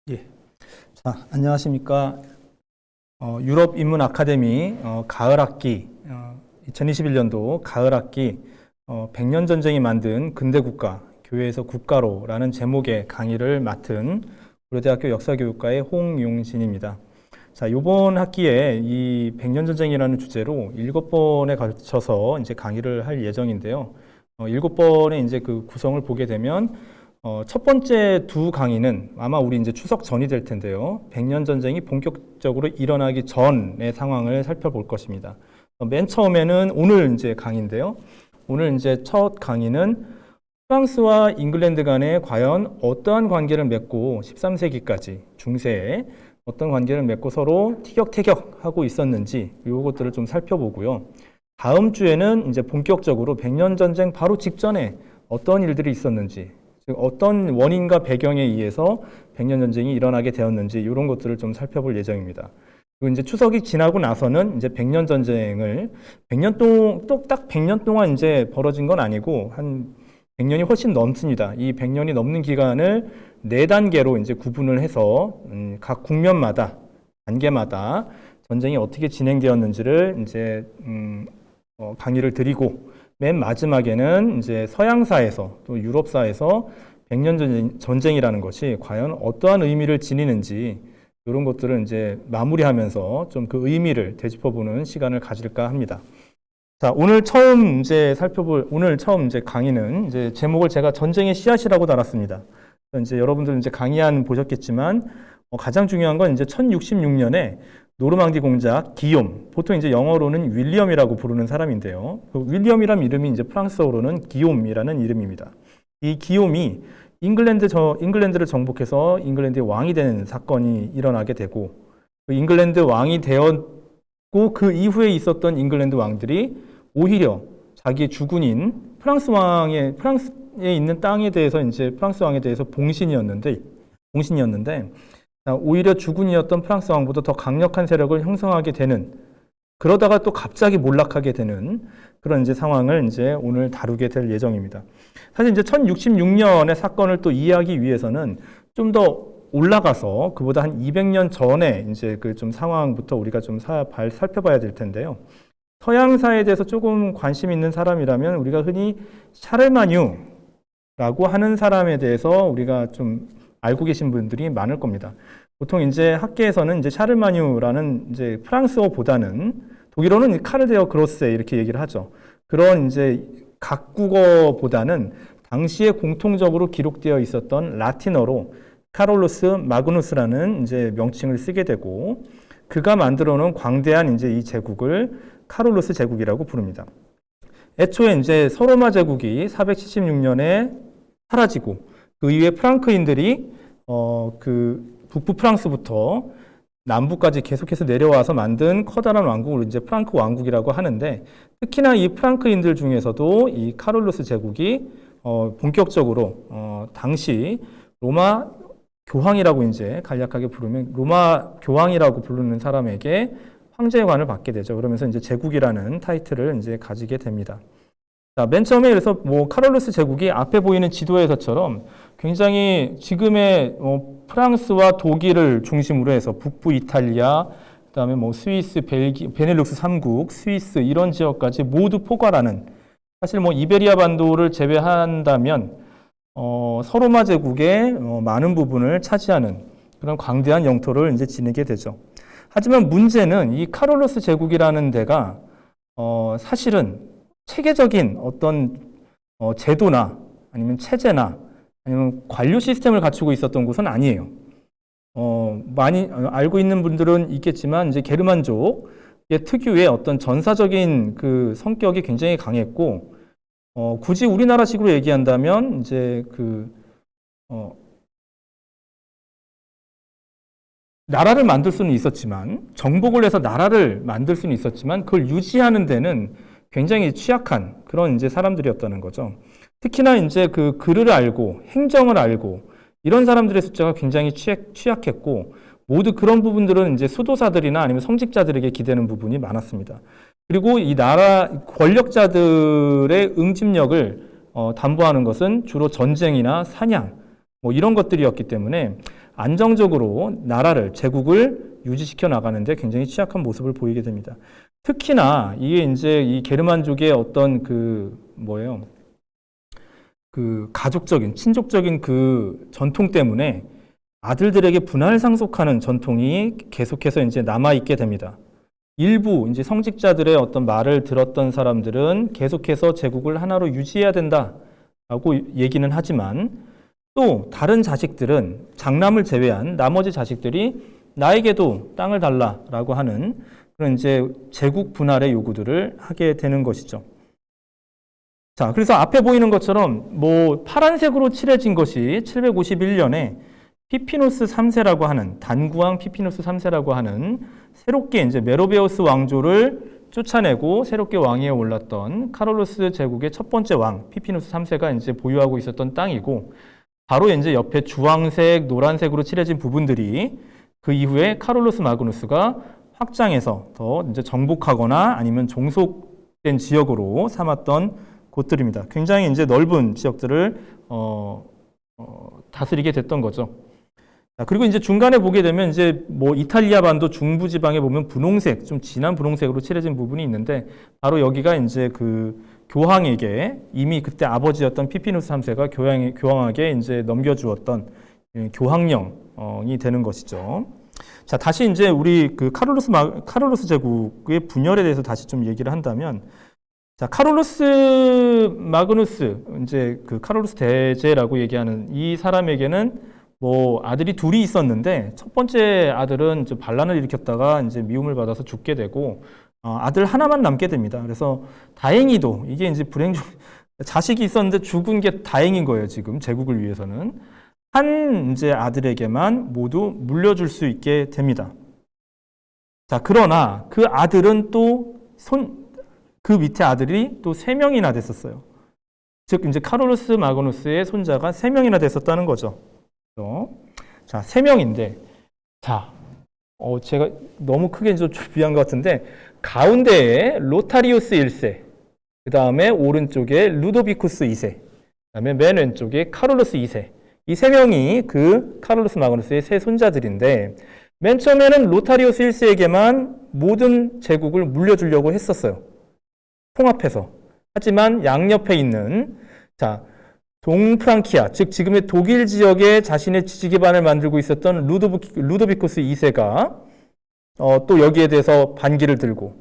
예. 자, 안녕하십니까. 유럽 인문 아카데미 가을 학기 2021년도 가을 학기 100년 전쟁이 만든 근대 국가, 교회에서 국가로라는 제목의 강의를 맡은 고려대학교 역사교육과의 홍용진입니다. 자, 이번 학기에 이 100년 전쟁이라는 주제로 7번에 걸쳐서 이제 강의를 할 예정인데요. 7번의 이제 그 구성을 보게 되면 첫 번째 두 강의는 아마 우리 이제 추석 전이 될 텐데요. 100년 전쟁이 본격적으로 일어나기 전의 상황을 살펴볼 것입니다. 맨 처음에는 오늘 이제 강의인데요. 오늘 이제 첫 강의는 프랑스와 잉글랜드 간에 과연 어떠한 관계를 맺고 13세기까지 중세에 어떤 관계를 맺고 서로 티격태격하고 있었는지 이것들을 좀 살펴보고요. 다음 주에는 이제 본격적으로 100년 전쟁 바로 직전에 어떤 일들이 있었는지, 즉 어떤 원인과 배경에 의해서 100년 전쟁이 일어나게 되었는지 이런 것들을 좀 살펴볼 예정입니다. 그리고 이제 추석이 지나고 나서는 이제 100년 전쟁을 100년 딱 100년 동안 이제 벌어진 건 아니고 한 100년이 훨씬 넘습니다. 이 100년이 넘는 기간을 4단계로 이제 구분을 해서 각 국면마다 단계마다 전쟁이 어떻게 진행되었는지를 이제 강의를 드리고 맨 마지막에는 이제 서양사에서 또 유럽사에서 100년 전쟁이라는 것이 과연 어떠한 의미를 지니는지 이런 것들을 이제 마무리하면서 좀 그 의미를 되짚어보는 시간을 가질까 합니다. 자, 오늘 처음 이제 강의는 이제 제목을 제가 전쟁의 씨앗이라고 달았습니다. 이제 여러분들 이제 강의안 보셨겠지만 가장 중요한 건 이제 1066년에 노르망디 공작 기욤, 보통 이제 영어로는 윌리엄이라고 부르는 사람인데요. 그 윌리엄이라는 이름이 이제 프랑스어로는 기욤이라는 이름입니다. 이 기욤이 잉글랜드를 정복해서 잉글랜드의 왕이 되는 사건이 일어나게 되고, 그 잉글랜드 왕이 되었고 그 이후에 있었던 잉글랜드 왕들이 오히려 자기의 주군인 프랑스에 있는 땅에 대해서 이제 프랑스 왕에 대해서 봉신이었는데 오히려 주군이었던 프랑스 왕보다 더 강력한 세력을 형성하게 되는, 그러다가 또 갑자기 몰락하게 되는 그런 이제 상황을 이제 오늘 다루게 될 예정입니다. 사실 이제 1066년의 사건을 또 이해하기 위해서는 좀 더 올라가서 그보다 한 200년 전에 이제 그 좀 상황부터 우리가 좀 살펴봐야 될 텐데요. 서양사에 대해서 조금 관심 있는 사람이라면 우리가 흔히 샤를마뉴라고 하는 사람에 대해서 우리가 좀 알고 계신 분들이 많을 겁니다. 보통 이제 학계에서는 이제 샤를마뉴라는 이제 프랑스어보다는 독일어는 카르 데어 그로세 이렇게 얘기를 하죠. 그런 이제 각국어보다는 당시에 공통적으로 기록되어 있었던 라틴어로 카롤루스 마그누스라는 이제 명칭을 쓰게 되고, 그가 만들어 놓은 광대한 이제 이 제국을 카롤루스 제국이라고 부릅니다. 애초에 이제 서로마 제국이 476년에 사라지고 그 이후에 프랑크인들이 그 북부 프랑스부터 남부까지 계속해서 내려와서 만든 커다란 왕국을 이제 프랑크 왕국이라고 하는데, 특히나 이 프랑크인들 중에서도 이 카롤루스 제국이 본격적으로 당시 로마 교황이라고 이제 간략하게 부르면 로마 교황이라고 부르는 사람에게 황제의 관을 받게 되죠. 그러면서 이제 제국이라는 타이틀을 이제 가지게 됩니다. 자, 맨 처음에 그래서 카롤루스 제국이 앞에 보이는 지도에서처럼 굉장히 지금의 프랑스와 독일을 중심으로 해서 북부 이탈리아, 그다음에 스위스, 베넬룩스 3국, 스위스 이런 지역까지 모두 포괄하는, 사실 이베리아 반도를 제외한다면 서로마 제국의 많은 부분을 차지하는 그런 광대한 영토를 이제 지니게 되죠. 하지만 문제는 이 카롤루스 제국이라는 데가 사실은 체계적인 어떤 제도나 아니면 체제나 아니면 관료 시스템을 갖추고 있었던 곳은 아니에요. 많이 알고 있는 분들은 있겠지만 이제 게르만족의 특유의 어떤 전사적인 그 성격이 굉장히 강했고, 굳이 우리나라식으로 얘기한다면 이제 나라를 만들 수는 있었지만, 정복을 해서 나라를 만들 수는 있었지만 그걸 유지하는 데는 굉장히 취약한 그런 이제 사람들이었다는 거죠. 특히나 이제 그 글을 알고 행정을 알고 이런 사람들의 숫자가 굉장히 취약했고, 모두 그런 부분들은 이제 수도사들이나 아니면 성직자들에게 기대는 부분이 많았습니다. 그리고 이 나라 권력자들의 응집력을 담보하는 것은 주로 전쟁이나 사냥 이런 것들이었기 때문에 안정적으로 나라를, 제국을 유지시켜 나가는데 굉장히 취약한 모습을 보이게 됩니다. 특히나 이게 이제 이 게르만족의 어떤 그 가족적인, 친족적인 그 전통 때문에 아들들에게 분할 상속하는 전통이 계속해서 이제 남아있게 됩니다. 일부 이제 성직자들의 어떤 말을 들었던 사람들은 계속해서 제국을 하나로 유지해야 된다라고 얘기는 하지만 또 다른 자식들은 장남을 제외한 나머지 자식들이 나에게도 땅을 달라라고 하는 그런 이제 제국 분할의 요구들을 하게 되는 것이죠. 자, 그래서 앞에 보이는 것처럼 뭐 파란색으로 칠해진 것이 751년에 피피누스 3세라고 하는 단구왕 피피누스 3세라고 하는 새롭게 이제 메로베우스 왕조를 쫓아내고 새롭게 왕위에 올랐던 카롤루스 제국의 첫 번째 왕 피피누스 3세가 이제 보유하고 있었던 땅이고 바로 이제 옆에 주황색, 노란색으로 칠해진 부분들이 그 이후에 카롤루스 마그누스가 확장해서 더 이제 정복하거나 아니면 종속된 지역으로 삼았던 곳들입니다. 굉장히 이제 넓은 지역들을 다스리게 됐던 거죠. 자, 그리고 이제 중간에 보게 되면 이제 뭐 이탈리아 반도 중부 지방에 보면 분홍색, 좀 진한 분홍색으로 칠해진 부분이 있는데 바로 여기가 이제 그 교황에게 이미 그때 아버지였던 피피누스 3세가 교황에게 이제 넘겨주었던 교황령이 되는 것이죠. 자, 다시 이제 우리 그 카롤루스 제국의 분열에 대해서 다시 좀 얘기를 한다면, 자, 카롤루스 마그누스, 이제 그 카롤루스 대제라고 얘기하는 이 사람에게는 뭐 아들이 둘이 있었는데 첫 번째 아들은 반란을 일으켰다가 이제 미움을 받아서 죽게 되고 아들 하나만 남게 됩니다. 그래서 다행히도 이게 이제 자식이 있었는데 죽은 게 다행인 거예요. 지금 제국을 위해서는 한 이제 아들에게만 모두 물려줄 수 있게 됩니다. 자, 그러나 그 아들은 또 그 밑에 아들이 또 3명이나 됐었어요. 즉 이제 카롤루스 마그누스의 손자가 3명이나 됐었다는 거죠. 자, 3명인데, 자, 제가 너무 크게 좀 준비한 것 같은데, 가운데에 로타리우스 1세, 그 다음에 오른쪽에 루도비쿠스 2세, 그 다음에 맨 왼쪽에 카롤루스 2세. 이 3명이 그 카롤루스 마그누스의 세 손자들인데, 맨 처음에는 로타리우스 1세에게만 모든 제국을 물려주려고 했었어요. 통합해서. 하지만 양옆에 있는, 자, 동프랑키아, 즉 지금의 독일 지역에 자신의 지지 기반을 만들고 있었던 루도비쿠스 2세가 또 여기에 대해서 반기를 들고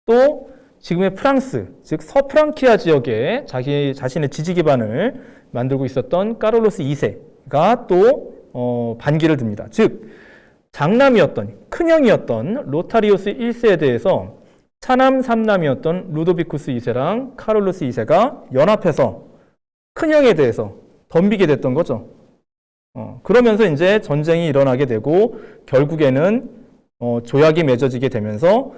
또 지금의 프랑스, 즉 서프랑키아 지역에 자신의 지지 기반을 만들고 있었던 카롤루스 2세가 또 반기를 듭니다. 즉 장남이었던, 큰형이었던 로타리우스 1세에 대해서 차남 3남이었던 루도비쿠스 2세랑 카롤루스 2세가 연합해서 큰형에 대해서 덤비게 됐던 거죠. 그러면서 이제 전쟁이 일어나게 되고 결국에는 조약이 맺어지게 되면서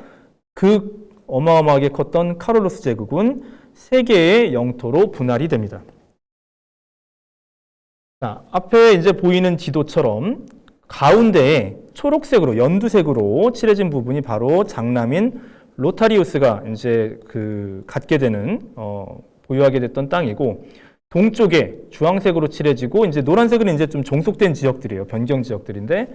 그 어마어마하게 컸던 카롤루스 제국은 세 개의 영토로 분할이 됩니다. 자, 앞에 이제 보이는 지도처럼 가운데에 초록색으로 연두색으로 칠해진 부분이 바로 장남인 로타리우스가 이제 갖게 되는 보유하게 됐던 땅이고 동쪽에 주황색으로 칠해지고 이제 노란색은 이제 좀 종속된 지역들이에요. 변경 지역들인데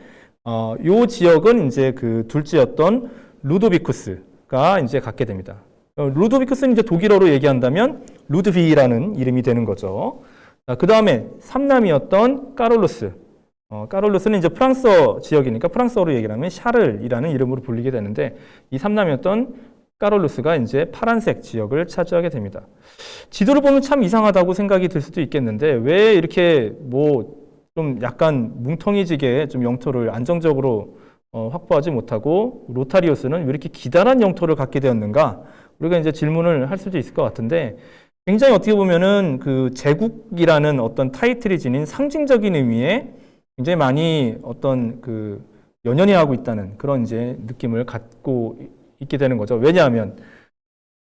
요 지역은 이제 그 둘째였던 루도비쿠스가 이제 갖게 됩니다. 루도비쿠스는 이제 독일어로 얘기한다면 루드비히라는 이름이 되는 거죠. 그 다음에 삼남이었던 카롤루스. 카롤루스는 이제 프랑스어 지역이니까 프랑스어로 얘기를 하면 샤를이라는 이름으로 불리게 되는데 이 삼남이었던 카롤루스가 이제 파란색 지역을 차지하게 됩니다. 지도를 보면 참 이상하다고 생각이 들 수도 있겠는데 왜 이렇게 뭐 좀 약간 뭉텅이지게 좀 영토를 안정적으로 확보하지 못하고 로타리우스는 왜 이렇게 기다란 영토를 갖게 되었는가? 우리가 이제 질문을 할 수도 있을 것 같은데 굉장히 어떻게 보면은 그 제국이라는 어떤 타이틀이 지닌 상징적인 의미에 굉장히 많이 어떤 그 연연해하고 있다는 그런 이제 느낌을 갖고 있게 되는 거죠. 왜냐하면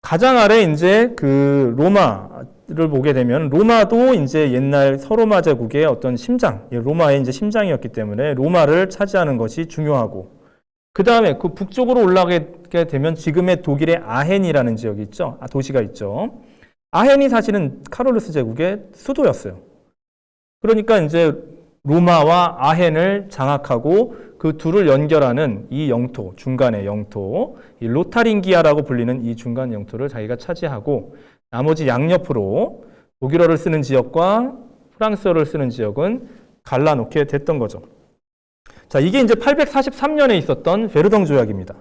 가장 아래 이제 그 로마를 보게 되면 로마도 이제 옛날 서로마 제국의 어떤 심장, 로마의 이제 심장이었기 때문에 로마를 차지하는 것이 중요하고 그 다음에 그 북쪽으로 올라가게 되면 지금의 독일의 아헨이라는 지역이 있죠. 도시가 있죠. 아헨이 사실은 카롤루스 제국의 수도였어요. 그러니까 이제 로마와 아헨을 장악하고 그 둘을 연결하는 이 영토, 중간의 영토, 이 로타링기아라고 불리는 이 중간 영토를 자기가 차지하고 나머지 양옆으로 독일어를 쓰는 지역과 프랑스어를 쓰는 지역은 갈라놓게 됐던 거죠. 자, 이게 이제 843년에 있었던 베르덩 조약입니다.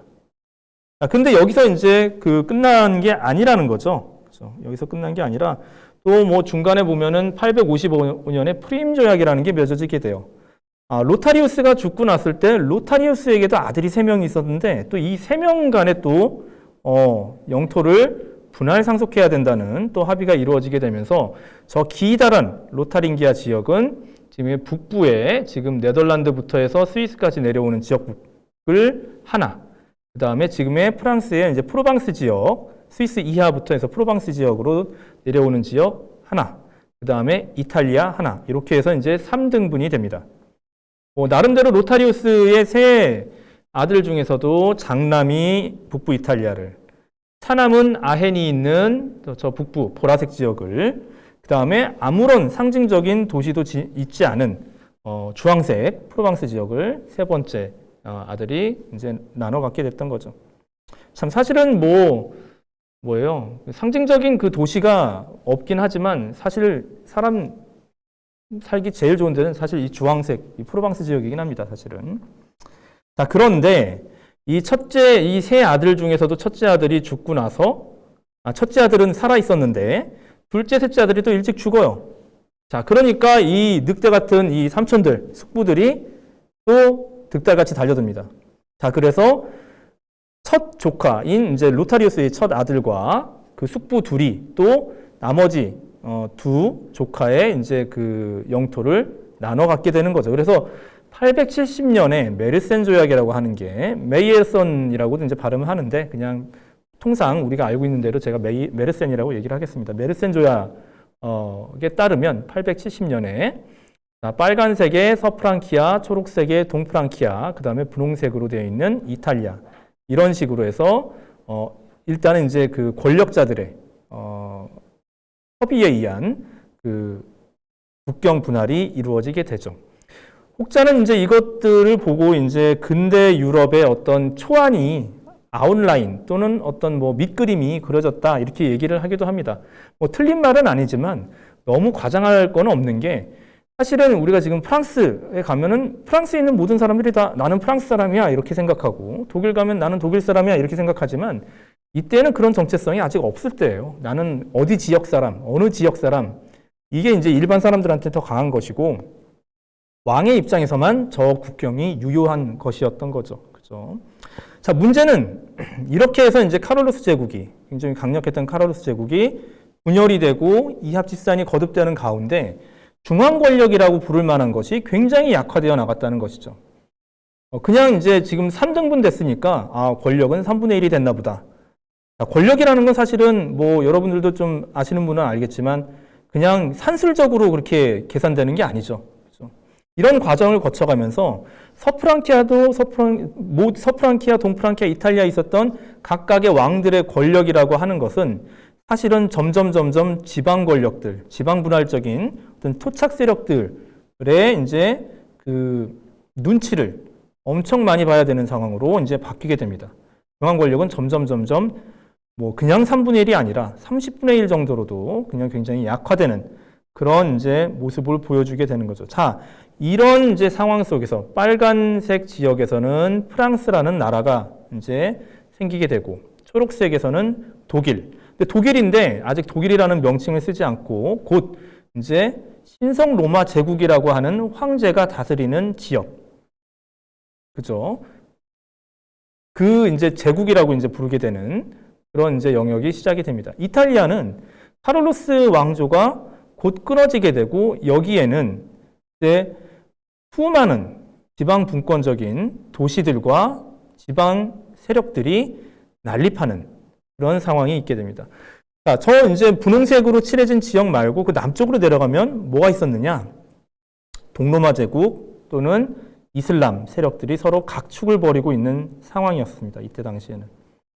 자, 근데 여기서 이제 끝난 게 아니라는 거죠. 그렇죠? 여기서 끝난 게 아니라 또 뭐 중간에 보면은 855년에 프림 조약이라는 게 맺어지게 돼요. 로타리우스가 죽고 났을 때 로타리우스에게도 아들이 3명이 있었는데 또 이 3명 간에 또 영토를 분할 상속해야 된다는 또 합의가 이루어지게 되면서 저 기다란 로타링기아 지역은 지금 북부에 지금 네덜란드부터 해서 스위스까지 내려오는 지역을 하나, 그 다음에 지금의 프랑스의 이제 프로방스 지역, 스위스 이하부터 해서 프로방스 지역으로 내려오는 지역 하나, 그 다음에 이탈리아 하나, 이렇게 해서 이제 3등분이 됩니다. 나름대로 로타리우스의 세 아들 중에서도 장남이 북부 이탈리아를, 차남은 아헨이 있는 저 북부 보라색 지역을, 그 다음에 아무런 상징적인 도시도 있지 않은 주황색 프로방스 지역을 세 번째 아들이 이제 나눠 갖게 됐던 거죠. 참 사실은 뭐예요? 상징적인 그 도시가 없긴 하지만 사실 사람 살기 제일 좋은 데는 사실 이 주황색, 이 프로방스 지역이긴 합니다, 사실은. 자, 그런데 이 세 아들 중에서도 첫째 아들이 죽고 나서, 첫째 아들은 살아 있었는데, 둘째, 셋째 아들이 또 일찍 죽어요. 자, 그러니까 이 늑대 같은 이 삼촌들, 숙부들이 또 득달같이 달려듭니다. 자, 그래서 첫 조카인 이제 로타리우스의 첫 아들과 그 숙부 둘이 또 나머지 두 조카의 이제 그 영토를 나눠 갖게 되는 거죠. 그래서 870년에 메르센 조약이라고 하는 게 메이에선이라고도 이제 발음을 하는데 그냥 통상 우리가 알고 있는 대로 제가 메르센이라고 얘기를 하겠습니다. 메르센 조약에 따르면 870년에 빨간색의 서프랑키아, 초록색의 동프랑키아, 그 다음에 분홍색으로 되어 있는 이탈리아, 이런 식으로 해서 일단은 이제 그 권력자들의 협의에 의한 그 국경 분할이 이루어지게 되죠. 혹자는 이제 이것들을 보고 이제 근대 유럽의 어떤 초안이 아웃라인 또는 어떤 밑그림이 그려졌다 이렇게 얘기를 하기도 합니다. 틀린 말은 아니지만 너무 과장할 건 없는 게 사실은 우리가 지금 프랑스에 가면은 프랑스에 있는 모든 사람들이 다 나는 프랑스 사람이야 이렇게 생각하고 독일 가면 나는 독일 사람이야 이렇게 생각하지만 이때는 그런 정체성이 아직 없을 때예요. 나는 어디 지역 사람, 어느 지역 사람 이게 이제 일반 사람들한테 더 강한 것이고 왕의 입장에서만 저 국경이 유효한 것이었던 거죠. 그죠? 자, 문제는 이렇게 해서 이제 카롤루스 제국이 굉장히 강력했던 카롤루스 제국이 분열이 되고 이합집산이 거듭되는 가운데 중앙 권력이라고 부를 만한 것이 굉장히 약화되어 나갔다는 것이죠. 그냥 이제 지금 3등분 됐으니까 권력은 3분의 1이 됐나 보다. 권력이라는 건 사실은 여러분들도 좀 아시는 분은 알겠지만 그냥 산술적으로 그렇게 계산되는 게 아니죠. 그렇죠? 이런 과정을 거쳐가면서 서프랑키아, 동프랑키아, 이탈리아에 있었던 각각의 왕들의 권력이라고 하는 것은 사실은 점점 지방 권력들, 지방 분할적인 어떤 토착 세력들의 이제 그 눈치를 엄청 많이 봐야 되는 상황으로 이제 바뀌게 됩니다. 중앙 권력은 점점 그냥 3분의 1이 아니라 30분의 1 정도로도 그냥 굉장히 약화되는 그런 이제 모습을 보여주게 되는 거죠. 자, 이런 이제 상황 속에서 빨간색 지역에서는 프랑스라는 나라가 이제 생기게 되고 초록색에서는 독일. 근데 독일인데 아직 독일이라는 명칭을 쓰지 않고 곧 이제 신성 로마 제국이라고 하는 황제가 다스리는 지역. 그죠? 그 이제 제국이라고 이제 부르게 되는 그런 이제 영역이 시작이 됩니다. 이탈리아는 카롤루스 왕조가 곧 끊어지게 되고 여기에는 이제 수많은 지방 분권적인 도시들과 지방 세력들이 난립하는 그런 상황이 있게 됩니다. 자, 저 이제 분홍색으로 칠해진 지역 말고 그 남쪽으로 내려가면 뭐가 있었느냐? 동로마 제국 또는 이슬람 세력들이 서로 각축을 벌이고 있는 상황이었습니다. 이때 당시에는.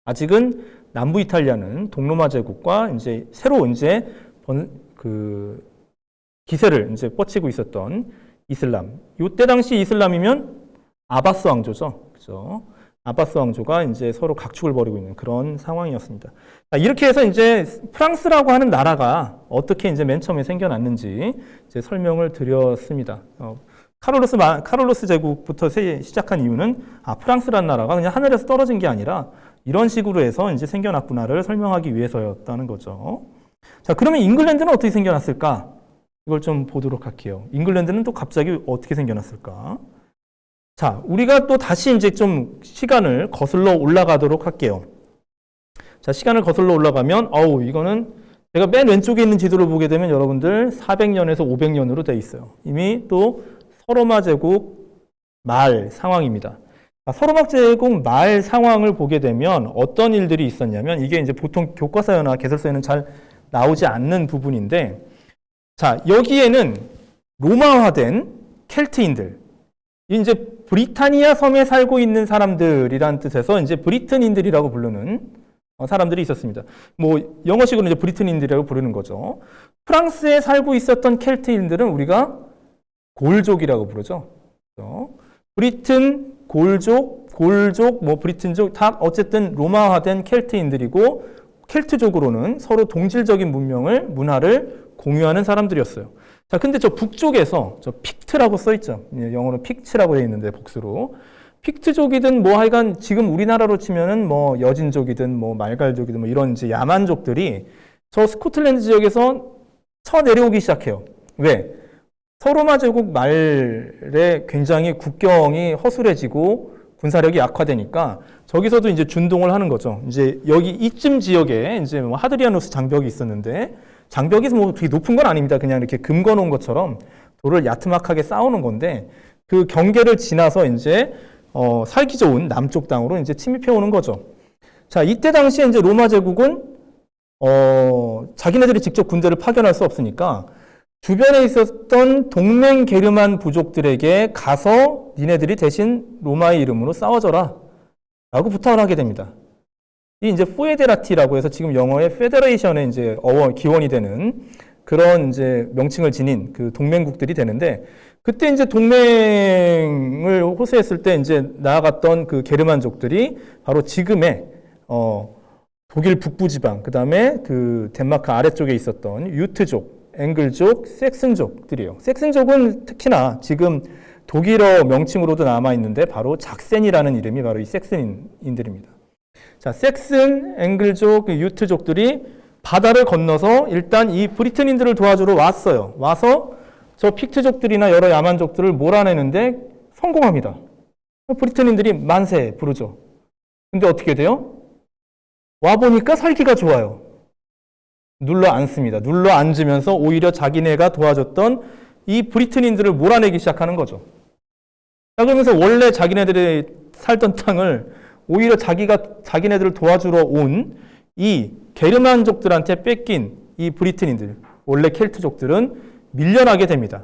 아직은 남부 이탈리아는 동로마 제국과 이제 새로 이제 기세를 이제 뻗치고 있었던 이슬람. 이때 당시 이슬람이면 아바스 왕조죠. 그죠? 아바스 왕조가 이제 서로 각축을 벌이고 있는 그런 상황이었습니다. 자, 이렇게 해서 이제 프랑스라고 하는 나라가 어떻게 이제 맨 처음에 생겨났는지 이제 설명을 드렸습니다. 카롤로스 제국부터 시작한 이유는 프랑스라는 나라가 그냥 하늘에서 떨어진 게 아니라 이런 식으로 해서 이제 생겨났구나를 설명하기 위해서였다는 거죠. 자, 그러면 잉글랜드는 어떻게 생겨났을까? 이걸 좀 보도록 할게요. 잉글랜드는 또 갑자기 어떻게 생겨났을까? 자, 우리가 또 다시 이제 좀 시간을 거슬러 올라가도록 할게요. 자, 시간을 거슬러 올라가면, 이거는 제가 맨 왼쪽에 있는 지도를 보게 되면 여러분들 400년에서 500년으로 돼 있어요. 이미 또 서로마 제국 말 상황입니다. 서로마 제국 말 상황을 보게 되면 어떤 일들이 있었냐면, 이게 이제 보통 교과서나 개설서에는 잘 나오지 않는 부분인데, 자, 여기에는 로마화된 켈트인들, 이제 브리타니아 섬에 살고 있는 사람들이란 뜻에서 이제 브리튼인들이라고 부르는 사람들이 있었습니다. 뭐 영어식으로 이제 브리튼인들이라고 부르는 거죠. 프랑스에 살고 있었던 켈트인들은 우리가 골족이라고 부르죠. 브리튼, 골족, 뭐 브리튼족 다 어쨌든 로마화된 켈트인들이고, 켈트족으로는 서로 동질적인 문화를 공유하는 사람들이었어요. 자, 근데 저 북쪽에서 저 픽트라고 써 있죠. 영어로 픽츠라고 되어 있는데 복수로. 픽트족이든 뭐 하여간 지금 우리나라로 치면은 뭐 여진족이든 뭐 말갈족이든 뭐 이런 이제 야만족들이 저 스코틀랜드 지역에서 쳐내려오기 시작해요. 왜? 서로마 제국 말에 굉장히 국경이 허술해지고 군사력이 약화되니까 저기서도 이제 준동을 하는 거죠. 이제 여기 이쯤 지역에 이제 뭐 하드리아누스 장벽이 있었는데, 장벽이 뭐 되게 높은 건 아닙니다. 그냥 이렇게 금 거놓은 것처럼 돌을 야트막하게 쌓아놓은 건데, 그 경계를 지나서 이제 살기 좋은 남쪽 땅으로 이제 침입해 오는 거죠. 자, 이때 당시에 이제 로마 제국은 자기네들이 직접 군대를 파견할 수 없으니까 주변에 있었던 동맹 게르만 부족들에게 가서 니네들이 대신 로마의 이름으로 싸워줘라 라고 부탁을 하게 됩니다. 이 이제 포에데라티라고 해서 지금 영어의 페더레이션의 이제 기원이 되는 그런 이제 명칭을 지닌 그 동맹국들이 되는데, 그때 이제 동맹을 호소했을 때 이제 나아갔던 그 게르만족들이 바로 지금의 독일 북부 지방, 그다음에 그 덴마크 아래쪽에 있었던 유트족, 앵글족, 섹슨족들이에요. 섹슨족은 특히나 지금 독일어 명칭으로도 남아 있는데 바로 작센이라는 이름이 바로 이 섹슨인들입니다. 자, 섹슨, 앵글족, 유트족들이 바다를 건너서 일단 이 브리튼인들을 도와주러 왔어요. 와서 저 픽트족들이나 여러 야만족들을 몰아내는데 성공합니다. 브리튼인들이 만세 부르죠. 근데 어떻게 돼요? 와보니까 살기가 좋아요. 눌러 앉습니다. 눌러 앉으면서 오히려 자기네가 도와줬던 이 브리튼인들을 몰아내기 시작하는 거죠. 자, 그러면서 원래 자기네들이 살던 땅을 오히려 자기네들을 도와주러 온 이 게르만족들한테 뺏긴 이 브리튼인들, 원래 켈트족들은 밀려나게 됩니다.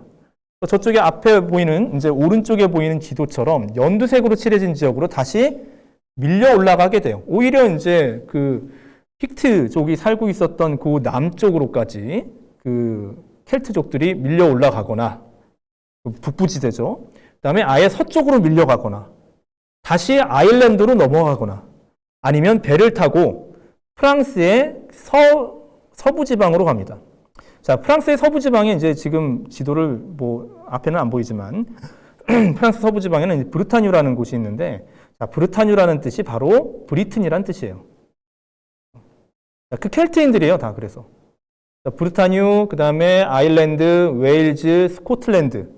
저쪽에 앞에 보이는, 이제 오른쪽에 보이는 지도처럼 연두색으로 칠해진 지역으로 다시 밀려 올라가게 돼요. 오히려 이제 그 픽트족이 살고 있었던 그 남쪽으로까지 그 켈트족들이 밀려 올라가거나, 북부지대죠. 그 다음에 아예 서쪽으로 밀려가거나, 다시 아일랜드로 넘어가거나, 아니면 배를 타고 프랑스의 서부 지방으로 갑니다. 자, 프랑스의 서부 지방에 이제 지금 지도를 뭐 앞에는 안 보이지만 프랑스 서부 지방에는 브르타뉴라는 곳이 있는데, 자, 브르타뉴라는 뜻이 바로 브리튼이란 뜻이에요. 자, 그 켈트인들이에요, 다. 그래서 자, 브르타뉴, 그 다음에 아일랜드, 웨일즈, 스코틀랜드,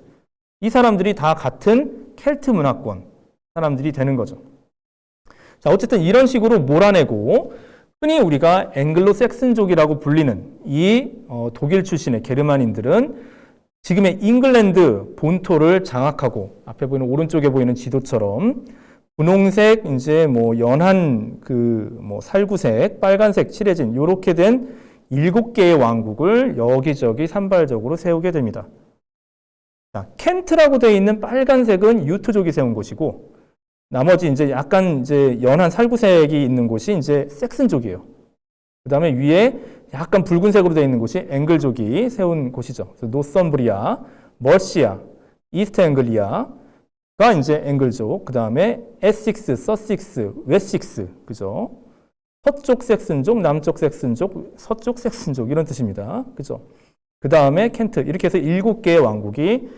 이 사람들이 다 같은 켈트 문화권 사람들이 되는 거죠. 자, 어쨌든 이런 식으로 몰아내고, 흔히 우리가 앵글로 섹슨족이라고 불리는 이 독일 출신의 게르만인들은 지금의 잉글랜드 본토를 장악하고, 앞에 보이는 오른쪽에 보이는 지도처럼 분홍색, 이제 뭐 연한 그 뭐 살구색, 빨간색 칠해진 이렇게 된 7개의 왕국을 여기저기 산발적으로 세우게 됩니다. 자, 켄트라고 되어 있는 빨간색은 유트족이 세운 곳이고, 나머지 이제 약간 이제 연한 살구색이 있는 곳이 이제 섹슨족이에요. 그 다음에 위에 약간 붉은색으로 되어 있는 곳이 앵글족이 세운 곳이죠. 그래서 노썸브리아, 머시아, 이스트 앵글리아가 이제 앵글족, 그 다음에 에식스, 서식스, 웨식스, 그죠? 서쪽 섹슨족, 남쪽 섹슨족, 서쪽 섹슨족 이런 뜻입니다. 그죠? 그 다음에 켄트 이렇게 해서 7개의 왕국이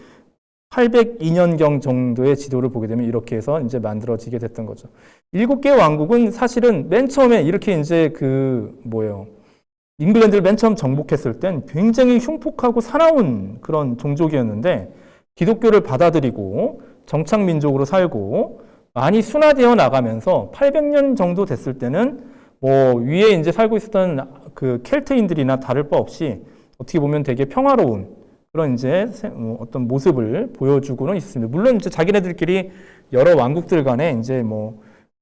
802년경 정도의 지도를 보게 되면 이렇게 해서 이제 만들어지게 됐던 거죠. 7개의 왕국은 사실은 맨 처음에 이렇게 이제 잉글랜드를 맨 처음 정복했을 땐 굉장히 흉폭하고 사나운 그런 종족이었는데 기독교를 받아들이고 정착민족으로 살고 많이 순화되어 나가면서 800년 정도 됐을 때는 위에 이제 살고 있었던 그 켈트인들이나 다를 바 없이 어떻게 보면 되게 평화로운 그런 이제 어떤 모습을 보여주고는 있습니다. 물론 이제 자기네들끼리 여러 왕국들 간에 이제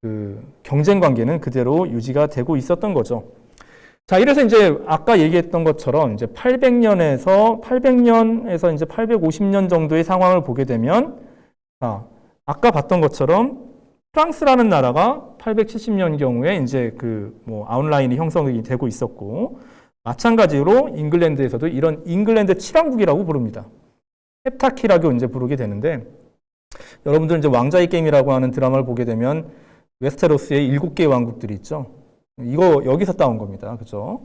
그 경쟁 관계는 그대로 유지가 되고 있었던 거죠. 자, 이래서 이제 아까 얘기했던 것처럼 이제 800년에서 이제 850년 정도의 상황을 보게 되면 아까 봤던 것처럼 프랑스라는 나라가 870년 경우에 이제 아웃라인이 형성이 되고 있었고 마찬가지로 잉글랜드에서도 이런 잉글랜드 7왕국이라고 부릅니다. 헵타키라고 이제 부르게 되는데 여러분들 이제 왕자의 게임이라고 하는 드라마를 보게 되면 웨스테로스의 7개의 왕국들이 있죠. 이거 여기서 따온 겁니다. 그죠?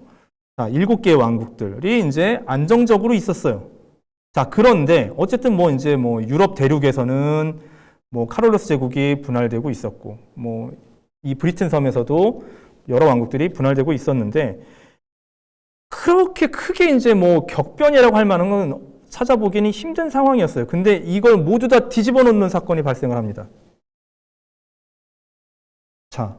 자, 7개의 왕국들이 이제 안정적으로 있었어요. 자, 그런데 어쨌든 유럽 대륙에서는 카롤루스 제국이 분할되고 있었고 이 브리튼 섬에서도 여러 왕국들이 분할되고 있었는데 그렇게 크게 이제 격변이라고 할 만한 건 찾아보기는 힘든 상황이었어요. 근데 이걸 모두 다 뒤집어 놓는 사건이 발생을 합니다. 자,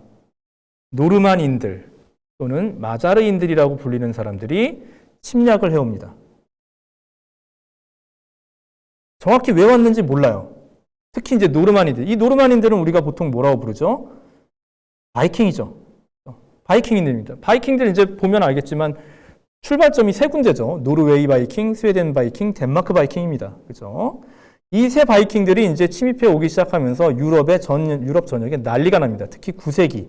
노르만인들 또는 마자르인들이라고 불리는 사람들이 침략을 해옵니다. 정확히 왜 왔는지 몰라요. 특히 이제 노르만인들. 이 노르만인들은 우리가 보통 뭐라고 부르죠? 바이킹이죠. 바이킹인들입니다. 바이킹들 이제 보면 알겠지만 출발점이 세 군데죠. 노르웨이 바이킹, 스웨덴 바이킹, 덴마크 바이킹입니다. 그죠? 이 세 바이킹들이 이제 침입해 오기 시작하면서 유럽 전역에 난리가 납니다. 특히 9세기.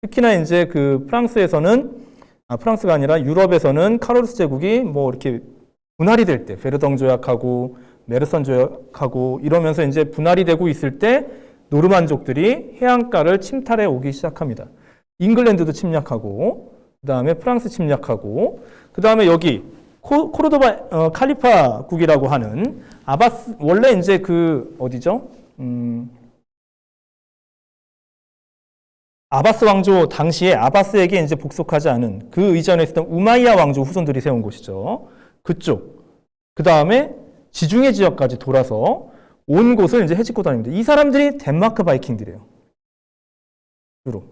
특히나 이제 프랑스가 아니라 유럽에서는 카롤루스 제국이 이렇게 분할이 될 때, 베르덩 조약하고 메르선 조약하고 이러면서 이제 분할이 되고 있을 때 노르만족들이 해안가를 침탈해 오기 시작합니다. 잉글랜드도 침략하고, 그 다음에 프랑스 침략하고, 그 다음에 여기 코르도바 칼리파국이라고 하는 아바스, 원래 이제 어디죠? 아바스 왕조 당시에 아바스에게 이제 복속하지 않은 그 이전에 있었던 우마이야 왕조 후손들이 세운 곳이죠. 그쪽. 그 다음에 지중해 지역까지 돌아서 온 곳을 이제 헤집고 다닙니다. 이 사람들이 덴마크 바이킹들이에요. 주로.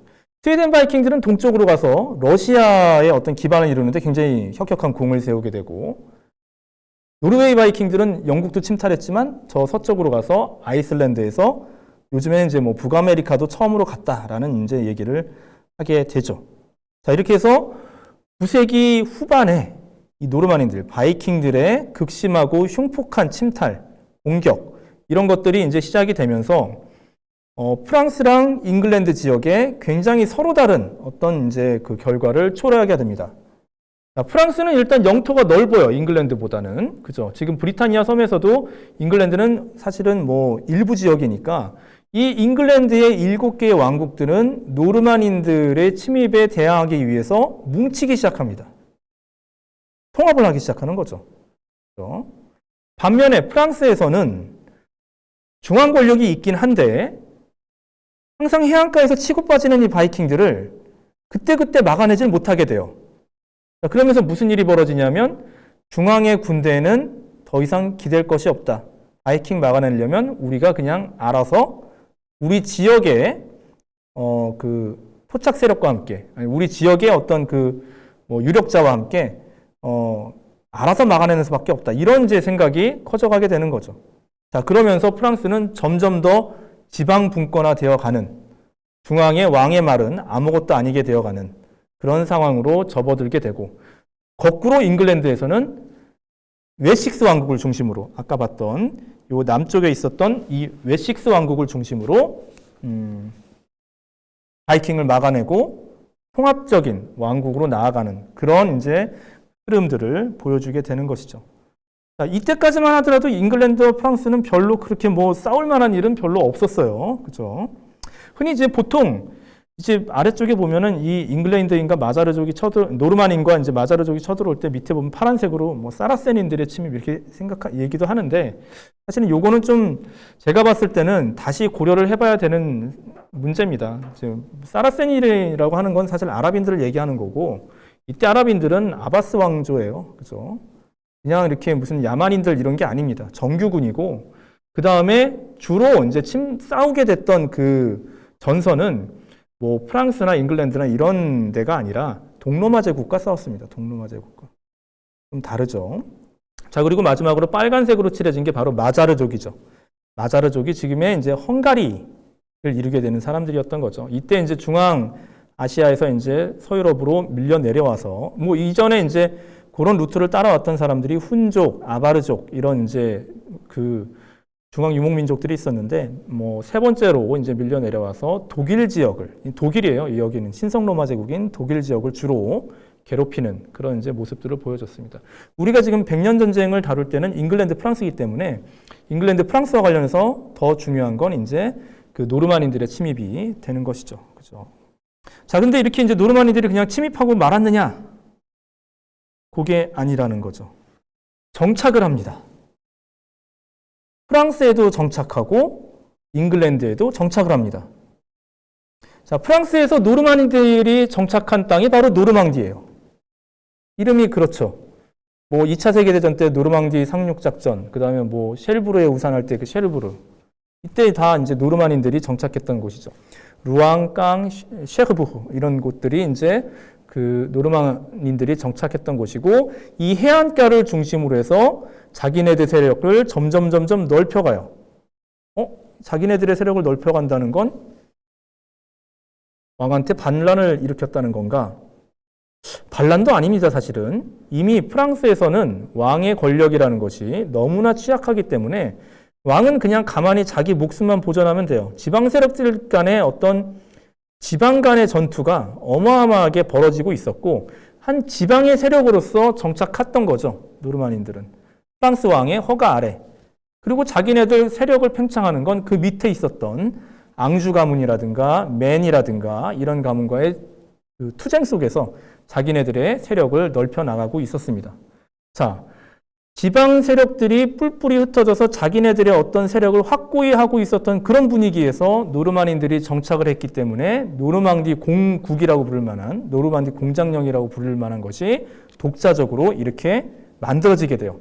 스웨덴 바이킹들은 동쪽으로 가서 러시아의 어떤 기반을 이루는데 굉장히 혁혁한 공을 세우게 되고, 노르웨이 바이킹들은 영국도 침탈했지만 저 서쪽으로 가서 아이슬란드에서 요즘에는 이제 북아메리카도 처음으로 갔다라는 이제 얘기를 하게 되죠. 자, 이렇게 해서 9세기 후반에 이 노르만인들, 바이킹들의 극심하고 흉폭한 침탈, 공격, 이런 것들이 이제 시작이 되면서 프랑스랑 잉글랜드 지역에 굉장히 서로 다른 어떤 이제 그 결과를 초래하게 됩니다. 자, 프랑스는 일단 영토가 넓어요. 잉글랜드보다는. 그죠? 지금 브리타니아 섬에서도 잉글랜드는 사실은 일부 지역이니까 이 잉글랜드의 7개의 왕국들은 노르만인들의 침입에 대항하기 위해서 뭉치기 시작합니다. 통합을 하기 시작하는 거죠. 그렇죠? 반면에 프랑스에서는 중앙 권력이 있긴 한데 항상 해안가에서 치고 빠지는 이 바이킹들을 그때그때 막아내질 못하게 돼요. 그러면서 무슨 일이 벌어지냐면 중앙의 군대에는 더 이상 기댈 것이 없다. 바이킹 막아내려면 우리가 그냥 알아서 우리 지역의 토착 세력과 함께, 우리 지역의 어떤 유력자와 함께 알아서 막아내는 수밖에 없다. 이런 이제 생각이 커져가게 되는 거죠. 자, 그러면서 프랑스는 점점 더 지방 분권화 되어가는, 중앙의 왕의 말은 아무것도 아니게 되어가는 그런 상황으로 접어들게 되고, 거꾸로 잉글랜드에서는 웨식스 왕국을 중심으로 아까 봤던 요 남쪽에 있었던 이 웨식스 왕국을 중심으로 바이킹을 막아내고 통합적인 왕국으로 나아가는 그런 이제 흐름들을 보여주게 되는 것이죠. 자, 이때까지만 하더라도 잉글랜드와 프랑스는 별로 그렇게 뭐 싸울 만한 일은 별로 없었어요. 그죠? 흔히 이제 보통 이제 아래쪽에 보면은 이 잉글랜드인과 마자르족이 노르만인과 이제 마자르족이 쳐들어올 때 밑에 보면 파란색으로 뭐 사라센인들의 침입 이렇게 얘기도 하는데 사실은 요거는 좀 제가 봤을 때는 다시 고려를 해봐야 되는 문제입니다. 지금 사라센이라고 하는 건 사실 아랍인들을 얘기하는 거고 이때 아랍인들은 아바스 왕조예요. 그죠? 그냥 이렇게 무슨 야만인들 이런 게 아닙니다. 정규군이고 그 다음에 주로 이제 싸우게 됐던 그 전선은 뭐 프랑스나 잉글랜드나 이런 데가 아니라 동로마 제국과 싸웠습니다. 동로마 제국과. 좀 다르죠. 자, 그리고 마지막으로 빨간색으로 칠해진 게 바로 마자르족이죠. 마자르족이 지금의 이제 헝가리를 이루게 되는 사람들이었던 거죠. 이때 이제 중앙 아시아에서 이제 서유럽으로 밀려 내려와서 뭐 이전에 이제 그런 루트를 따라왔던 사람들이 훈족, 아바르족 이런 이제 그 중앙 유목민족들이 있었는데 뭐 세 번째로 이제 밀려 내려와서 독일 지역을 독일이에요. 여기는 신성 로마 제국인 독일 지역을 주로 괴롭히는 그런 이제 모습들을 보여줬습니다. 우리가 지금 100년 전쟁을 다룰 때는 잉글랜드, 프랑스이기 때문에 잉글랜드, 프랑스와 관련해서 더 중요한 건 이제 그 노르만인들의 침입이 되는 것이죠. 그죠? 자, 근데 이렇게 이제 노르만인들이 그냥 침입하고 말았느냐? 그게 아니라는 거죠. 정착을 합니다. 프랑스에도 정착하고 잉글랜드에도 정착을 합니다. 자, 프랑스에서 노르만인들이 정착한 땅이 바로 노르망디예요. 이름이 그렇죠. 뭐 2차 세계대전 때 노르망디 상륙작전, 그 다음에 뭐 쉘브르에 우산할 때 그 쉘브르. 이때 다 이제 노르만인들이 정착했던 곳이죠. 루앙, 깡, 쉐르부흐 이런 곳들이 이제 그 노르만인들이 정착했던 곳이고 이 해안가를 중심으로 해서 자기네들 세력을 점점 넓혀가요. 자기네들의 세력을 넓혀간다는 건 왕한테 반란을 일으켰다는 건가? 반란도 아닙니다, 사실은. 이미 프랑스에서는 왕의 권력이라는 것이 너무나 취약하기 때문에 왕은 그냥 가만히 자기 목숨만 보존하면 돼요. 지방 세력들 간의 어떤 지방 간의 전투가 어마어마하게 벌어지고 있었고 한 지방의 세력으로서 정착했던 거죠. 노르만인들은. 프랑스 왕의 허가 아래. 그리고 자기네들 세력을 팽창하는 건 그 밑에 있었던 앙주 가문이라든가 맨이라든가 이런 가문과의 그 투쟁 속에서 자기네들의 세력을 넓혀 나가고 있었습니다. 자, 지방 세력들이 뿔뿔이 흩어져서 자기네들의 어떤 세력을 확고히 하고 있었던 그런 분위기에서 노르만인들이 정착을 했기 때문에 노르망디 공국이라고 부를 만한 노르망디 공장령이라고 부를 만한 것이 독자적으로 이렇게 만들어지게 돼요.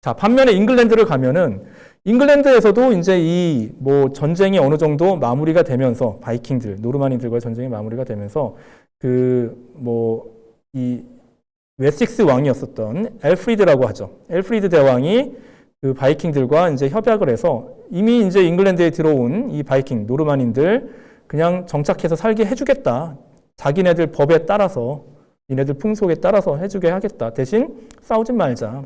자, 반면에 잉글랜드를 가면은 잉글랜드에서도 이제 이 뭐 전쟁이 어느 정도 마무리가 되면서 바이킹들, 노르만인들과의 전쟁이 마무리가 되면서 그 뭐 이 웨식스 왕이었었던 엘프리드라고 하죠. 엘프리드 대왕이 그 바이킹들과 이제 협약을 해서 이미 이제 잉글랜드에 들어온 이 바이킹, 노르만인들 그냥 정착해서 살게 해주겠다. 자기네들 법에 따라서, 이네들 풍속에 따라서 해주게 하겠다. 대신 싸우지 말자.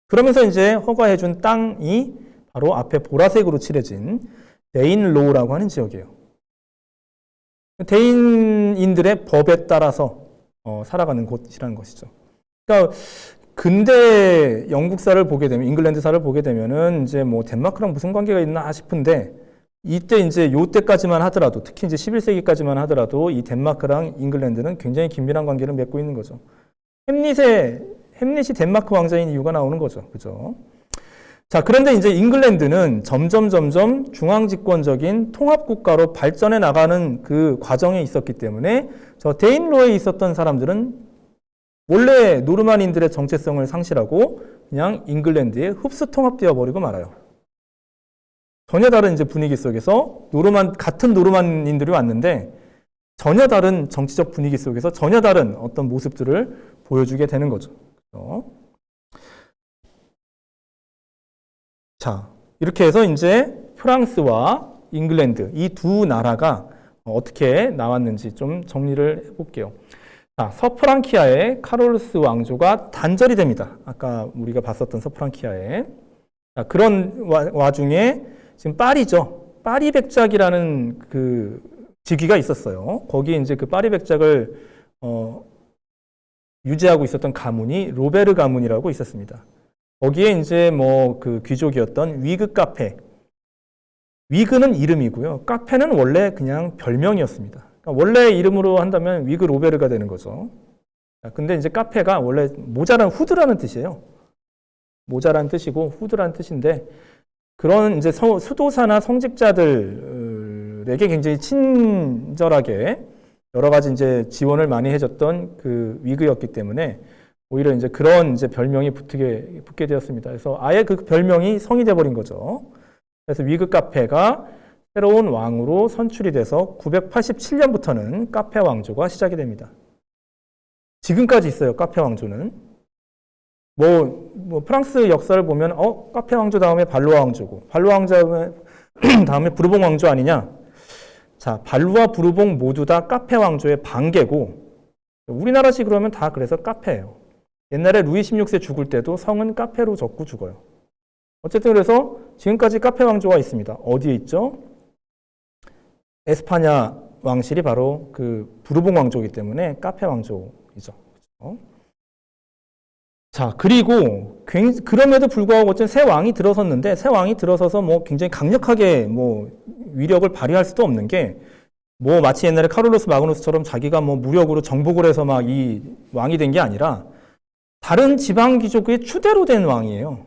그러면서 이제 허가해준 땅이 바로 앞에 보라색으로 칠해진 데인로우라고 하는 지역이에요. 데인인들의 법에 따라서 살아가는 곳이라는 것이죠. 그러니까 근대 영국사를 보게 되면, 잉글랜드사를 보게 되면은 이제 뭐 덴마크랑 무슨 관계가 있나 싶은데 이때 이제 요때까지만 하더라도, 특히 이제 11세기까지만 하더라도 이 덴마크랑 잉글랜드는 굉장히 긴밀한 관계를 맺고 있는 거죠. 햄릿이 덴마크 왕자인 이유가 나오는 거죠. 그죠? 자, 그런데 이제 잉글랜드는 점점 중앙집권적인 통합국가로 발전해 나가는 그 과정에 있었기 때문에 저 데인로에 있었던 사람들은 원래 노르만인들의 정체성을 상실하고 그냥 잉글랜드에 흡수 통합되어 버리고 말아요. 전혀 다른 이제 분위기 속에서 같은 노르만인들이 왔는데 전혀 다른 정치적 분위기 속에서 전혀 다른 어떤 모습들을 보여주게 되는 거죠. 자, 이렇게 해서 이제 프랑스와 잉글랜드 이 두 나라가 어떻게 나왔는지 좀 정리를 해볼게요. 자, 서프랑키아의 카롤루스 왕조가 단절이 됩니다. 아까 우리가 봤었던 서프랑키아에. 자, 그런 와중에 지금 파리죠. 파리 백작이라는 그 직위가 있었어요. 거기에 이제 그 파리 백작을 유지하고 있었던 가문이 로베르 가문이라고 있었습니다. 거기에 이제 뭐 그 귀족이었던 위그 카페. 위그는 이름이고요. 카페는 원래 그냥 별명이었습니다. 그러니까 원래 이름으로 한다면 위그 로베르가 되는 거죠. 근데 이제 카페가 원래 모자란 후드라는 뜻이에요. 모자란 뜻이고 후드라는 뜻인데 그런 이제 수도사나 성직자들에게 굉장히 친절하게 여러 가지 이제 지원을 많이 해줬던 그 위그였기 때문에 오히려 이제 그런 이제 별명이 붙게 되었습니다. 그래서 아예 그 별명이 성이 돼버린 거죠. 그래서 위그 카페가 새로운 왕으로 선출이 돼서 987년부터는 카페 왕조가 시작이 됩니다. 지금까지 있어요, 카페 왕조는. 뭐 프랑스 역사를 보면 카페 왕조 다음에 발로아 왕조고 발로아 왕조 다음에 부르봉 왕조 아니냐? 자, 발루아 부르봉 모두 다 카페 왕조의 반계고 우리나라식으로 하면 다 그래서 카페예요. 옛날에 루이 16세 죽을 때도 성은 카페로 적고 죽어요. 어쨌든 그래서 지금까지 카페 왕조가 있습니다. 어디에 있죠? 에스파냐 왕실이 바로 그 부르봉 왕조이기 때문에 카페 왕조이죠. 그렇죠? 자, 그리고 그럼에도 불구하고 어쨌든 새 왕이 들어섰는데 새 왕이 들어서서 뭐 굉장히 강력하게 뭐 위력을 발휘할 수도 없는 게 뭐 마치 옛날에 카롤로스 마그누스처럼 자기가 뭐 무력으로 정복을 해서 막 이 왕이 된 게 아니라 다른 지방 귀족의 추대로 된 왕이에요.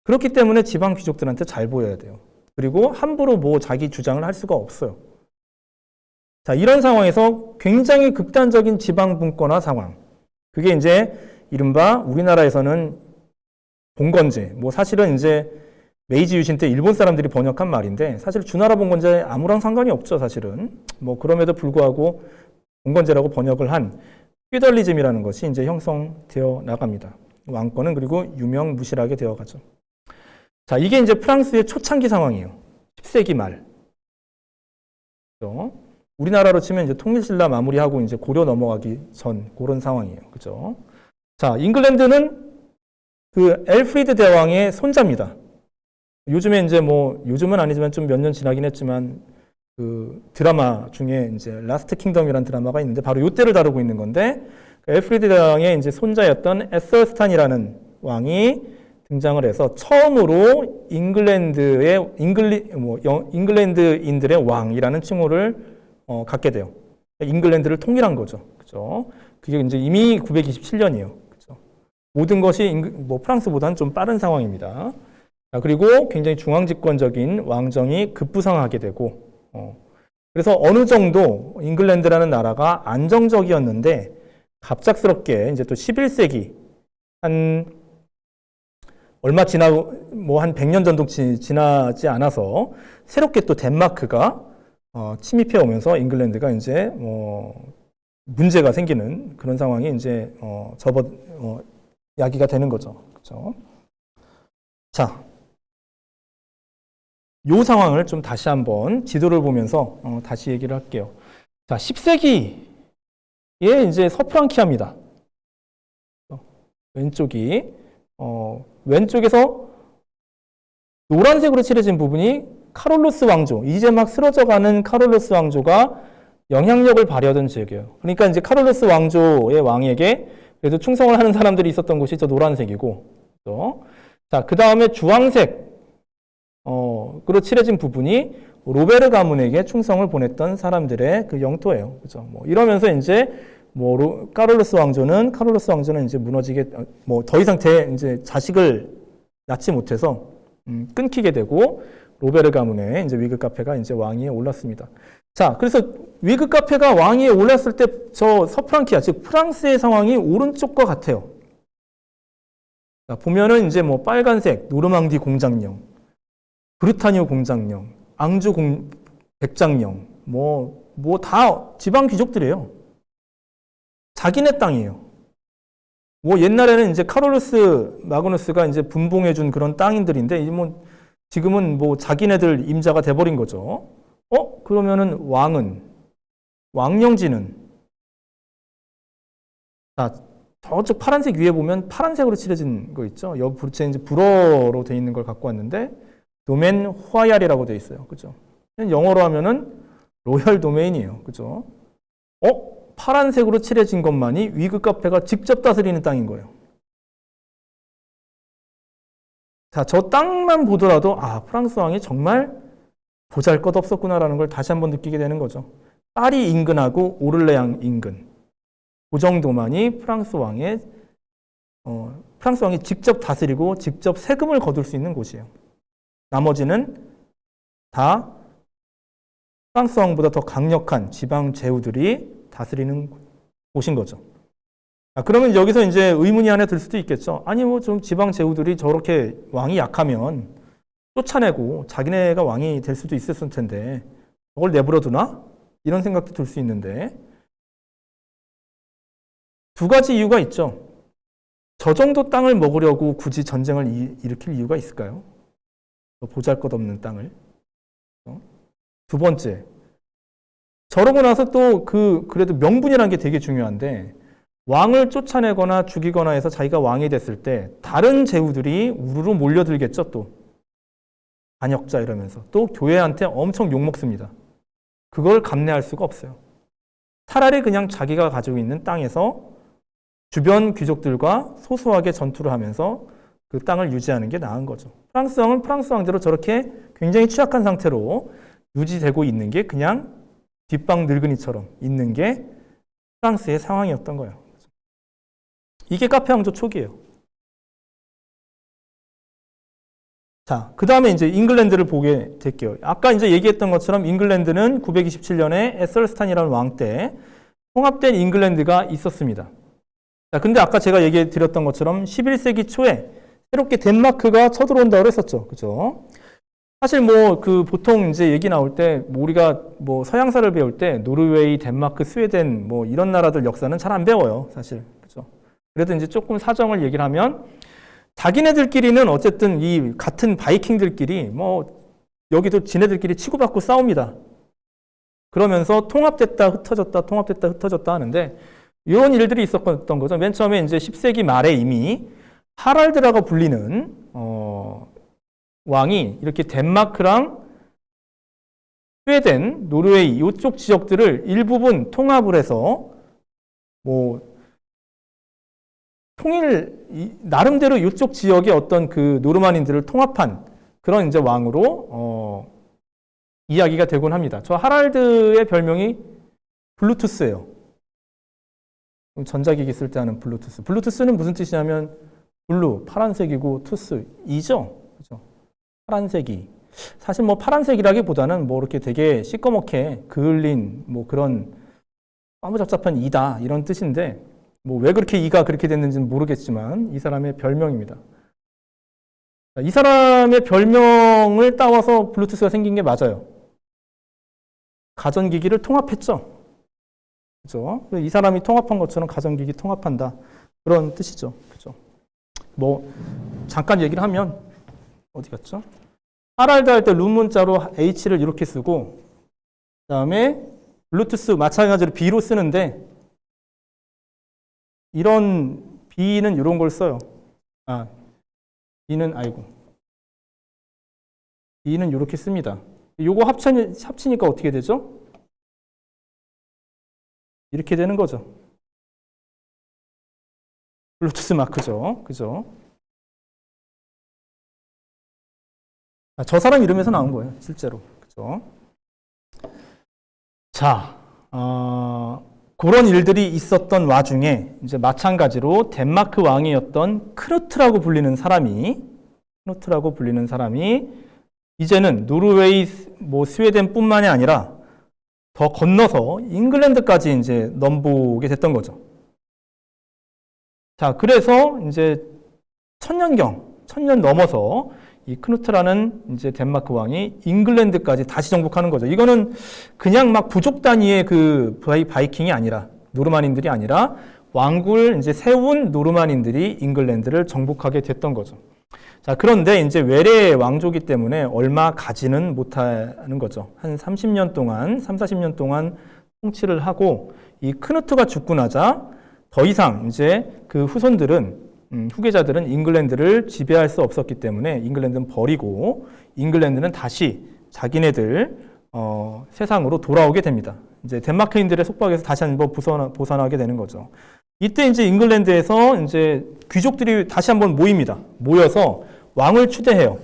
그렇기 때문에 지방 귀족들한테 잘 보여야 돼요. 그리고 함부로 뭐 자기 주장을 할 수가 없어요. 자, 이런 상황에서 굉장히 극단적인 지방 분권화 상황. 그게 이제 이른바 우리나라에서는 봉건제. 뭐 사실은 이제 메이지 유신 때 일본 사람들이 번역한 말인데 사실 주나라 봉건제 아무랑 상관이 없죠, 사실은. 뭐 그럼에도 불구하고 봉건제라고 번역을 한 피덜리즘이라는 것이 이제 형성되어 나갑니다. 왕권은 그리고 유명무실하게 되어 가죠. 자, 이게 이제 프랑스의 초창기 상황이에요. 10세기 말. 그렇죠? 우리나라로 치면 이제 통일신라 마무리하고 이제 고려 넘어가기 전 그런 상황이에요. 그죠? 자, 잉글랜드는 그 엘프리드 대왕의 손자입니다. 요즘에 이제 뭐 요즘은 아니지만 좀 몇 년 지나긴 했지만 그 드라마 중에 이제 라스트 킹덤이라는 드라마가 있는데 바로 이때를 다루고 있는 건데 엘프리드 대왕의 이제 손자였던 에셀스탄이라는 왕이 등장을 해서 처음으로 잉글랜드인들의 왕이라는 칭호를 갖게 돼요. 잉글랜드를 통일한 거죠. 그죠? 그게 이제 이미 927년이에요. 그죠? 모든 것이 뭐 프랑스보다는 좀 빠른 상황입니다. 그리고 굉장히 중앙집권적인 왕정이 급부상하게 되고, 그래서 어느 정도 잉글랜드라는 나라가 안정적이었는데 갑작스럽게 이제 또 11세기 한 얼마 뭐 한 100년 정도 지나지 않아서 새롭게 또 덴마크가 침입해 오면서 잉글랜드가 이제 문제가 생기는 그런 상황이 이제 야기가 되는 거죠. 그렇죠? 자, 요 상황을 좀 다시 한번 지도를 보면서 다시 얘기를 할게요. 자, 10세기에 이제 서프랑키아입니다. 왼쪽이 왼쪽에서 노란색으로 칠해진 부분이 카롤로스 왕조, 이제 막 쓰러져가는 카롤로스 왕조가 영향력을 발휘하던 지역이에요. 그러니까 이제 카롤로스 왕조의 왕에게 그래도 충성을 하는 사람들이 있었던 곳이 저 노란색이고, 그렇죠? 자, 그 다음에 주황색 그로 칠해진 부분이 로베르 가문에게 충성을 보냈던 사람들의 그 영토예요. 그죠? 뭐 이러면서 이제 카롤로스 왕조는 이제 무너지게 뭐 더 이상 이제 자식을 낳지 못해서 끊기게 되고 로베르 가문의 이제 위그 카페가 이제 왕위에 올랐습니다. 자, 그래서 위그 카페가 왕위에 올랐을 때 저 서프랑키아 즉 프랑스의 상황이 오른쪽과 같아요. 자, 보면은 이제 뭐 빨간색 노르망디 공장령, 브르타뉴 공장령, 앙주 백장령, 뭐 다 지방 귀족들이에요. 자기네 땅이에요. 뭐 옛날에는 이제 카롤루스 마그누스가 이제 분봉해준 그런 땅인들인데 이제 뭐 지금은 뭐 자기네들 임자가 돼버린 거죠. 그러면은 왕령지는 자, 저쪽 파란색 위에 보면 파란색으로 칠해진 거 있죠. 제 이제 불어로 돼 있는 걸 갖고 왔는데 도멘 호아얄이라고 돼 있어요. 그죠? 영어로 하면은 로열 도메인이에요. 그죠? 파란색으로 칠해진 것만이 위그 카페가 직접 다스리는 땅인 거예요. 자, 저 땅만 보더라도 프랑스 왕이 정말 보잘것없었구나라는 걸 다시 한번 느끼게 되는 거죠. 파리 인근하고 오를레앙 인근. 그 정도만이 프랑스 왕이 직접 다스리고 직접 세금을 거둘 수 있는 곳이에요. 나머지는 다 프랑스 왕보다 더 강력한 지방 제후들이 다스리는 곳인 거죠. 그러면 여기서 이제 의문이 하나 들 수도 있겠죠. 아니 뭐 좀 지방 제후들이 저렇게 왕이 약하면 쫓아내고 자기네가 왕이 될 수도 있었을 텐데 그걸 내버려 두나? 이런 생각도 들 수 있는데 두 가지 이유가 있죠. 저 정도 땅을 먹으려고 굳이 전쟁을 일으킬 이유가 있을까요? 보잘것없는 땅을. 두 번째, 저러고 나서 또 그래도 명분이라는 게 되게 중요한데 왕을 쫓아내거나 죽이거나 해서 자기가 왕이 됐을 때 다른 제후들이 우르르 몰려들겠죠. 또 반역자 이러면서 또 교회한테 엄청 욕먹습니다. 그걸 감내할 수가 없어요. 차라리 그냥 자기가 가지고 있는 땅에서 주변 귀족들과 소소하게 전투를 하면서 그 땅을 유지하는 게 나은 거죠. 프랑스 왕은 프랑스 왕대로 저렇게 굉장히 취약한 상태로 유지되고 있는 게 그냥 뒷방 늙은이처럼 있는 게 프랑스의 상황이었던 거예요. 이게 카페 왕조 초기예요. 자, 그 다음에 이제 잉글랜드를 보게 될게요. 아까 이제 얘기했던 것처럼 잉글랜드는 927년에 에셀스탄이라는 왕 때 통합된 잉글랜드가 있었습니다. 자, 근데 아까 제가 얘기 드렸던 것처럼 11세기 초에 새롭게 덴마크가 쳐들어온다고 했었죠. 그죠? 사실 보통 이제 얘기 나올 때 우리가 서양사를 배울 때 노르웨이, 덴마크, 스웨덴 이런 나라들 역사는 잘 안 배워요. 사실. 그죠? 그래도 이제 조금 사정을 얘기를 하면 자기네들끼리는 어쨌든 이 같은 바이킹들끼리 여기도 지네들끼리 치고받고 싸웁니다. 그러면서 통합됐다 흩어졌다 통합됐다 흩어졌다 하는데 이런 일들이 있었던 거죠. 맨 처음에 이제 10세기 말에 이미 하랄드라고 불리는 왕이 이렇게 덴마크랑 스웨덴, 노르웨이 이쪽 지역들을 일부분 통합을 해서 나름대로 이쪽 지역의 어떤 그 노르만인들을 통합한 그런 이제 왕으로 이야기가 되곤 합니다. 저 하랄드의 별명이 블루투스예요. 전자기기 쓸 때 하는 블루투스. 블루투스는 무슨 뜻이냐면 블루, 파란색이고 투스, 이죠. 그죠? 파란색이. 사실 파란색이라기보다는 이렇게 되게 시꺼멓게 그을린 그런 빠무잡잡한 이다 이런 뜻인데 왜 그렇게 이가 그렇게 됐는지는 모르겠지만 이 사람의 별명입니다. 이 사람의 별명을 따와서 블루투스가 생긴 게 맞아요. 가전기기를 통합했죠. 그죠? 이 사람이 통합한 것처럼 가전기기 통합한다. 그런 뜻이죠. 그죠? 잠깐 얘기를 하면, 어디 갔죠? 하랄드 할 때 룸 문자로 H를 이렇게 쓰고, 그 다음에 블루투스 마찬가지로 B로 쓰는데, 이런 B는 이런 걸 써요. B는 이렇게 씁니다. 요거 합치니까 어떻게 되죠? 이렇게 되는 거죠. 블루투스 마크죠. 그죠? 저 사람 이름에서 나온 거예요. 실제로. 그죠? 자, 그런 일들이 있었던 와중에 이제 마찬가지로 덴마크 왕이었던 크누트라고 불리는 사람이 이제는 노르웨이, 스웨덴뿐만이 아니라 더 건너서 잉글랜드까지 이제 넘보게 됐던 거죠. 자, 그래서 이제 천년 넘어서 이 크누트라는 이제 덴마크 왕이 잉글랜드까지 다시 정복하는 거죠. 이거는 그냥 부족 단위의 그 바이킹이 아니라, 노르만인들이 아니라 왕국을 이제 세운 노르만인들이 잉글랜드를 정복하게 됐던 거죠. 자, 그런데 이제 외래 왕조기 때문에 얼마 가지는 못하는 거죠. 한 30년 동안, 40년 동안 통치를 하고 이 크누트가 죽고 나자 더 이상 이제 그 후계자들은 잉글랜드를 지배할 수 없었기 때문에 잉글랜드는 버리고 잉글랜드는 다시 자기네들 세상으로 돌아오게 됩니다. 이제 덴마크인들의 속박에서 다시 한번 벗어나게 되는 거죠. 이때 이제 잉글랜드에서 이제 귀족들이 다시 한번 모입니다. 모여서 왕을 추대해요.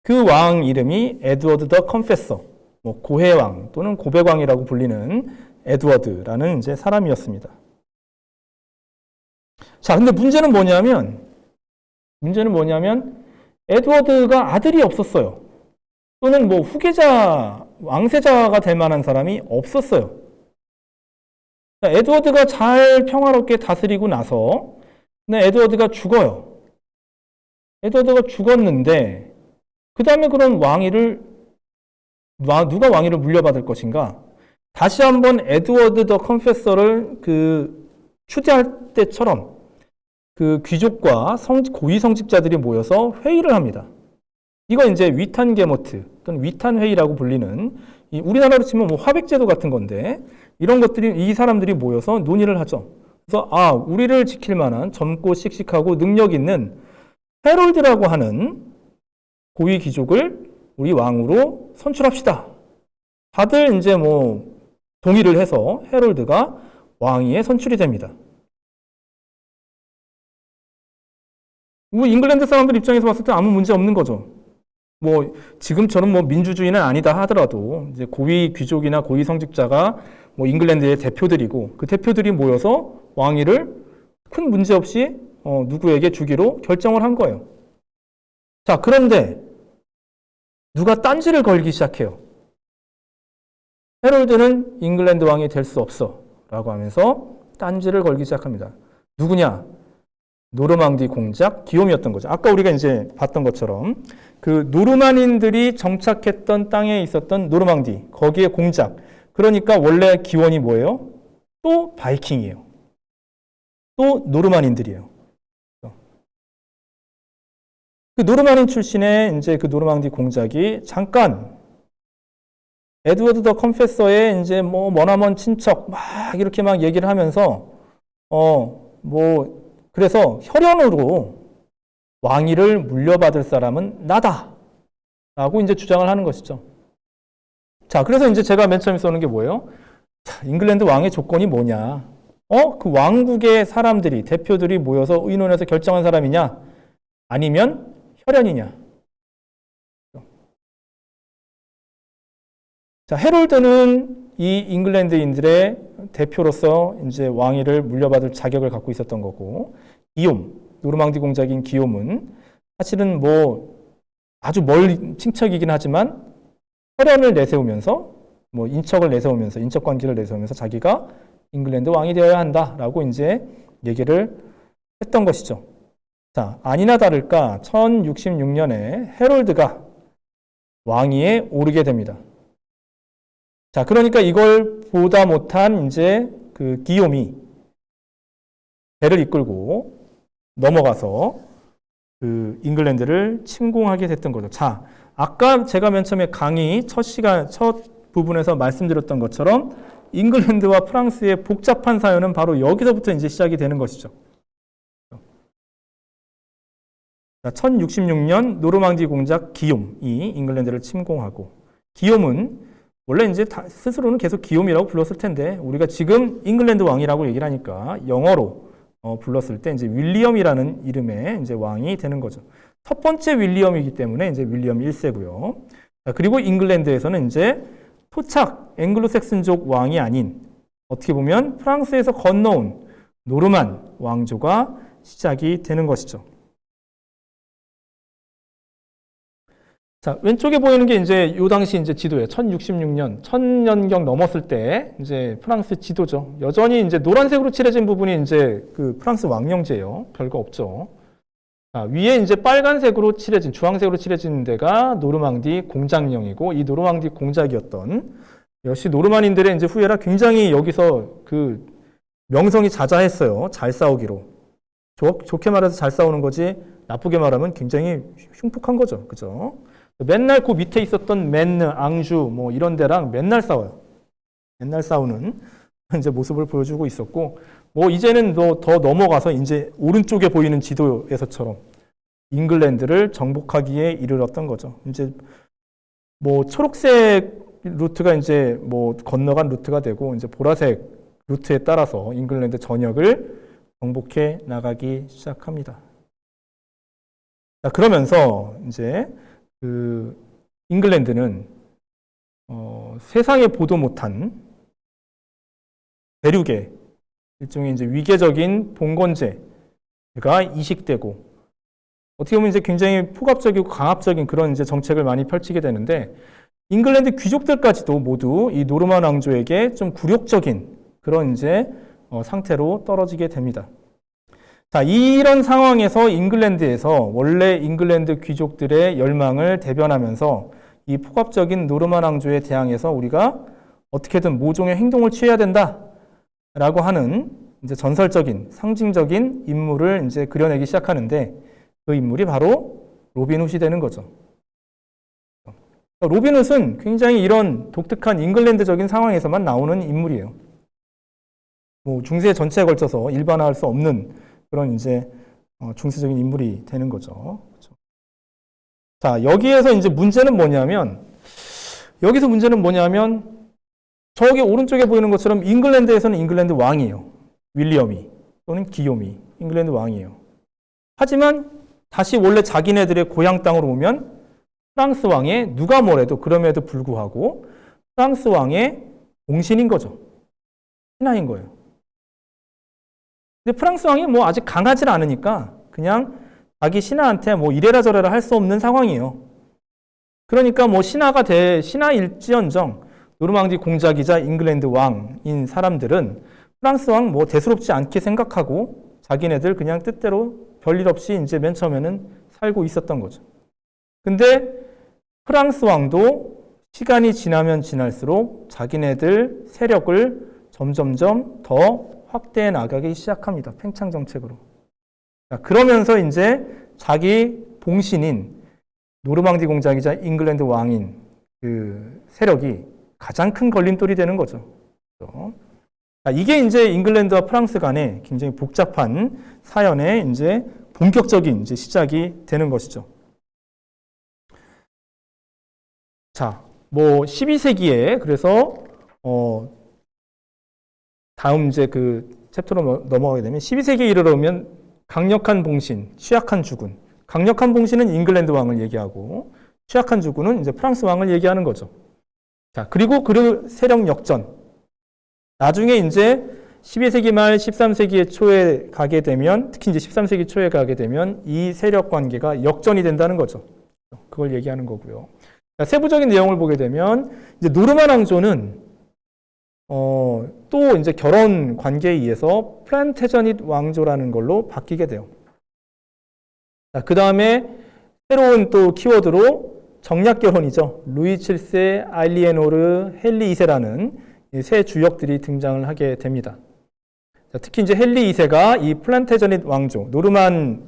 그 왕 이름이 에드워드 더 컨페서, 뭐 고해왕 또는 고백왕이라고 불리는 에드워드라는 이제 사람이었습니다. 자, 근데 문제는 뭐냐면 에드워드가 아들이 없었어요. 또는 뭐 후계자, 왕세자가 될 만한 사람이 없었어요. 자, 에드워드가 잘 평화롭게 다스리고 나서 에드워드가 죽어요. 에드워드가 죽었는데 그 다음에 그런 누가 왕위를 물려받을 것인가? 다시 한번 에드워드 더 컨페서를 추대할 때처럼 그 귀족과 고위 성직자들이 모여서 회의를 합니다. 이거 이제 위탄게모트 또는 위탄회의라고 불리는, 우리나라로 치면 뭐 화백제도 같은 건데, 이런 것들이, 이 사람들이 모여서 논의를 하죠. 그래서 우리를 지킬 만한 젊고 씩씩하고 능력 있는 헤롤드라고 하는 고위 귀족을 우리 왕으로 선출합시다. 다들 이제 뭐 동의를 해서 헤롤드가 왕위에 선출이 됩니다. 잉글랜드 사람들 입장에서 봤을 때 아무 문제 없는 거죠. 뭐 지금처럼 뭐 민주주의는 아니다 하더라도 이제 고위 귀족이나 고위 성직자가 뭐 잉글랜드의 대표들이고, 그 대표들이 모여서 왕위를 큰 문제 없이 누구에게 주기로 결정을 한 거예요. 자, 그런데 누가 딴지를 걸기 시작해요. 헤롤드는 잉글랜드 왕이 될 수 없어 라고 하면서 딴지를 걸기 시작합니다. 누구냐? 노르망디 공작 기욤이었던 거죠. 아까 우리가 이제 봤던 것처럼 그 노르만인들이 정착했던 땅에 있었던 노르망디, 거기에 공작. 그러니까 원래 기원이 뭐예요? 또 바이킹이에요. 또 노르만인들이에요. 그 노르만인 출신의 이제 그 노르망디 공작이 잠깐 에드워드 더 컨페서의 이제 뭐 머나먼 친척 막 이렇게 막 얘기를 하면서 그래서 혈연으로 왕위를 물려받을 사람은 나다 라고 이제 주장을 하는 것이죠. 자, 그래서 이제 제가 맨 처음에 써놓은 게 뭐예요? 자, 잉글랜드 왕의 조건이 뭐냐? 그 왕국의 사람들이, 대표들이 모여서 의논해서 결정한 사람이냐? 아니면 혈연이냐? 자, 헤롤드는 이 잉글랜드인들의 대표로서 이제 왕위를 물려받을 자격을 갖고 있었던 거고, 기욤, 노르망디 공작인 기욤은 사실은 뭐 아주 멀리 친척이긴 하지만 혈연을 내세우면서, 뭐 인척을 내세우면서, 인척 관계를 내세우면서 자기가 잉글랜드 왕이 되어야 한다라고 이제 얘기를 했던 것이죠. 자, 아니나 다를까 1066년에 헤롤드가 왕위에 오르게 됩니다. 자, 그러니까 이걸 보다 못한 이제 그 기욤이 배를 이끌고 넘어가서 그 잉글랜드를 침공하게 됐던 거죠. 자, 아까 제가 맨 처음에 강의 첫 부분에서 말씀드렸던 것처럼 잉글랜드와 프랑스의 복잡한 사연은 바로 여기서부터 이제 시작이 되는 것이죠. 자, 1066년 노르망디 공작 기욤이 잉글랜드를 침공하고, 기욤은 원래 이제 스스로는 계속 기욤이라고 불렀을 텐데, 우리가 지금 잉글랜드 왕이라고 얘기를 하니까 영어로 불렀을 때 이제 윌리엄이라는 이름의 이제 왕이 되는 거죠. 첫 번째 윌리엄이기 때문에 이제 윌리엄 1세고요. 자, 그리고 잉글랜드에서는 이제 토착 앵글로색슨족 왕이 아닌, 어떻게 보면 프랑스에서 건너온 노르만 왕조가 시작이 되는 것이죠. 자, 왼쪽에 보이는 게 이제 요 당시 이제 지도예요. 1066년, 1000년경 넘었을 때 이제 프랑스 지도죠. 여전히 이제 노란색으로 칠해진 부분이 이제 그 프랑스 왕령제예요. 별거 없죠. 자, 위에 이제 빨간색으로 칠해진, 주황색으로 칠해진 데가 노르망디 공작령이고, 이 노르망디 공작이었던, 역시 노르만인들의 이제 후예라 굉장히 여기서 그 명성이 자자했어요. 잘 싸우기로. 좋게 말해서 잘 싸우는 거지, 나쁘게 말하면 굉장히 흉폭한 거죠. 그죠? 맨날 그 밑에 있었던 맨느, 앙주 뭐 이런 데랑 맨날 싸워요. 맨날 싸우는 이제 모습을 보여주고 있었고, 뭐 이제는 더 넘어가서 이제 오른쪽에 보이는 지도에서처럼 잉글랜드를 정복하기에 이르렀던 거죠. 이제 뭐 초록색 루트가 이제 뭐 건너간 루트가 되고, 이제 보라색 루트에 따라서 잉글랜드 전역을 정복해 나가기 시작합니다. 자, 그러면서 이제 그 잉글랜드는 세상에 보도 못한 대륙의 일종의 이제 위계적인 봉건제가 이식되고 어떻게 보면 이제 굉장히 폭압적이고 강압적인 그런 이제 정책을 많이 펼치게 되는데 잉글랜드 귀족들까지도 모두 이 노르만 왕조에게 좀 굴욕적인 그런 이제 상태로 떨어지게 됩니다. 자, 이런 상황에서 잉글랜드에서 원래 잉글랜드 귀족들의 열망을 대변하면서 이 폭압적인 노르만 왕조에 대항해서 우리가 어떻게든 모종의 행동을 취해야 된다라고 하는 이제 전설적인 상징적인 인물을 이제 그려내기 시작하는데 그 인물이 바로 로빈 훗이 되는 거죠. 로빈 훗은 굉장히 이런 독특한 잉글랜드적인 상황에서만 나오는 인물이에요. 뭐 중세 전체에 걸쳐서 일반화할 수 없는 그런 이제 중세적인 인물이 되는 거죠. 그렇죠? 자, 여기에서 이제 문제는 뭐냐면 저기 오른쪽에 보이는 것처럼 잉글랜드에서는 잉글랜드 왕이에요. 윌리엄이 또는 기욤이 잉글랜드 왕이에요. 하지만 다시 원래 자기네들의 고향 땅으로 오면 프랑스 왕의 누가 뭐래도 그럼에도 불구하고 프랑스 왕의 공신인 거죠. 신하인 거예요. 근데 프랑스 왕이 뭐 아직 강하지 않으니까 그냥 자기 신하한테 뭐 이래라 저래라 할 수 없는 상황이에요. 그러니까 뭐 신하일지언정 노르망디 공작이자 잉글랜드 왕인 사람들은 프랑스 왕 뭐 대수롭지 않게 생각하고 자기네들 그냥 뜻대로 별일 없이 이제 맨 처음에는 살고 있었던 거죠. 근데 프랑스 왕도 시간이 지나면 지날수록 자기네들 세력을 점점점 더 확대해 나가기 시작합니다. 팽창 정책으로. 자, 그러면서 이제 자기 봉신인 노르망디 공작이자 잉글랜드 왕인 그 세력이 가장 큰 걸림돌이 되는 거죠. 자, 이게 이제 잉글랜드와 프랑스 간의 굉장히 복잡한 사연의 이제 본격적인 이제 시작이 되는 것이죠. 자, 뭐 12세기에 그래서 다음 이제 그 챕터로 넘어가게 되면 12세기에 이르러면 강력한 봉신, 취약한 주군. 강력한 봉신은 잉글랜드 왕을 얘기하고 취약한 주군은 이제 프랑스 왕을 얘기하는 거죠. 자, 그리고 그 세력 역전. 나중에 이제 12세기 말 13세기 초에 가게 되면 특히 이제 13세기 초에 가게 되면 이 세력 관계가 역전이 된다는 거죠. 그걸 얘기하는 거고요. 자, 세부적인 내용을 보게 되면 이제 노르만 왕조는 또 이제 결혼 관계에 의해서 플란테저닛 왕조라는 걸로 바뀌게 돼요. 자, 그 다음에 새로운 또 키워드로 정략 결혼이죠. 루이 7세, 알리에노르, 헨리 2세라는 새 주역들이 등장을 하게 됩니다. 자, 특히 이제 헨리 2세가 이 플란테저닛 왕조, 노르만이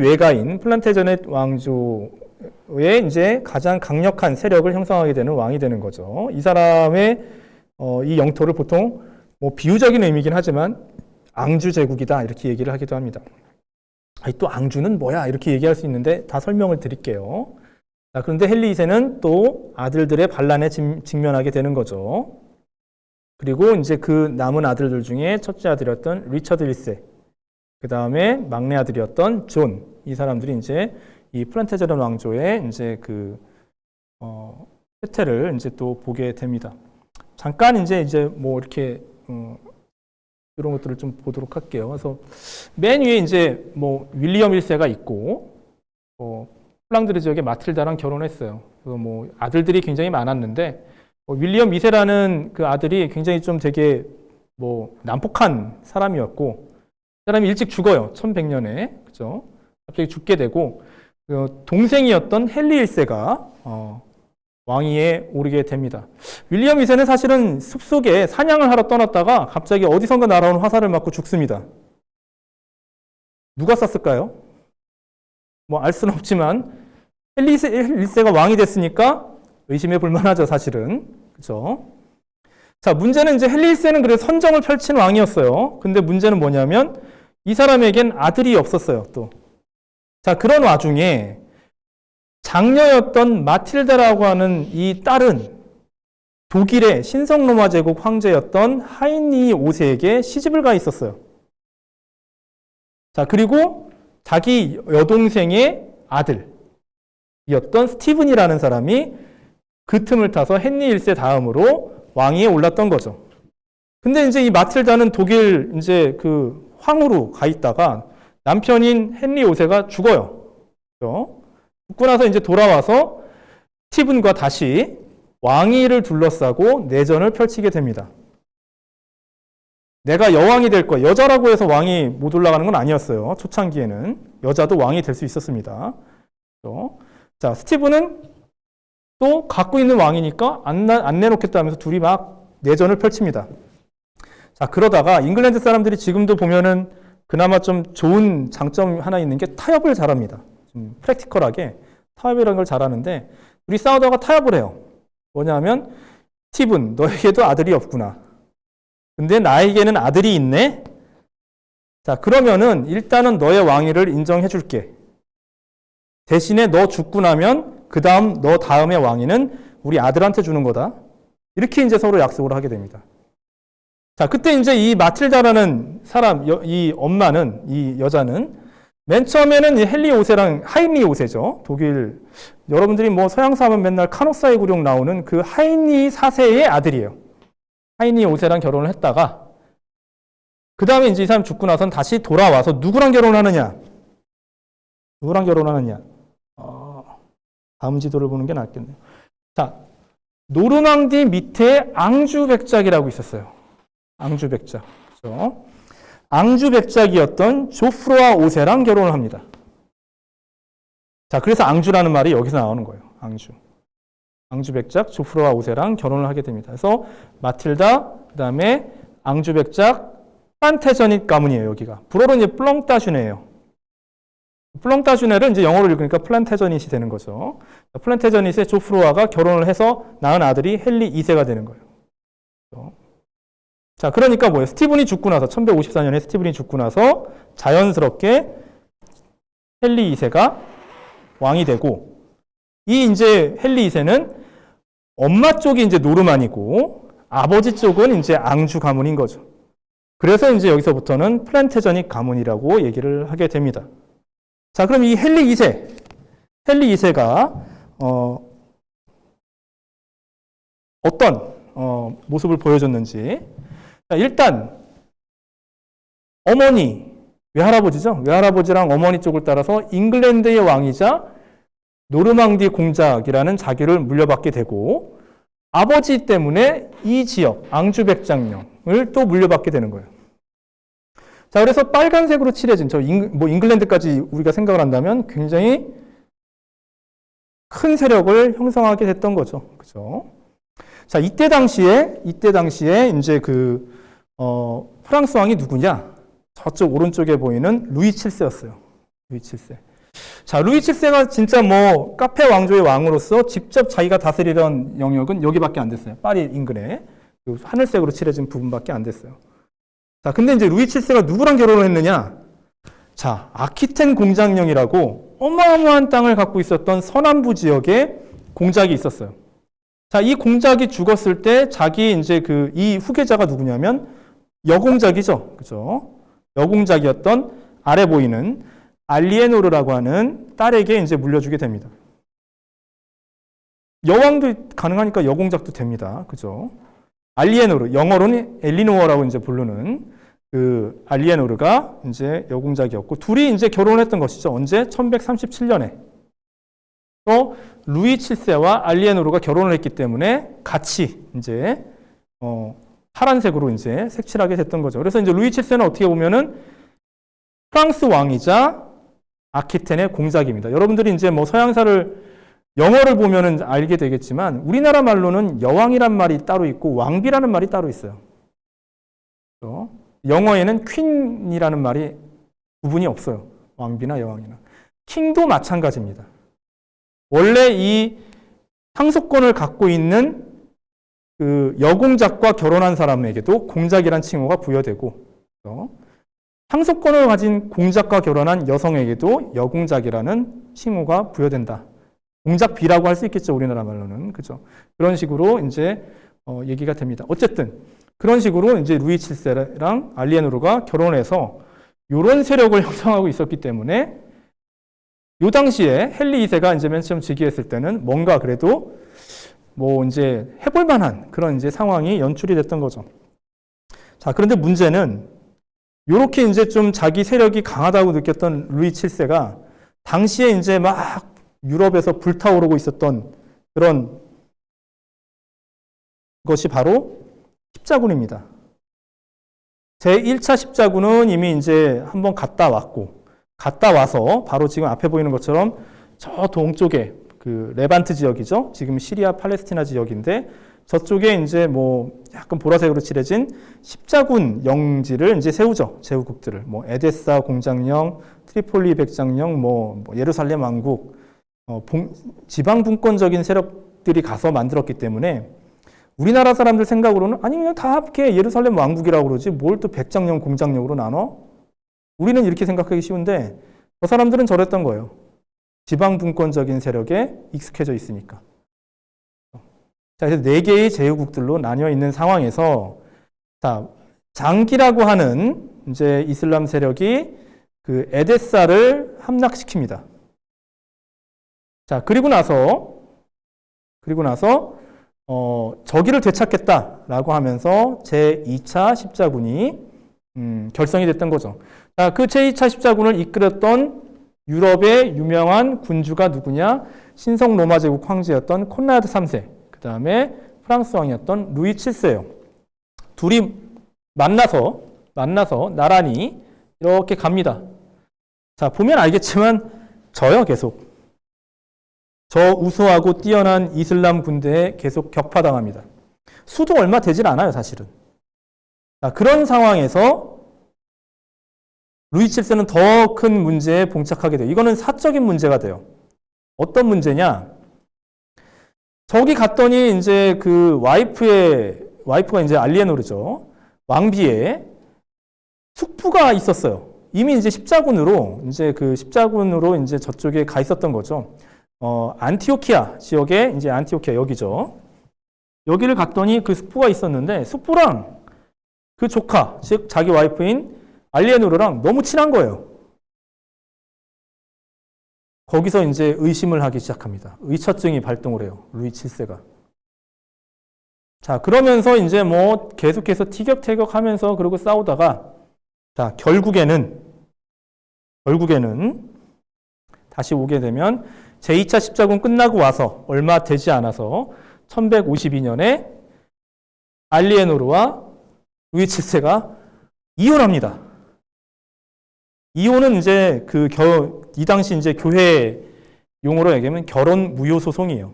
외가인 플란테저닛 왕조의 이제 가장 강력한 세력을 형성하게 되는 왕이 되는 거죠. 이 사람의 이 영토를 보통 뭐 비유적인 의미긴 하지만 앙주 제국이다 이렇게 얘기를 하기도 합니다. 아니, 또 앙주는 뭐야 이렇게 얘기할 수 있는데 다 설명을 드릴게요. 자, 그런데 헨리 2세는 또 아들들의 반란에 직면하게 되는 거죠. 그리고 이제 그 남은 아들들 중에 첫째 아들이었던 리처드 1세, 그 다음에 막내 아들이었던 존, 이 사람들이 이제 이 플란테저닛 왕조의 이제 그 혜태를 이제 또 보게 됩니다. 잠깐 이제 뭐 이렇게 이런 것들을 좀 보도록 할게요. 그래서 맨 위에 이제 뭐 윌리엄 1세가 있고 폴랑드르 지역에 마틸다랑 결혼했어요. 그래서 뭐 아들들이 굉장히 많았는데 윌리엄 2세라는 그 아들이 굉장히 좀 되게 뭐 난폭한 사람이었고 그 사람이 일찍 죽어요. 1100년에. 그죠? 갑자기 죽게 되고 동생이었던 헨리 1세가 왕위에 오르게 됩니다. 윌리엄 2세는 사실은 숲속에 사냥을 하러 떠났다가 갑자기 어디선가 날아온 화살을 맞고 죽습니다. 누가 쐈을까요? 뭐 알 수는 없지만 헨리 1세가 왕이 됐으니까 의심해 볼 만하죠, 사실은. 그죠? 자, 문제는 이제 헨리 1세는 그래서 선정을 펼친 왕이었어요. 근데 문제는 뭐냐면 이 사람에겐 아들이 없었어요, 또. 자, 그런 와중에 장녀였던 마틸다라고 하는 이 딸은 독일의 신성로마 제국 황제였던 하인리 5세에게 시집을 가 있었어요. 자, 그리고 자기 여동생의 아들이었던 스티븐이라는 사람이 그 틈을 타서 헨리 1세 다음으로 왕위에 올랐던 거죠. 근데 이제 이 마틸다는 독일 이제 그 황후로 가 있다가 남편인 헨리 5세가 죽어요. 그렇죠? 죽고 나서 이제 돌아와서 스티븐과 다시 왕위를 둘러싸고 내전을 펼치게 됩니다. 내가 여왕이 될 거야. 여자라고 해서 왕이 못 올라가는 건 아니었어요. 초창기에는 여자도 왕이 될 수 있었습니다. 그렇죠? 자, 스티븐은 또 갖고 있는 왕이니까 안 내놓겠다면서 둘이 막 내전을 펼칩니다. 자, 그러다가 잉글랜드 사람들이 지금도 보면은 그나마 좀 좋은 장점 하나 있는 게 타협을 잘합니다. 좀 프랙티컬하게 타협이라는 걸 잘하는데 둘이 싸우다가 타협을 해요. 뭐냐면 스티븐, 너에게도 아들이 없구나. 근데 나에게는 아들이 있네? 자, 그러면은 일단은 너의 왕위를 인정해 줄게. 대신에 너 죽고 나면 그 다음 너 다음의 왕위는 우리 아들한테 주는 거다. 이렇게 이제 서로 약속을 하게 됩니다. 자, 그때 이제 이 마틸다라는 사람, 이 엄마는, 이 여자는 맨 처음에는 헨리 5세랑 하인리 5세죠. 독일, 여러분들이 뭐 서양사 하면 맨날 카노사의 구룡 나오는 그 하인리 4세의 아들이에요. 하인리 5세랑 결혼을 했다가 그 다음에 이제 이 사람 죽고 나선 다시 돌아와서 누구랑 결혼하느냐? 누구랑 결혼하느냐? 다음 지도를 보는 게 낫겠네요. 자, 노르망디 밑에 앙주 백작이라고 있었어요. 앙주 백작. 그렇죠? 앙주 백작이었던 조프로아 5세랑 결혼을 합니다. 자, 그래서 앙주라는 말이 여기서 나오는 거예요. 앙주. 앙주 백작 조프로아 5세랑 결혼을 하게 됩니다. 그래서 마틸다, 그 다음에 앙주 백작, 플란테저닛 가문이에요, 여기가. 불어로는 이제 플렁따슈네예요. 플렁따슈네를 이제 영어로 읽으니까 플란테저닛이 되는 거죠. 플란테저닛의 조프로아가 결혼을 해서 낳은 아들이 헨리 2세가 되는 거예요. 자, 그러니까 뭐예요? 스티븐이 죽고 나서, 1154년에 스티븐이 죽고 나서 자연스럽게 헨리 2세가 왕이 되고, 이 이제 헨리 2세는 엄마 쪽이 이제 노르만이고, 아버지 쪽은 이제 앙주 가문인 거죠. 그래서 이제 여기서부터는 플란테저닛 가문이라고 얘기를 하게 됩니다. 자, 그럼 이 헨리 2세가, 어떤, 모습을 보여줬는지. 자, 일단, 어머니, 외할아버지죠? 외할아버지랑 어머니 쪽을 따라서 잉글랜드의 왕이자 노르망디 공작이라는 자기를 물려받게 되고, 아버지 때문에 이 지역, 앙주 백작령을 또 물려받게 되는 거예요. 자, 그래서 빨간색으로 칠해진, 잉글랜드까지 우리가 생각을 한다면 굉장히 큰 세력을 형성하게 됐던 거죠. 그죠? 자, 이때 당시에 이제 프랑스 왕이 누구냐? 저쪽 오른쪽에 보이는 루이 7세였어요. 루이 7세. 자, 루이 7세가 진짜 뭐 카페 왕조의 왕으로서 직접 자기가 다스리던 영역은 여기밖에 안 됐어요. 파리 인근에 하늘색으로 칠해진 부분밖에 안 됐어요. 자, 근데 이제 루이 7세가 누구랑 결혼을 했느냐? 자, 아키텐 공작령이라고 어마어마한 땅을 갖고 있었던 서남부 지역에 공작이 있었어요. 자, 이 공작이 죽었을 때 자기 이제 이 후계자가 누구냐면 여공작이죠. 그죠? 여공작이었던 아래 보이는 알리에노르라고 하는 딸에게 이제 물려주게 됩니다. 여왕도 가능하니까 여공작도 됩니다. 그죠? 알리에노르, 영어로는 엘리노어라고 이제 부르는 그 알리에노르가 이제 여공작이었고, 둘이 이제 결혼을 했던 것이죠. 언제? 1137년에. 또 루이 7세와 알리에노르가 결혼을 했기 때문에 같이 이제 파란색으로 이제 색칠하게 됐던 거죠. 그래서 이제 루이 7세는 어떻게 보면은 프랑스 왕이자 아키텐의 공작입니다. 여러분들이 이제 뭐 서양사를 영어를 보면은 알게 되겠지만 우리나라 말로는 여왕이란 말이 따로 있고 왕비라는 말이 따로 있어요. 영어에는 퀸이라는 말이 구분이 없어요. 왕비나 여왕이나. 킹도 마찬가지입니다. 원래 이 상속권을 갖고 있는 그 여공작과 결혼한 사람에게도 공작이란 칭호가 부여되고, 상속권을 가진 공작과 결혼한 여성에게도 여공작이라는 칭호가 부여된다. 공작비라고 할 수 있겠죠, 우리나라 말로는. 그죠? 그런 식으로 이제 얘기가 됩니다. 어쨌든 그런 식으로 이제 루이 7세랑 알리에노르가 결혼해서 이런 세력을 형성하고 있었기 때문에 요 당시에 헨리 2세가 이제 맨 처음 즉위했을 때는 뭔가 그래도 뭐 이제 해볼 만한 그런 이제 상황이 연출이 됐던 거죠. 자, 그런데 문제는 요렇게 이제 좀 자기 세력이 강하다고 느꼈던 루이 7세가 당시에 이제 막 유럽에서 불타오르고 있었던 그런 것이 바로 십자군입니다. 제1차 십자군은 이미 이제 한번 갔다 왔고, 갔다 와서 바로 지금 앞에 보이는 것처럼 저 동쪽에 그 레반트 지역이죠. 지금 시리아 팔레스티나 지역인데 저쪽에 이제 뭐 약간 보라색으로 칠해진 십자군 영지를 이제 세우죠. 제후국들을. 뭐 에데사 공장령, 트리폴리 백장령, 뭐 예루살렘 왕국, 지방 분권적인 세력들이 가서 만들었기 때문에 우리나라 사람들 생각으로는 아니 그냥 다 합계 예루살렘 왕국이라고 그러지 뭘 또 백장령, 공장령으로 나눠? 우리는 이렇게 생각하기 쉬운데 저 사람들은 저랬던 거예요. 지방 분권적인 세력에 익숙해져 있으니까. 자, 그래서 4개의 제후국들로 나뉘어 있는 상황에서 자, 장기라고 하는 이제 이슬람 세력이 그 에데사를 함락시킵니다. 자, 그리고 나서 저기를 되찾겠다라고 하면서 제2차 십자군이 결성이 됐던 거죠. 자, 그 제2차 십자군을 이끌었던 유럽의 유명한 군주가 누구냐? 신성 로마 제국 황제였던 콘라드 3세, 그 다음에 프랑스 왕이었던 루이 7세예요. 둘이 만나서 나란히 이렇게 갑니다. 자, 보면 알겠지만 져요, 계속. 저 우수하고 뛰어난 이슬람 군대에 계속 격파당합니다. 수도 얼마 되질 않아요, 사실은. 자, 그런 상황에서 루이 7세는 더 큰 문제에 봉착하게 돼요. 이거는 사적인 문제가 돼요. 어떤 문제냐? 저기 갔더니 이제 그 와이프가 이제 알리에노르죠. 왕비의 숙부가 있었어요. 이미 이제 십자군으로 이제 저쪽에 가 있었던 거죠. 안티오키아 지역에 이제 안티오키아 여기죠. 여기를 갔더니 그 숙부가 있었는데 숙부랑 그 조카, 즉 자기 와이프인 알리에노르랑 너무 친한 거예요. 거기서 이제 의심을 하기 시작합니다. 의처증이 발동을 해요. 루이 7세가. 자, 그러면서 이제 뭐 계속해서 티격태격 하면서 그러고 싸우다가 자, 결국에는 다시 오게 되면 제2차 십자군 끝나고 와서 얼마 되지 않아서 1152년에 알리에노르와 루이 7세가 이혼합니다. 이혼은 이제 이 당시 이제 교회 용어로 얘기하면 결혼 무효 소송이에요.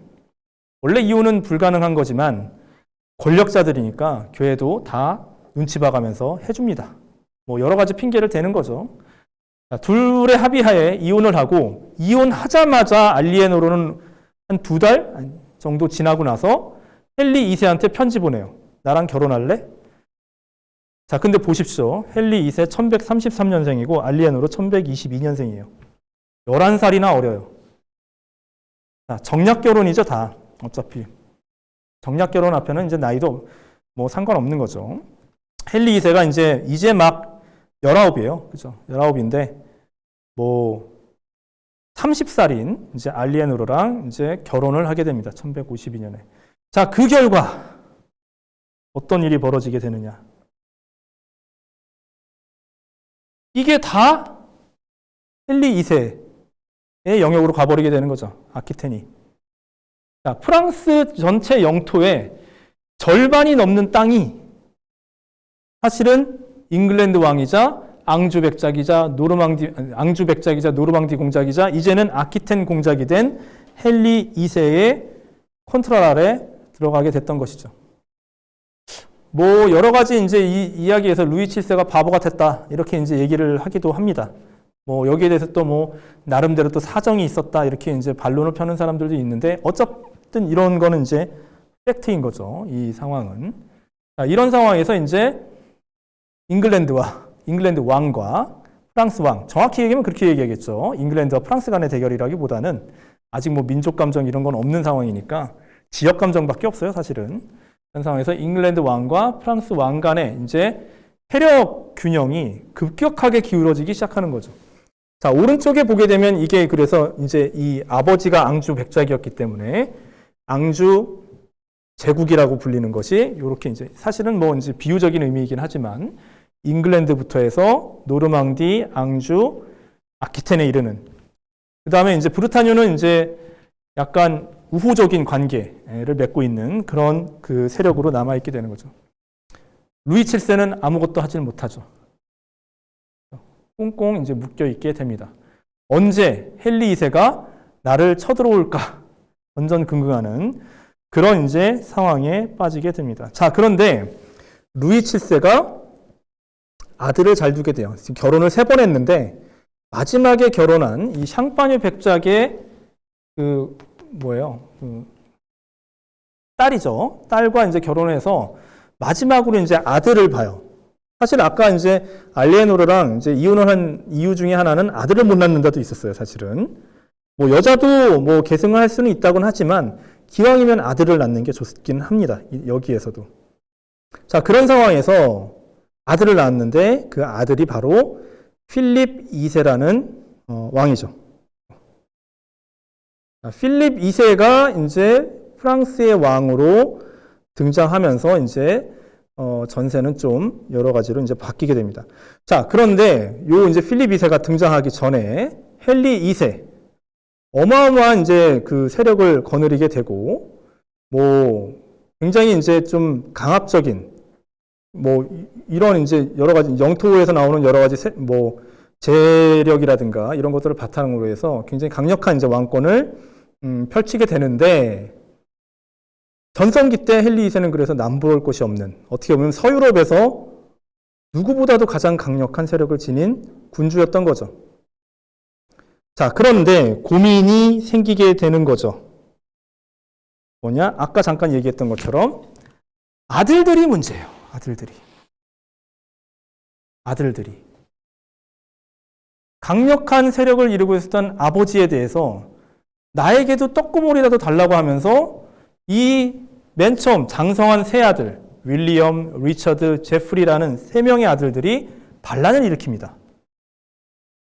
원래 이혼은 불가능한 거지만 권력자들이니까 교회도 다 눈치 봐가면서 해줍니다. 뭐 여러 가지 핑계를 대는 거죠. 둘의 합의하에 이혼을 하고 이혼하자마자 알리에노르는 한 2달 정도 지나고 나서 헨리 2세한테 편지 보내요. 나랑 결혼할래? 자, 근데 보십시오. 헨리 2세 1133년생이고 알리에노르 1122년생이에요. 11살이나 어려요. 자, 정략 결혼이죠, 다. 어차피. 정략 결혼 앞에는 이제 나이도 뭐 상관없는 거죠. 헨리 2세가 이제 막 19이에요. 그죠? 19인데, 뭐, 30살인 이제 알리에노르랑 이제 결혼을 하게 됩니다. 1152년에. 자, 그 결과, 어떤 일이 벌어지게 되느냐. 이게 다 헨리 2세의 영역으로 가버리게 되는 거죠. 아키텐이. 자, 프랑스 전체 영토의 절반이 넘는 땅이 사실은 잉글랜드 왕이자 앙주 백작이자 노르망디 공작이자 이제는 아키텐 공작이 된 헨리 2세의 컨트롤 아래 들어가게 됐던 것이죠. 뭐 여러 가지 이제 이 이야기에서 루이 7세가 바보 같았다 이렇게 이제 얘기를 하기도 합니다. 뭐 여기에 대해서 또 뭐 나름대로 또 사정이 있었다 이렇게 이제 반론을 펴는 사람들도 있는데 어쨌든 이런 거는 이제 팩트인 거죠. 이 상황은. 자, 이런 상황에서 이제 잉글랜드 왕과 프랑스 왕, 정확히 얘기하면 그렇게 얘기하겠죠. 잉글랜드와 프랑스 간의 대결이라기보다는 아직 뭐 민족 감정 이런 건 없는 상황이니까 지역 감정밖에 없어요, 사실은. 그런 상황에서 잉글랜드 왕과 프랑스 왕 간의 이제 세력 균형이 급격하게 기울어지기 시작하는 거죠. 자, 오른쪽에 보게 되면 이게 그래서 이제 이 아버지가 앙주 백작이었기 때문에 앙주 제국이라고 불리는 것이 이렇게 이제 사실은 뭐 이제 비유적인 의미이긴 하지만 잉글랜드부터 해서 노르망디, 앙주, 아키텐에 이르는 그 다음에 이제 브르타뉴는 이제 약간 우호적인 관계를 맺고 있는 그런 그 세력으로 남아있게 되는 거죠. 루이 7세는 아무것도 하질 못하죠. 꽁꽁 이제 묶여있게 됩니다. 언제 헨리 2세가 나를 쳐들어올까 전전긍긍하는 그런 이제 상황에 빠지게 됩니다. 자, 그런데 루이 7세가 아들을 잘 두게 돼요. 지금 결혼을 3번 했는데 마지막에 결혼한 이 샹파뉴 백작의 그 딸이죠. 딸과 이제 결혼해서 마지막으로 이제 아들을 봐요. 사실 아까 이제 알리에노르랑 이제 이혼을 한 이유 중에 하나는 아들을 못 낳는다도 있었어요, 사실은. 뭐 여자도 뭐 계승을 할 수는 있다고는 하지만 기왕이면 아들을 낳는 게 좋긴 합니다. 여기에서도. 자, 그런 상황에서 아들을 낳았는데 그 아들이 바로 필립 2세라는 왕이죠. 필립 2세가 이제 프랑스의 왕으로 등장하면서 이제 전세는 좀 여러 가지로 이제 바뀌게 됩니다. 자, 그런데 요 이제 필립 2세가 등장하기 전에 헨리 2세 어마어마한 이제 그 세력을 거느리게 되고 뭐 굉장히 이제 좀 강압적인 뭐 이런 이제 여러 가지 영토에서 나오는 여러 가지 뭐 재력이라든가 이런 것들을 바탕으로 해서 굉장히 강력한 이제 왕권을 펼치게 되는데 전성기 때 헨리 2세는 그래서 남부러울 곳이 없는 어떻게 보면 서유럽에서 누구보다도 가장 강력한 세력을 지닌 군주였던 거죠. 자, 그런데 고민이 생기게 되는 거죠. 뭐냐? 아까 잠깐 얘기했던 것처럼 아들들이 문제예요. 아들들이. 강력한 세력을 이루고 있었던 아버지에 대해서 나에게도 떡고물이라도 달라고 하면서 이 맨 처음 장성한 세 아들 윌리엄, 리처드, 제프리라는 3명의 아들들이 반란을 일으킵니다.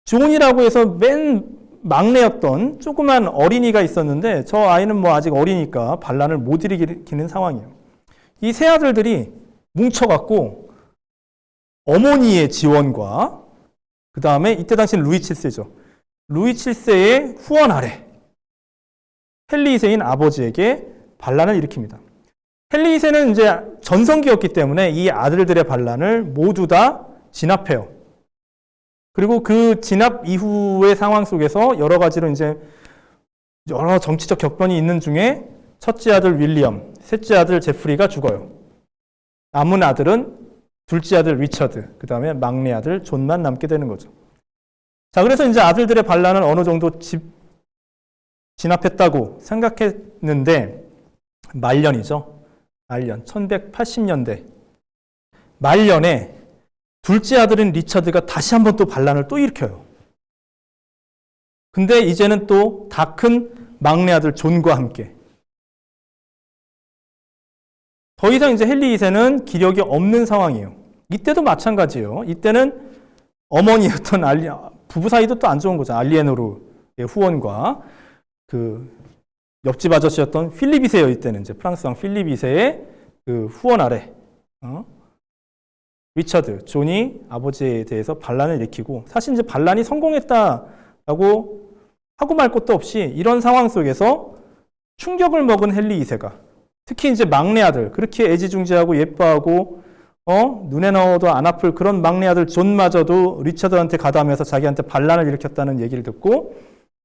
존이라고 해서 맨 막내였던 조그만 어린이가 있었는데 저 아이는 뭐 아직 어리니까 반란을 못 일으키는 상황이에요. 이 세 아들들이 뭉쳐갖고 어머니의 지원과 그 다음에 이때 당시는 루이 7세죠. 루이 7세의 후원 아래 헨리 2세인 아버지에게 반란을 일으킵니다. 헨리 2세는 이제 전성기였기 때문에 이 아들들의 반란을 모두 다 진압해요. 그리고 그 진압 이후의 상황 속에서 여러 가지로 이제 여러 정치적 격변이 있는 중에 첫째 아들 윌리엄, 셋째 아들 제프리가 죽어요. 남은 아들은 둘째 아들 리처드, 그 다음에 막내 아들 존만 남게 되는 거죠. 자, 그래서 이제 아들들의 반란을 어느 정도 진압했다고 생각했는데 말년이죠. 말년 1180년대 말년에 둘째 아들인 리처드가 다시 한번 또 반란을 또 일으켜요. 근데 이제는 또 다 큰 막내 아들 존과 함께 더 이상 이제 헨리 2세는 기력이 없는 상황이에요. 이때도 마찬가지예요. 이때는 어머니였던 부부 사이도 또 안 좋은 거죠. 알리에노르의 후원과 그 옆집 아저씨였던 필립 2세예요. 이때는 이제 프랑스 왕 필립 2세의 그 후원 아래 리처드, 존이 아버지에 대해서 반란을 일으키고 사실 이제 반란이 성공했다라고 하고 말 것도 없이 이런 상황 속에서 충격을 먹은 헨리 2세가 특히 이제 막내 아들 그렇게 애지중지하고 예뻐하고 눈에 넣어도 안 아플 그런 막내 아들 존마저도 리처드한테 가담해서 자기한테 반란을 일으켰다는 얘기를 듣고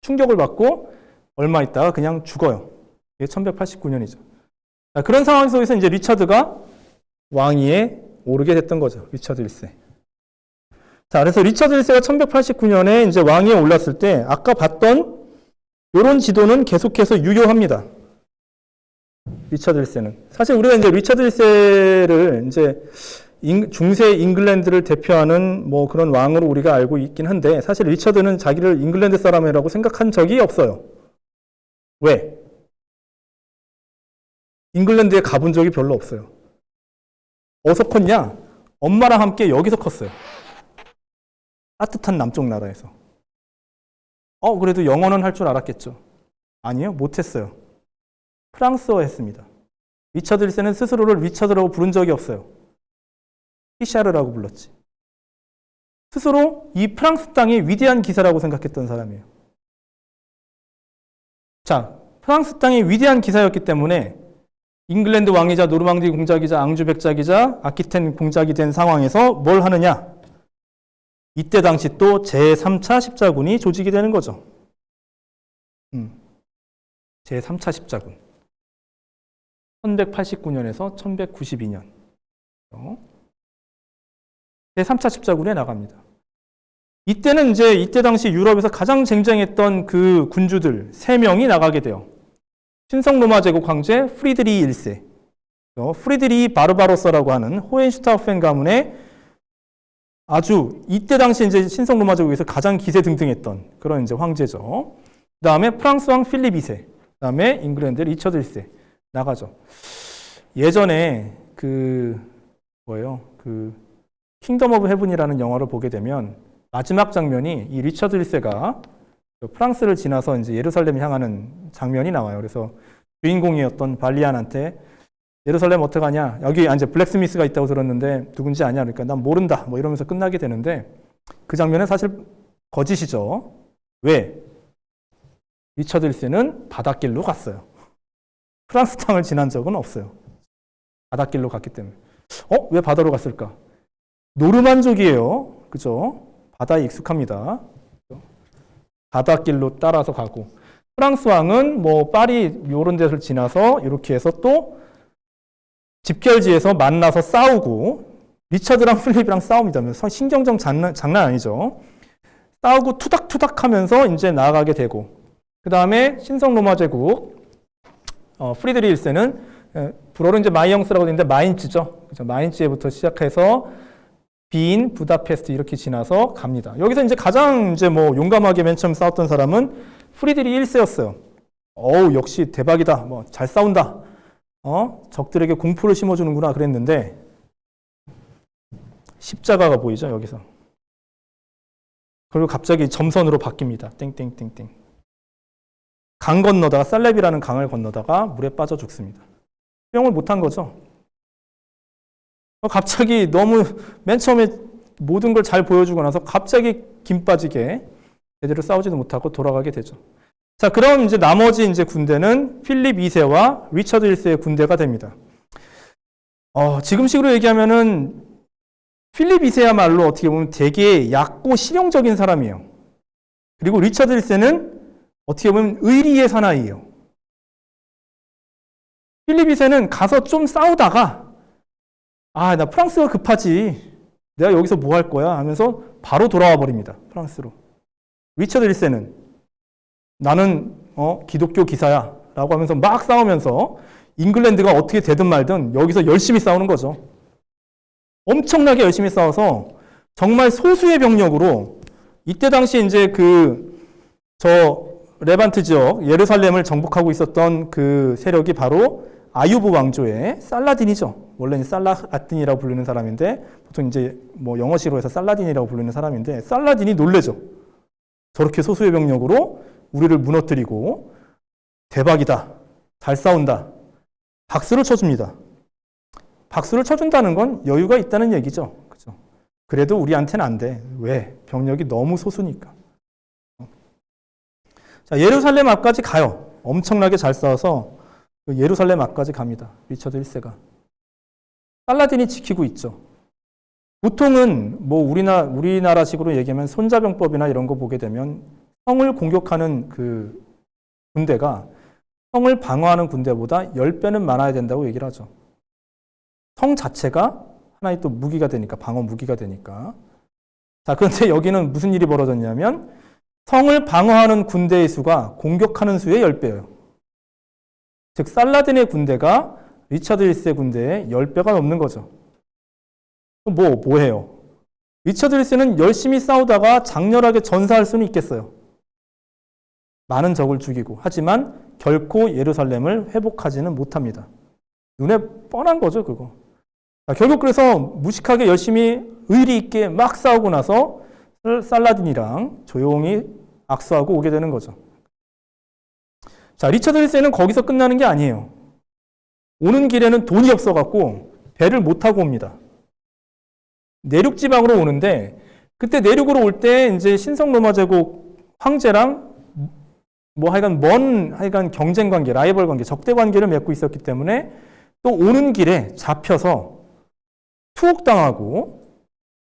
충격을 받고 얼마 있다가 그냥 죽어요. 이게 1189년이죠. 그런 상황 속에서 이제 리처드가 왕위에 오르게 됐던 거죠. 리처드 1세. 자, 그래서 리처드 1세가 1189년에 이제 왕위에 올랐을 때 아까 봤던 이런 지도는 계속해서 유효합니다. 리처드 1세는. 사실 우리가 이제 리처드 1세를 이제 중세 잉글랜드를 대표하는 뭐 그런 왕으로 우리가 알고 있긴 한데 사실 리처드는 자기를 잉글랜드 사람이라고 생각한 적이 없어요. 왜? 잉글랜드에 가본 적이 별로 없어요. 어디서 컸냐? 엄마랑 함께 여기서 컸어요. 따뜻한 남쪽 나라에서. 그래도 영어는 할 줄 알았겠죠. 아니요, 못했어요. 프랑스어 했습니다. 리처드 1세는 스스로를 리처드라고 부른 적이 없어요. 피샤르라고 불렀지. 스스로 이 프랑스 땅이 위대한 기사라고 생각했던 사람이에요. 자, 프랑스 땅이 위대한 기사였기 때문에 잉글랜드 왕이자 노르망디 공작이자 앙주 백작이자 아키텐 공작이 된 상황에서 뭘 하느냐? 이때 당시 또 제3차 십자군이 조직이 되는 거죠. 제3차 십자군. 1189년에서 1192년. 제3차 십자군에 나갑니다. 이때는 이때 당시 유럽에서 가장 쟁쟁했던 그 군주들 3명이 나가게 돼요. 신성 로마 제국 황제 프리드리히 1세. 프리드리히 바르바로사라고 하는 호헨슈타우펜 가문의 아주 이때 당시 신성 로마 제국에서 가장 기세등등했던 그런 황제죠. 그 다음에 프랑스 왕 필립 2세. 그 다음에 잉글랜드 리처드 1세. 나가죠. 예전에 킹덤 오브 헤븐이라는 영화를 보게 되면 마지막 장면이 이 리처드 1세가 프랑스를 지나서 예루살렘 향하는 장면이 나와요. 그래서 주인공이었던 발리안한테 예루살렘 어떡하냐? 여기 이제 블랙스미스가 있다고 들었는데 누군지 아냐? 그러니까 난 모른다. 뭐 이러면서 끝나게 되는데 그 장면은 사실 거짓이죠. 왜? 리처드 1세는 바닷길로 갔어요. 프랑스 땅을 지난 적은 없어요. 바닷길로 갔기 때문에. 왜 바다로 갔을까? 노르만족이에요. 그죠? 바다에 익숙합니다. 바닷길로 따라서 가고. 프랑스 왕은 파리 이런 데를 지나서 이렇게 해서 또 집결지에서 만나서 싸우고 리처드랑 필립이랑 싸웁니다. 신경전 장난 아니죠. 싸우고 투닥투닥 하면서 나아가게 되고 그 다음에 신성 로마 제국 프리드리히 1세는 불어로 마이영스라고 되어 있는데 마인츠죠. 그죠? 마인츠에부터 시작해서 빈, 부다페스트 이렇게 지나서 갑니다. 여기서 가장 용감하게 맨 처음 싸웠던 사람은 프리드리히 1세였어요. 역시 대박이다. 잘 싸운다. 적들에게 공포를 심어주는구나 그랬는데 십자가가 보이죠, 여기서. 그리고 갑자기 점선으로 바뀝니다. 땡땡땡땡. 강 건너다가 살렙이라는 강을 건너다가 물에 빠져 죽습니다. 수영을 못한 거죠. 갑자기 너무 맨 처음에 모든 걸 잘 보여주고 나서 갑자기 김 빠지게 제대로 싸우지도 못하고 돌아가게 되죠. 자, 그럼 나머지 군대는 필립 2세와 리처드 1세의 군대가 됩니다. 지금식으로 얘기하면은 필립 2세야말로 어떻게 보면 되게 얕고 실용적인 사람이에요. 그리고 리처드 1세는 어떻게 보면 의리의 사나이예요. 필립 2세는 가서 좀 싸우다가 나 프랑스가 급하지. 내가 여기서 뭐 할 거야 하면서 바로 돌아와 버립니다. 프랑스로. 리처드 1세는 나는 기독교 기사야 라고 하면서 막 싸우면서 잉글랜드가 어떻게 되든 말든 여기서 열심히 싸우는 거죠. 엄청나게 열심히 싸워서 정말 소수의 병력으로 이때 당시 레반트 지역 예루살렘을 정복하고 있었던 그 세력이 바로 아유브 왕조의 살라딘이죠. 원래는 살라딘이라고 부르는 사람인데 보통 영어시로 해서 살라딘이라고 부르는 사람인데 살라딘이 놀래죠. 저렇게 소수의 병력으로 우리를 무너뜨리고 대박이다. 잘 싸운다. 박수를 쳐줍니다. 박수를 쳐준다는 건 여유가 있다는 얘기죠. 그죠? 그래도 우리한테는 안 돼. 왜? 병력이 너무 소수니까. 자, 예루살렘 앞까지 가요. 엄청나게 잘 싸워서 예루살렘 앞까지 갑니다. 리처드 1세가. 살라딘이 지키고 있죠. 보통은 우리나라식으로 얘기하면 손자병법이나 이런 거 보게 되면 성을 공격하는 그 군대가 성을 방어하는 군대보다 10배는 많아야 된다고 얘기를 하죠. 성 자체가 하나의 또 무기가 되니까, 방어 무기가 되니까. 자, 그런데 여기는 무슨 일이 벌어졌냐면 성을 방어하는 군대의 수가 공격하는 수의 10배예요. 즉 살라딘의 군대가 리처드 1세 군대의 10배가 넘는 거죠. 뭐 해요? 리처드 1세는 열심히 싸우다가 장렬하게 전사할 수는 있겠어요. 많은 적을 죽이고. 하지만 결코 예루살렘을 회복하지는 못합니다. 눈에 뻔한 거죠, 그거. 자, 결국 그래서 무식하게 열심히 의리 있게 막 싸우고 나서 살라딘이랑 조용히 악수하고 오게 되는 거죠. 자, 리처드 1세는 거기서 끝나는 게 아니에요. 오는 길에는 돈이 없어갖고 배를 못 타고 옵니다. 내륙 지방으로 오는데 그때 내륙으로 올 때 이제 신성 로마 제국 황제랑 뭐 하여간 경쟁 관계, 라이벌 관계, 적대 관계를 맺고 있었기 때문에 또 오는 길에 잡혀서 투옥당하고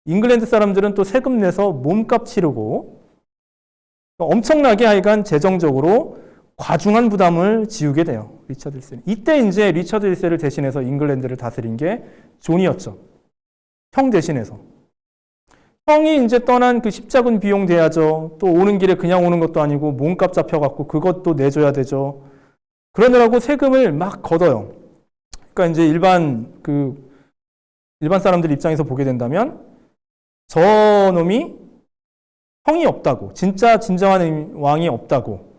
잉글랜드 사람들은 또 세금 내서 몸값 치르고 엄청나게 하여간 재정적으로 과중한 부담을 지우게 돼요. 리처드 1세는. 이때 이제 리처드 1세를 대신해서 잉글랜드를 다스린 게 존이었죠. 형 대신해서. 형이 이제 떠난 그 십자군 비용 대야죠. 또 오는 길에 그냥 오는 것도 아니고 몸값 잡혀갖고 그것도 내줘야 되죠. 그러느라고 세금을 막 걷어요. 그러니까 이제 일반 사람들 입장에서 보게 된다면 저 놈이 형이 없다고, 진정한 왕이 없다고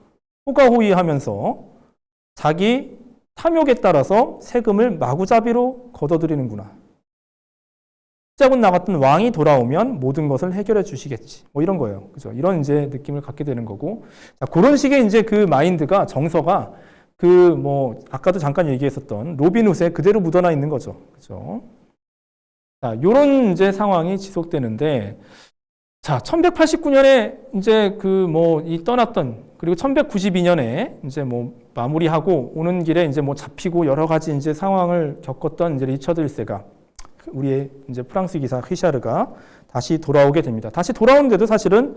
호가호위하면서 자기 탐욕에 따라서 세금을 마구잡이로 걷어들이는구나. 십자군 나갔던 왕이 돌아오면 모든 것을 해결해 주시겠지. 뭐 이런 거예요. 그죠? 이런 이제 느낌을 갖게 되는 거고. 자, 그런 식의 이제 그 마인드가, 정서가 아까도 잠깐 얘기했었던 로빈훗에 그대로 묻어나 있는 거죠. 그죠? 자, 요런 이제 상황이 지속되는데, 자, 1189년에 이제 이 떠났던, 그리고 1192년에 이제 마무리하고 오는 길에 이제 잡히고 여러 가지 이제 상황을 겪었던 이제 리처드 1세가 우리의 이제 프랑스 기사 히샤르가 다시 돌아오게 됩니다. 다시 돌아오는데도 사실은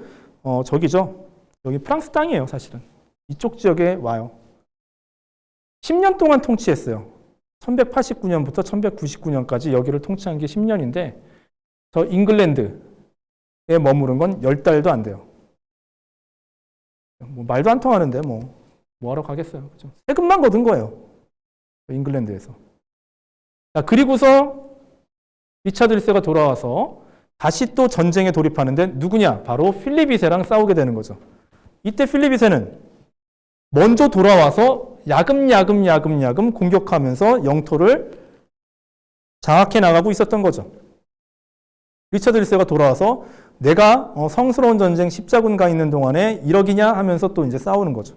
저기죠. 여기 프랑스 땅이에요, 사실은. 이쪽 지역에 와요. 10년 동안 통치했어요. 1189년부터 1199년까지 여기를 통치한 게 10년인데 저 잉글랜드에 머무른 건 10달도 안 돼요. 말도 안 통하는데 뭐하러 가겠어요. 그죠? 세금만 거둔 거예요. 잉글랜드에서. 자, 그리고서 리차드 1세가 돌아와서 다시 또 전쟁에 돌입하는데 누구냐? 바로 필립 2세랑 싸우게 되는 거죠. 이때 필립 2세는 먼저 돌아와서 야금야금 공격하면서 영토를 장악해 나가고 있었던 거죠. 리처드 1세가 돌아와서 내가 성스러운 전쟁 십자군 가 있는 동안에 이러기냐 하면서 또 이제 싸우는 거죠.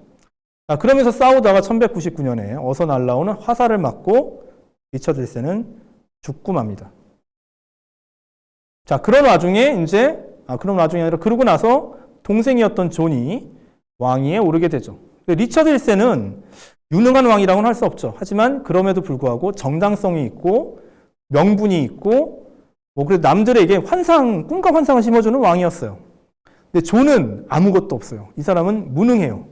자, 그러면서 싸우다가 1199년에 어서 날라오는 화살을 맞고 리처드 1세는 죽고 맙니다. 자, 그런 와중에 아니라 그러고 나서 동생이었던 존이 왕위에 오르게 되죠. 리처드 1세는 유능한 왕이라고는 할 수 없죠. 하지만 그럼에도 불구하고 정당성이 있고 명분이 있고 그래도 남들에게 꿈과 환상을 심어주는 왕이었어요. 근데 존은 아무것도 없어요. 이 사람은 무능해요.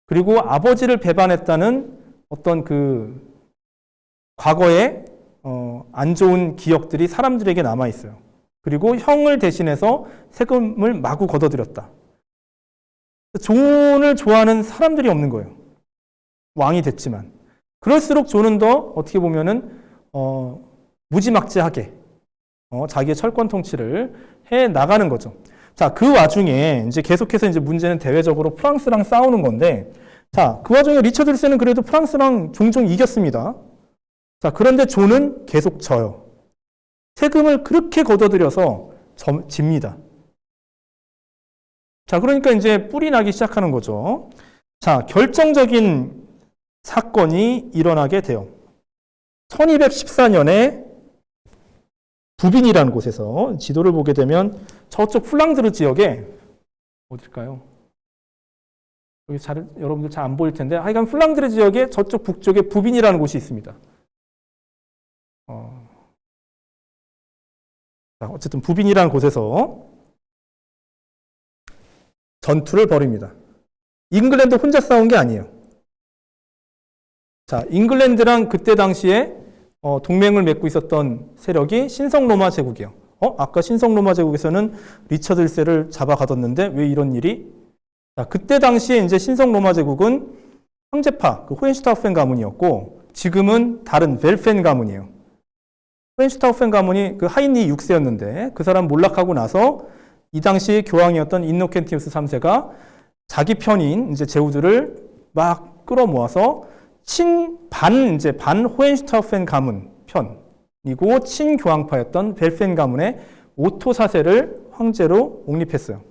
그리고 아버지를 배반했다는 어떤 과거의 안 좋은 기억들이 사람들에게 남아 있어요. 그리고 형을 대신해서 세금을 마구 걷어들였다. 존을 좋아하는 사람들이 없는 거예요. 왕이 됐지만. 그럴수록 존은 더 어떻게 보면은 무지막지하게 자기의 철권 통치를 해 나가는 거죠. 자, 그 와중에 이제 계속해서 이제 문제는 대외적으로 프랑스랑 싸우는 건데, 자, 그 와중에 리처드 1세는 그래도 프랑스랑 종종 이겼습니다. 자, 그런데 존은 계속 져요. 세금을 그렇게 걷어들여서 집니다. 자, 그러니까 이제 뿔이 나기 시작하는 거죠. 자, 결정적인 사건이 일어나게 돼요. 1214년에 부빈이라는 곳에서 지도를 보게 되면 저쪽 플랑드르 지역에 어딜까요? 여기 여러분들 잘 안 보일 텐데 하여간 플랑드르 지역에 저쪽 북쪽에 부빈이라는 곳이 있습니다. 어쨌든 부빈이라는 곳에서 전투를 벌입니다. 잉글랜드 혼자 싸운 게 아니에요. 자, 잉글랜드랑 그때 당시에 동맹을 맺고 있었던 세력이 신성 로마 제국이에요. 아까 신성 로마 제국에서는 리처드 1세를 잡아가뒀는데 왜 이런 일이? 자, 그때 당시에 이제 신성 로마 제국은 황제파, 호헨슈타우펜 가문이었고 지금은 다른 벨펜 가문이에요. 호헨슈타우펜 가문이 하인리 6세였는데 그 사람 몰락하고 나서 이 당시 교황이었던 인노켄티우스 3세가 자기 편인 이제 제후들을 막 끌어모아서 반 호헨슈타우펜 가문 편이고 친교황파였던 벨펜 가문의 오토 4세를 황제로 옹립했어요.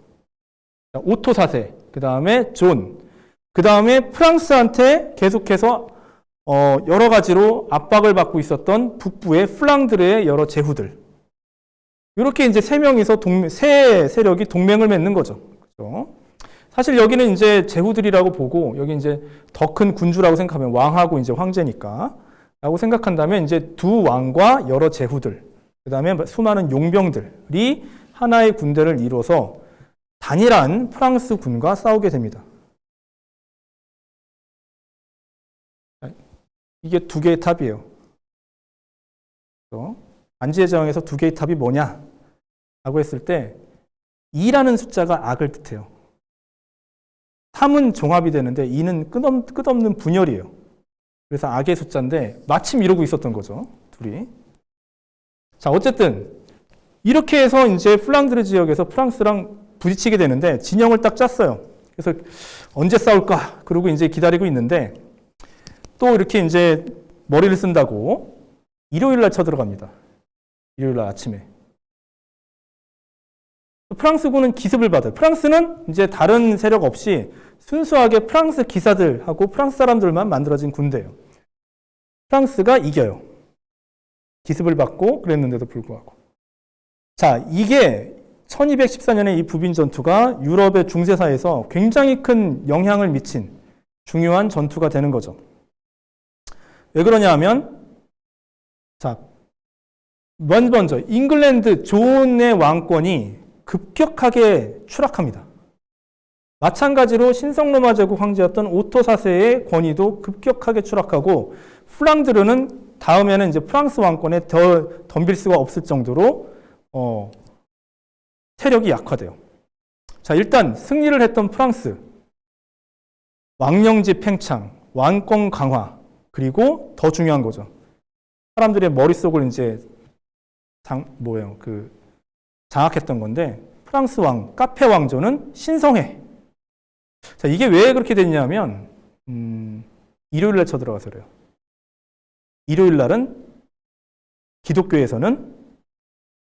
오토 4세, 그 다음에 존, 그 다음에 프랑스한테 계속해서 여러 가지로 압박을 받고 있었던 북부의 플랑드르의 여러 제후들. 이렇게 이제 세 명이서 세 세력이 동맹을 맺는 거죠. 그렇죠? 사실 여기는 이제 제후들이라고 보고, 여기 이제 더 큰 군주라고 생각하면 왕하고 이제 황제니까, 라고 생각한다면 이제 두 왕과 여러 제후들, 그 다음에 수많은 용병들이 하나의 군대를 이뤄서 단일한 프랑스 군과 싸우게 됩니다. 이게 두 개의 탑이에요. 반지의 제왕에서 두 개의 탑이 뭐냐? 라고 했을 때 2라는 숫자가 악을 뜻해요. 3은 종합이 되는데 2는 끝없는 분열이에요. 그래서 악의 숫자인데 마침 이러고 있었던 거죠. 둘이. 자, 어쨌든 이렇게 해서 이제 플랑드르 지역에서 프랑스랑 부딪히게 되는데 진영을 딱 짰어요. 그래서 언제 싸울까? 그러고 이제 기다리고 있는데 또 이렇게 이제 머리를 쓴다고 일요일 날 쳐들어갑니다. 일요일 날 아침에. 프랑스군은 기습을 받아요. 프랑스는 이제 다른 세력 없이 순수하게 프랑스 기사들하고 프랑스 사람들만 만들어진 군대예요. 프랑스가 이겨요. 기습을 받고 그랬는데도 불구하고. 자, 이게 1214년에 이 부빈 전투가 유럽의 중세사에서 굉장히 큰 영향을 미친 중요한 전투가 되는 거죠. 왜 그러냐 하면, 자, 먼저 잉글랜드 존의 왕권이 급격하게 추락합니다. 마찬가지로 신성로마 제국 황제였던 오토 4세의 권위도 급격하게 추락하고 플랑드르는 다음에는 이제 프랑스 왕권에 더 덤빌 수가 없을 정도로 세력이 약화돼요. 자, 일단 승리를 했던 프랑스, 왕령지 팽창, 왕권 강화, 그리고 더 중요한 거죠. 사람들의 머릿속을 이제 장악했던 건데 프랑스 왕, 카페 왕조는 신성해. 자, 이게 왜 그렇게 됐냐면 일요일 날 쳐들어가서 그래요. 일요일 날은 기독교에서는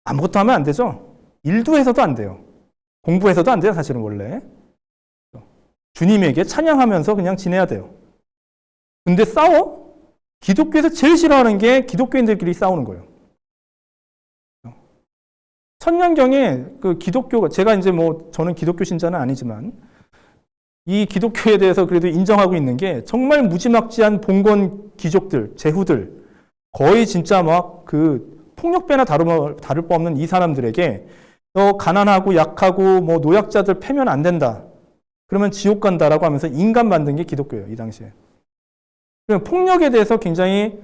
아무것도 하면 안 되죠. 일도 해서도 안 돼요. 공부해서도 안 돼요, 사실은 원래. 주님에게 찬양하면서 그냥 지내야 돼요. 근데 싸워? 기독교에서 제일 싫어하는 게 기독교인들끼리 싸우는 거예요. 천년경에 그 기독교가, 제가 이제 저는 기독교 신자는 아니지만, 이 기독교에 대해서 그래도 인정하고 있는 게 정말 무지막지한 봉건 귀족들, 제후들, 거의 진짜 막 폭력배나 다를 바 없는 이 사람들에게 너 가난하고 약하고 노약자들 패면 안 된다. 그러면 지옥 간다라고 하면서 인간 만든 게 기독교예요, 이 당시에. 폭력에 대해서 굉장히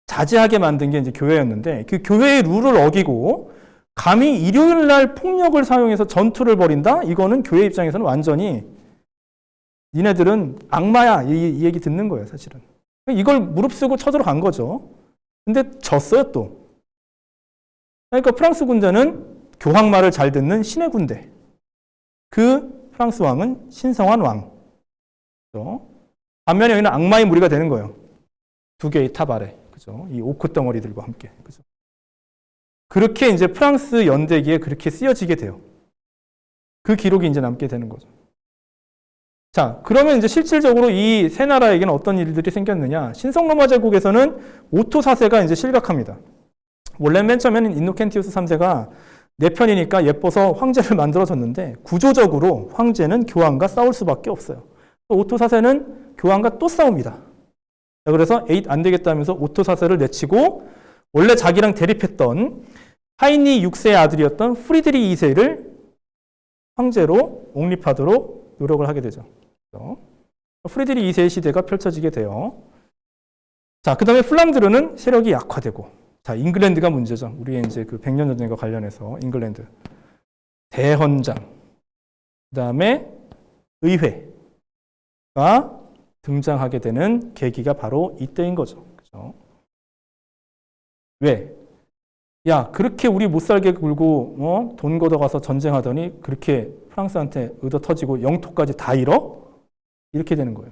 자제하게 만든 게 이제 교회였는데 그 교회의 룰을 어기고 감히 일요일 날 폭력을 사용해서 전투를 벌인다? 이거는 교회 입장에서는 완전히 니네들은 악마야 이 얘기 듣는 거예요, 사실은. 이걸 무릅쓰고 쳐들어간 거죠. 근데 졌어요, 또. 그러니까 프랑스 군대는 교황 말을 잘 듣는 신의 군대. 그 프랑스 왕은 신성한 왕. 그렇죠? 반면에 여기는 악마의 무리가 되는 거예요. 두 개의 탑 아래. 그죠? 이 오크 덩어리들과 함께. 그죠? 그렇게 이제 프랑스 연대기에 그렇게 쓰여지게 돼요. 그 기록이 이제 남게 되는 거죠. 자, 그러면 이제 실질적으로 이 세 나라에게는 어떤 일들이 생겼느냐? 신성로마 제국에서는 오토 4세가 이제 실각합니다. 원래 맨 처음에는 인노켄티우스 3세가 내 편이니까 예뻐서 황제를 만들어줬는데 구조적으로 황제는 교황과 싸울 수밖에 없어요. 오토 4세는 교황과 또 싸웁니다. 그래서 안 되겠다면서 오토 4세를 내치고 원래 자기랑 대립했던 하이니 6세의 아들이었던 프리드리 2세를 황제로 옹립하도록 노력을 하게 되죠. 프리드리 2세의 시대가 펼쳐지게 돼요. 자, 그 다음에 플랑드르는 세력이 약화되고, 자, 잉글랜드가 문제죠. 우리의 이제 그 100년 전쟁과 관련해서 잉글랜드. 대헌장. 그 다음에 의회가 등장하게 되는 계기가 바로 이때인 거죠. 그죠? 왜? 야, 그렇게 우리 못 살게 굴고, 돈 걷어가서 전쟁하더니 그렇게 프랑스한테 얻어 터지고 영토까지 다 잃어? 이렇게 되는 거예요.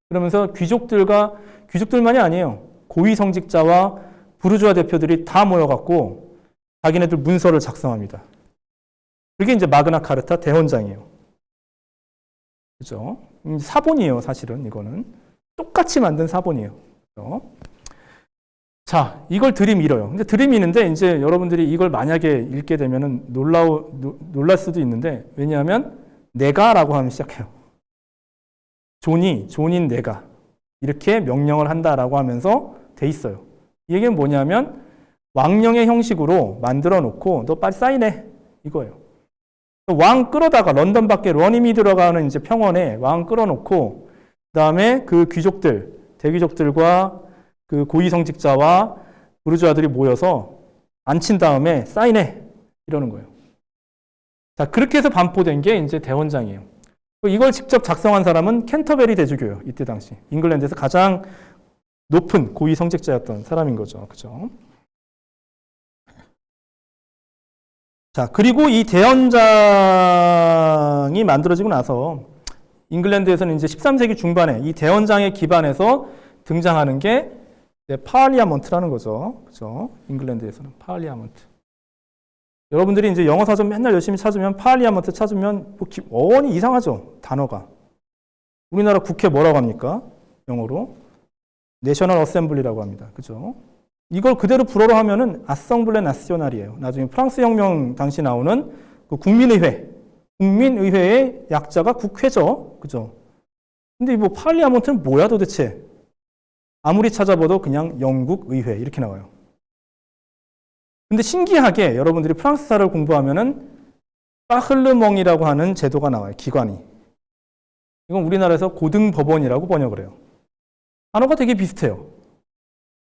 그러면서 귀족들만이 아니에요. 고위성직자와 부르주아 대표들이 다 모여갖고 자기네들 문서를 작성합니다. 그게 이제 마그나 카르타 대헌장이에요. 그죠? 사본이에요, 사실은 이거는. 똑같이 만든 사본이에요. 그죠? 자, 이걸 들이밀어요. 근데 들이미는데 이제 여러분들이 이걸 만약에 읽게 되면은 놀랄 수도 있는데, 왜냐하면 내가라고 하면 시작해요. 존인 내가 이렇게 명령을 한다라고 하면서 돼 있어요. 이 얘기는 뭐냐면 왕령의 형식으로 만들어 놓고 너 빨리 사인해 이거예요. 왕 끌어다가 런던 밖에 러닝이 들어가는 이제 평원에 왕 끌어놓고 그다음에 그 귀족들 대귀족들과 그 고위성직자와 부르주아들이 모여서 앉힌 다음에 사인해 이러는 거예요. 자, 그렇게 해서 반포된 게 이제 대원장이에요. 이걸 직접 작성한 사람은 캔터베리 대주교예요. 이때 당시 잉글랜드에서 가장 높은 고위성직자였던 사람인 거죠. 그죠? 자, 그리고 이 대원장이 만들어지고 나서 잉글랜드에서는 이제 13세기 중반에 이 대원장에 기반해서 등장하는 게 파리아먼트라는 거죠. 그죠? 잉글랜드에서는 파리아먼트. 여러분들이 이제 영어 사전 맨날 열심히 찾으면 파리아먼트 찾으면 뭐 어원이 이상하죠. 단어가. 우리나라 국회 뭐라고 합니까? 영어로 내셔널 어셈블리라고 합니다. 그죠? 이걸 그대로 불어로 하면은 아셈블레 나시오날이에요. 나중에 프랑스 혁명 당시 나오는 그 국민의회의 약자가 국회죠. 그죠? 근데 뭐 파리아먼트는 뭐야 도대체? 아무리 찾아봐도 그냥 영국 의회 이렇게 나와요. 근데 신기하게 여러분들이 프랑스사를 공부하면은 파흘르멍이라고 하는 제도가 나와요. 기관이. 이건 우리나라에서 고등법원이라고 번역을 해요. 단어가 되게 비슷해요.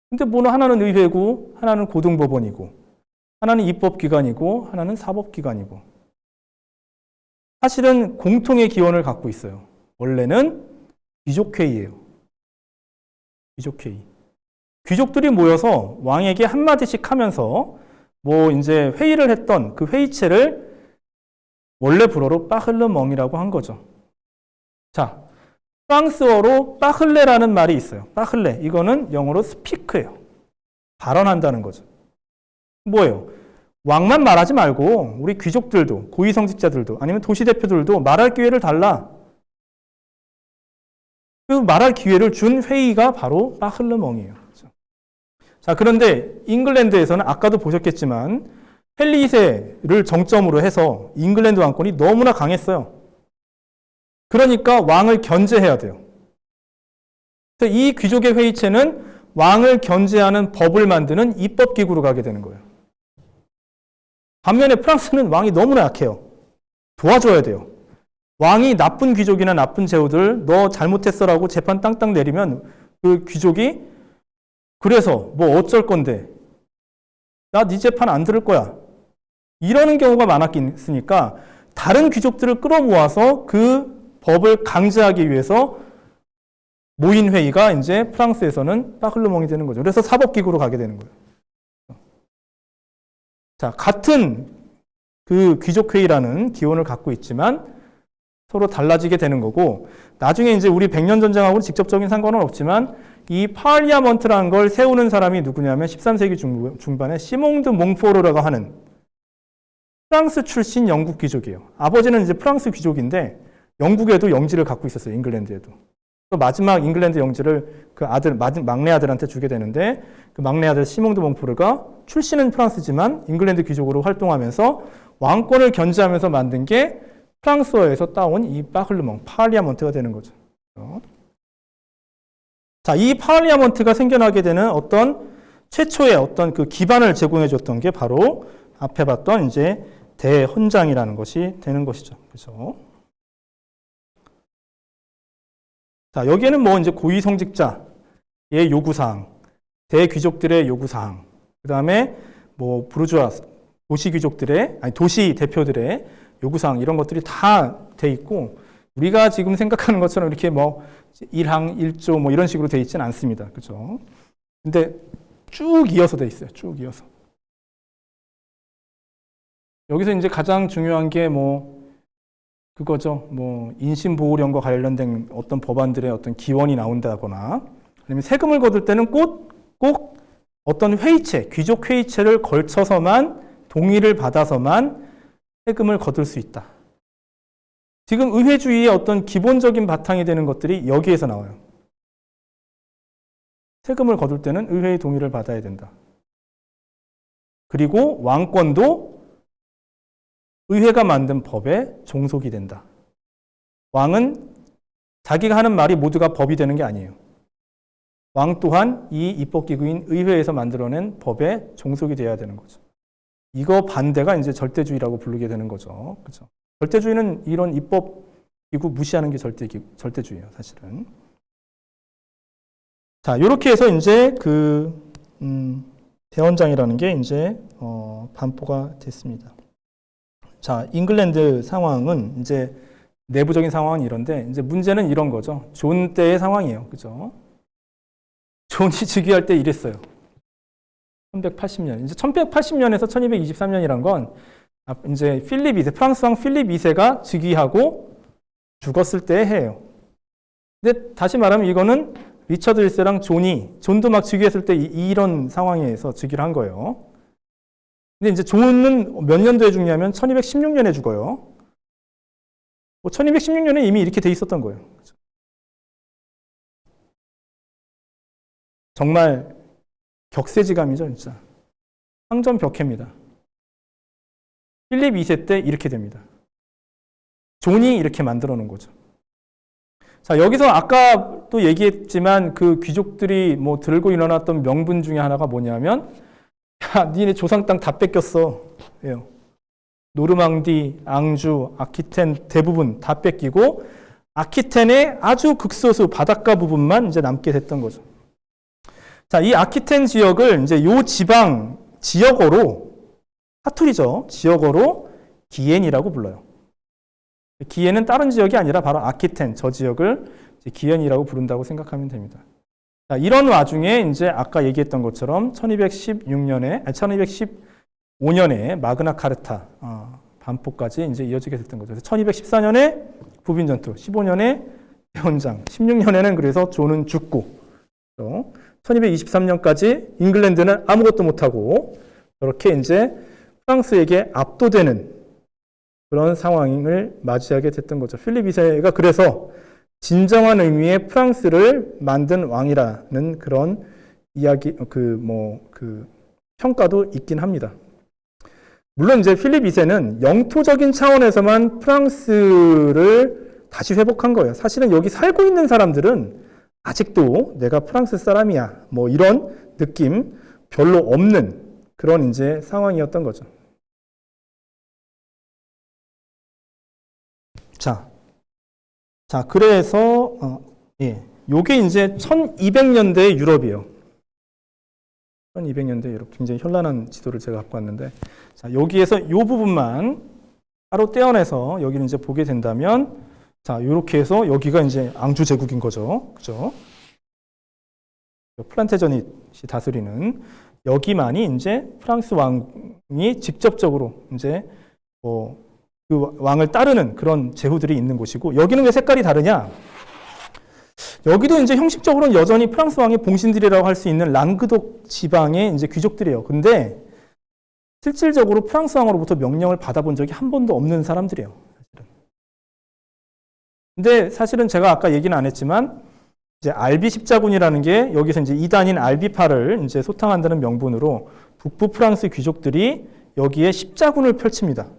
근데 뭐는 하나는 의회고 하나는 고등법원이고 하나는 입법기관이고 하나는 사법기관이고 사실은 공통의 기원을 갖고 있어요. 원래는 귀족회의예요. 귀족회의. 귀족들이 모여서 왕에게 한마디씩 하면서 뭐 이제 회의를 했던 그 회의체를 원래 불어로 파흘르멍이라고 한 거죠. 자, 프랑스어로 파흘레라는 말이 있어요. 파흘레. 이거는 영어로 스피크예요. 발언한다는 거죠. 뭐예요? 왕만 말하지 말고 우리 귀족들도, 고위성직자들도 아니면 도시대표들도 말할 기회를 달라. 그 말할 기회를 준 회의가 바로 파흘르멍이에요. 자, 그런데 잉글랜드에서는 아까도 보셨겠지만 헨리 2세를 정점으로 해서 잉글랜드 왕권이 너무나 강했어요. 그러니까 왕을 견제해야 돼요. 그래서 이 귀족의 회의체는 왕을 견제하는 법을 만드는 입법기구로 가게 되는 거예요. 반면에 프랑스는 왕이 너무나 약해요. 도와줘야 돼요. 왕이 나쁜 귀족이나 나쁜 제후들 너 잘못했어라고 재판 땅땅 내리면 그 귀족이 그래서 뭐 어쩔 건데 나 네 재판 안 들을 거야 이러는 경우가 많았으니까 다른 귀족들을 끌어모아서 그 법을 강제하기 위해서 모인 회의가 이제 프랑스에서는 파흘르멍이 되는 거죠. 그래서 사법기구로 가게 되는 거예요. 자, 같은 그 귀족회의라는 기원을 갖고 있지만 서로 달라지게 되는 거고 나중에 이제 우리 백년 전쟁하고는 직접적인 상관은 없지만 이 파리아먼트라는 걸 세우는 사람이 누구냐면 13세기 중반에 시몽드 몽포르라고 하는 프랑스 출신 영국 귀족이에요. 아버지는 이제 프랑스 귀족인데 영국에도 영지를 갖고 있었어요. 잉글랜드에도. 또 마지막 잉글랜드 영지를 그 아들, 막내 아들한테 주게 되는데 그 막내 아들 시몽드 몽포르가 출신은 프랑스지만 잉글랜드 귀족으로 활동하면서 왕권을 견제하면서 만든 게 프랑스어에서 따온 이 파흘르멍, 파리아먼트가 되는 거죠. 자, 이 파리아먼트가 생겨나게 되는 어떤 최초의 어떤 그 기반을 제공해 줬던 게 바로 앞에 봤던 이제 대헌장이라는 것이 되는 것이죠. 그렇죠? 자, 여기에는 뭐 이제 고위성직자의 요구사항, 대귀족들의 요구사항, 그 다음에 뭐 부르주아, 도시 대표들의 요구사항 이런 것들이 다 돼 있고 우리가 지금 생각하는 것처럼 이렇게 뭐 1항 1조 뭐 이런 식으로 돼 있지는 않습니다. 그죠? 근데 쭉 이어서 돼 있어요. 쭉 이어서. 여기서 이제 가장 중요한 게 뭐 그거죠. 뭐 인신보호령과 관련된 어떤 법안들의 어떤 기원이 나온다거나 아니면 세금을 거둘 때는 꼭 어떤 회의체, 귀족 회의체를 걸쳐서만 동의를 받아서만 세금을 거둘 수 있다. 지금 의회주의의 어떤 기본적인 바탕이 되는 것들이 여기에서 나와요. 세금을 거둘 때는 의회의 동의를 받아야 된다. 그리고 왕권도 의회가 만든 법에 종속이 된다. 왕은 자기가 하는 말이 모두가 법이 되는 게 아니에요. 왕 또한 이 입법기구인 의회에서 만들어낸 법에 종속이 돼야 되는 거죠. 이거 반대가 이제 절대주의라고 부르게 되는 거죠. 그렇죠? 절대주의는 이런 입법기구 무시하는 게 절대주의예요, 사실은. 자, 이렇게 해서 이제 대헌장이라는 게 이제 반포가 됐습니다. 자, 잉글랜드 상황은 이제 내부적인 상황은 이런데 이제 문제는 이런 거죠. 존 때의 상황이에요, 그죠? 존이 즉위할 때 이랬어요. 1180년. 이제 1180년에서 1223년이란 건 이제 필립 2세, 프랑스 왕 필립 2세가 즉위하고 죽었을 때의 해예요. 근데 다시 말하면 이거는 리처드 1세랑 존도 막 즉위했을 때 이런 상황에서 즉위를 한 거예요. 근데 이제 존은 몇 년도에 죽냐면 1216년에 죽어요. 1216년에 이미 이렇게 돼 있었던 거예요. 정말 격세지감이죠, 진짜. 상전벽해입니다. 필립 2세 때 이렇게 됩니다. 존이 이렇게 만들어 놓은 거죠. 자, 여기서 아까 또 얘기했지만 그 귀족들이 뭐 들고 일어났던 명분 중에 하나가 뭐냐면, 야, 니네 조상 땅 다 뺏겼어. 왜요? 노르망디, 앙주, 아키텐 대부분 다 뺏기고 아키텐의 아주 극소수 바닷가 부분만 이제 남게 됐던 거죠. 자, 이 아키텐 지역을 이제 요 지방 지역어로 사투리죠. 지역어로 기엔이라고 불러요. 기엔은 다른 지역이 아니라 바로 아키텐 저 지역을 기엔이라고 부른다고 생각하면 됩니다. 자, 이런 와중에 이제 아까 얘기했던 것처럼 1215년에 마그나 카르타 반포까지 이제 이어지게 됐던 거죠. 1214년에 부빈 전투, 15년에 대헌장, 16년에는 그래서 존은 죽고, 1223년까지 잉글랜드는 아무것도 못하고 이렇게 이제 프랑스에게 압도되는 그런 상황을 맞이하게 됐던 거죠. 필립 2세가 그래서 진정한 의미의 프랑스를 만든 왕이라는 그런 이야기, 평가도 있긴 합니다. 물론 이제 필립 2세는 영토적인 차원에서만 프랑스를 다시 회복한 거예요. 사실은 여기 살고 있는 사람들은 아직도 내가 프랑스 사람이야, 뭐 이런 느낌 별로 없는 그런 이제 상황이었던 거죠. 자, 그래서 요게 이제 1200년대의 유럽이에요. 1200년대 유럽, 굉장히 현란한 지도를 제가 갖고 왔는데, 자, 여기에서 요 부분만 따로 떼어내서 여기를 이제 보게 된다면, 자, 요렇게 해서 여기가 이제 앙주 제국인 거죠. 그죠? 플란테전이 다스리는 여기만이 이제 프랑스 왕이 직접적으로 이제 그 왕을 따르는 그런 제후들이 있는 곳이고, 여기는 왜 색깔이 다르냐? 여기도 이제 형식적으로는 여전히 프랑스 왕의 봉신들이라고 할 수 있는 랑그독 지방의 이제 귀족들이에요. 근데 실질적으로 프랑스 왕으로부터 명령을 받아본 적이 한 번도 없는 사람들이에요. 근데 사실은 제가 아까 얘기는 안 했지만 이제 알비 십자군이라는 게 여기서 이제 이단인 알비파를 이제 소탕한다는 명분으로 북부 프랑스 귀족들이 여기에 십자군을 펼칩니다.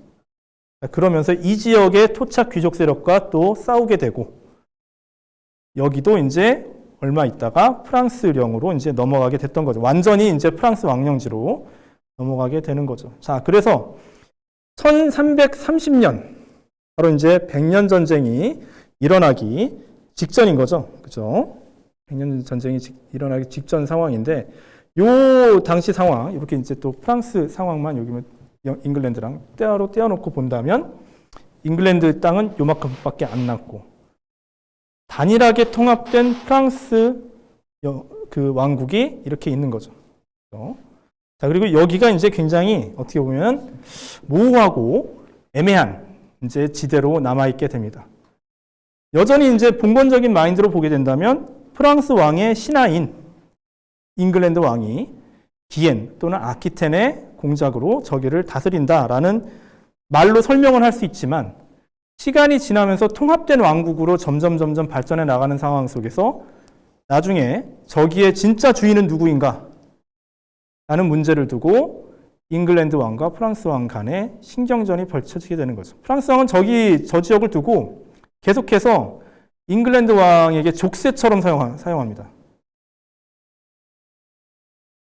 그러면서 이 지역의 토착 귀족 세력과 또 싸우게 되고, 여기도 이제 얼마 있다가 프랑스령으로 이제 넘어가게 됐던 거죠. 완전히 이제 프랑스 왕령지로 넘어가게 되는 거죠. 자, 그래서 1330년, 바로 이제 100년 전쟁이 일어나기 직전인 거죠. 그죠? 100년 전쟁이 일어나기 직전 상황인데, 요 당시 상황, 이렇게 이제 또 프랑스 상황만 여기 잉글랜드랑 따로 떼어놓고 본다면, 잉글랜드 땅은 요만큼밖에 안 남고, 단일하게 통합된 프랑스 그 왕국이 이렇게 있는 거죠. 자, 그리고 여기가 이제 굉장히 어떻게 보면 모호하고 애매한 이제 지대로 남아있게 됩니다. 여전히 이제 봉건적인 마인드로 보게 된다면 프랑스 왕의 신하인 잉글랜드 왕이 기엔 또는 아키텐의 공작으로 저기를 다스린다라는 말로 설명을 할 수 있지만, 시간이 지나면서 통합된 왕국으로 점점 발전해 나가는 상황 속에서 나중에 저기의 진짜 주인은 누구인가? 라는 문제를 두고 잉글랜드 왕과 프랑스 왕 간에 신경전이 벌쳐지게 되는 거죠. 프랑스 왕은 저 지역을 두고 계속해서 잉글랜드 왕에게 족쇄처럼 사용합니다.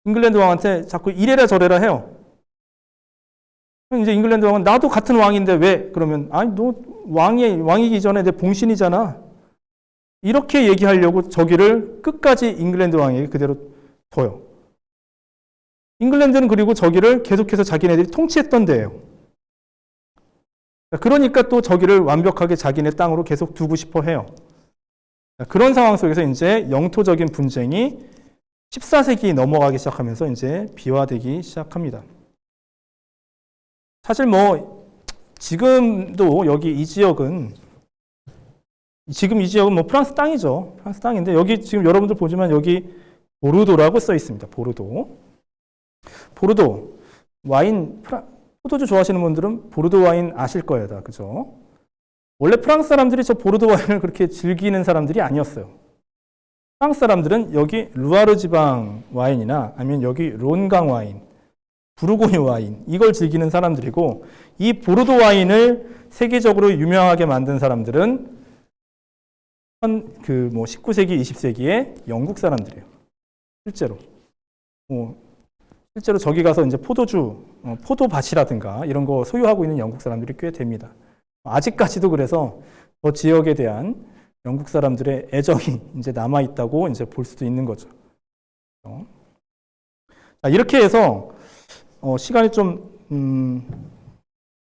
잉글랜드 왕한테 자꾸 이래라 저래라 해요. 이제 잉글랜드 왕은 나도 같은 왕인데 왜? 그러면 아니 너 왕이기 전에 내 봉신이잖아. 이렇게 얘기하려고 저기를 끝까지 잉글랜드 왕에게 그대로 둬요. 잉글랜드는 그리고 저기를 계속해서 자기네들이 통치했던 데예요. 그러니까 또 저기를 완벽하게 자기네 땅으로 계속 두고 싶어 해요. 그런 상황 속에서 이제 영토적인 분쟁이 14세기 넘어가기 시작하면서 이제 비화되기 시작합니다. 사실 뭐 지금도 여기 이 지역은 뭐 프랑스 땅이죠. 프랑스 땅인데 여기 지금 여러분들 보지만 여기 보르도라고 써 있습니다. 보르도 와인 포도주 좋아하시는 분들은 보르도 와인 아실 거예요, 다 그죠? 원래 프랑스 사람들이 저 보르도 와인을 그렇게 즐기는 사람들이 아니었어요. 프랑스 사람들은 여기 루아르 지방 와인이나 아니면 여기 론강 와인, 부르고뉴 와인 이걸 즐기는 사람들이고 이 보르도 와인을 세계적으로 유명하게 만든 사람들은 19세기, 20세기의 영국 사람들이에요. 실제로. 실제로 저기 가서 이제 포도밭이라든가 이런 거 소유하고 있는 영국 사람들이 꽤 됩니다. 아직까지도 그래서 그 지역에 대한 영국 사람들의 애정이 이제 남아있다고 이제 볼 수도 있는 거죠. 자, 이렇게 해서 시간이 좀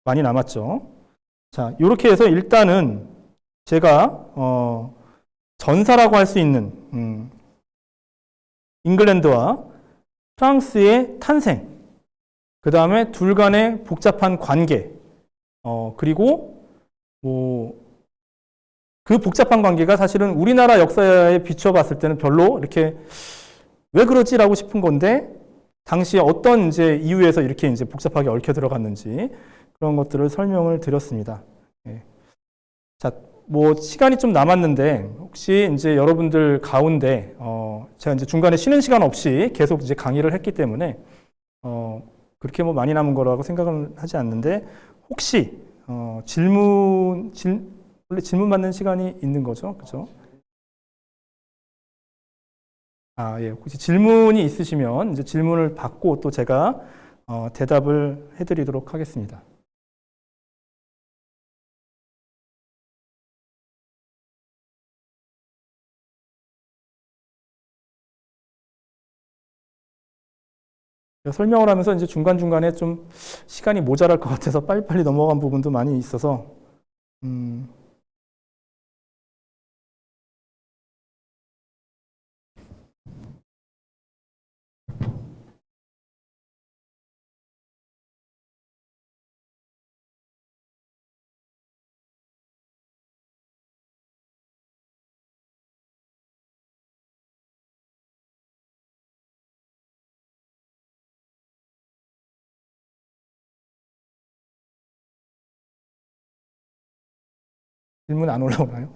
많이 남았죠. 자, 이렇게 해서 일단은 제가 전사라고 할 수 있는 잉글랜드와 프랑스의 탄생, 그 다음에 둘 간의 복잡한 관계, 그리고 그 복잡한 관계가 사실은 우리나라 역사에 비춰봤을 때는 별로 이렇게 왜 그러지라고 싶은 건데 당시에 어떤 이제 이유에서 이렇게 이제 복잡하게 얽혀 들어갔는지 그런 것들을 설명을 드렸습니다. 예. 자, 뭐 시간이 좀 남았는데 혹시 이제 여러분들 가운데 제가 이제 중간에 쉬는 시간 없이 계속 이제 강의를 했기 때문에 그렇게 뭐 많이 남은 거라고 생각은 하지 않는데 혹시 원래 질문 받는 시간이 있는 거죠, 그죠? 예. 혹시 질문이 있으시면 이제 질문을 받고 또 제가 대답을 해드리도록 하겠습니다. 설명을 하면서 이제 중간중간에 좀 시간이 모자랄 것 같아서 빨리빨리 넘어간 부분도 많이 있어서, 질문 안 올라오나요?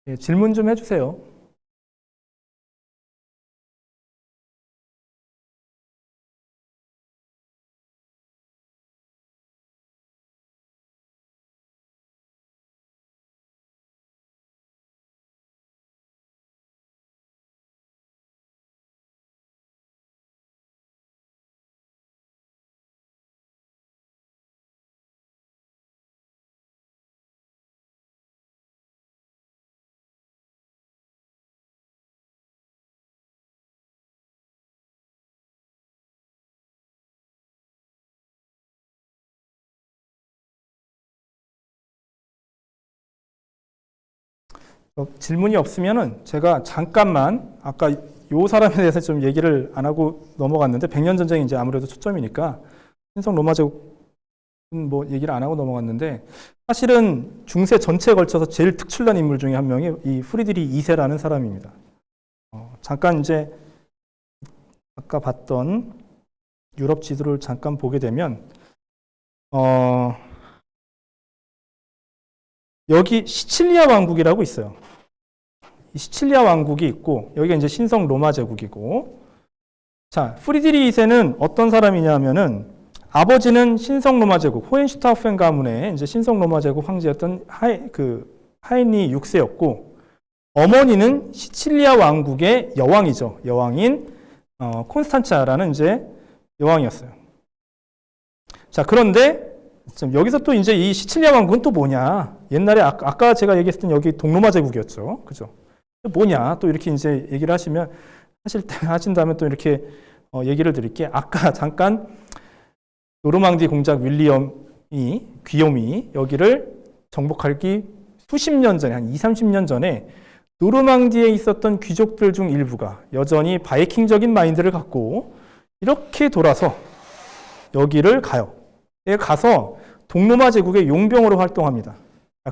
예, 질문 좀 해주세요. 질문이 없으면은 제가 잠깐만 아까 요 사람에 대해서 좀 얘기를 안 하고 넘어갔는데 백년 전쟁이 이제 아무래도 초점이니까 신성 로마 제국은 뭐 얘기를 안 하고 넘어갔는데 사실은 중세 전체에 걸쳐서 제일 특출난 인물 중에 한 명이 이 프리드리 2세라는 사람입니다. 잠깐 이제 아까 봤던 유럽 지도를 잠깐 보게 되면 여기 시칠리아 왕국이라고 있어요. 이 시칠리아 왕국이 있고 여기가 이제 신성 로마 제국이고, 자, 프리드리히 2세는 어떤 사람이냐면은 아버지는 신성 로마 제국 호헨슈타우펜 가문의 이제 신성 로마 제국 황제였던 하인리 6세였고, 어머니는 시칠리아 왕국의 여왕이죠. 여왕인 콘스탄차라는 이제 여왕이었어요. 자, 그런데 여기서 또 이제 이 시칠리아 왕국은 또 뭐냐? 옛날에 아까 제가 얘기했던 여기 동로마 제국이었죠. 그죠? 뭐냐? 또 이렇게 이제 얘기를 하신 다음에 또 이렇게 얘기를 드릴게요. 아까 잠깐 노르망디 공작 귀염이 여기를 정복하기 수십 년 전에, 한 20-30년 전에 노르망디에 있었던 귀족들 중 일부가 여전히 바이킹적인 마인드를 갖고 이렇게 돌아서 여기를 가요. 가서 동로마 제국의 용병으로 활동합니다.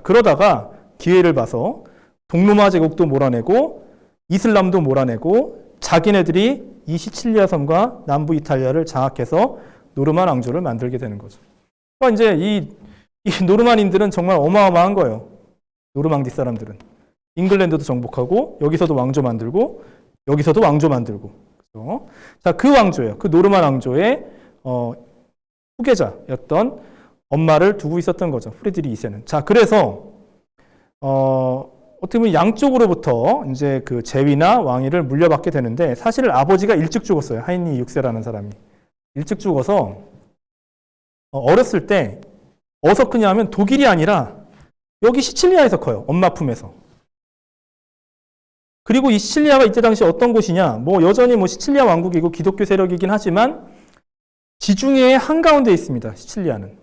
그러다가 기회를 봐서 동로마 제국도 몰아내고 이슬람도 몰아내고 자기네들이 이 시칠리아 섬과 남부 이탈리아를 장악해서 노르만 왕조를 만들게 되는 거죠. 그러니까 이제 이 노르만인들은 정말 어마어마한 거예요. 노르망디 사람들은. 잉글랜드도 정복하고 여기서도 왕조 만들고 여기서도 왕조 만들고. 그렇죠? 자, 그 왕조예요. 그 노르만 왕조의 후계자였던 엄마를 두고 있었던 거죠. 프리드리히 2세는. 자, 그래서 어떻게 보면 양쪽으로부터 이제 그 재위나 왕위를 물려받게 되는데, 사실 아버지가 일찍 죽었어요. 하인리 6세라는 사람이. 일찍 죽어서 어렸을 때 어디서 크냐 하면 독일이 아니라 여기 시칠리아에서 커요. 엄마 품에서. 그리고 이 시칠리아가 이때 당시 어떤 곳이냐? 뭐 여전히 뭐 시칠리아 왕국이고 기독교 세력이긴 하지만 지중해의 한가운데에 있습니다. 시칠리아는.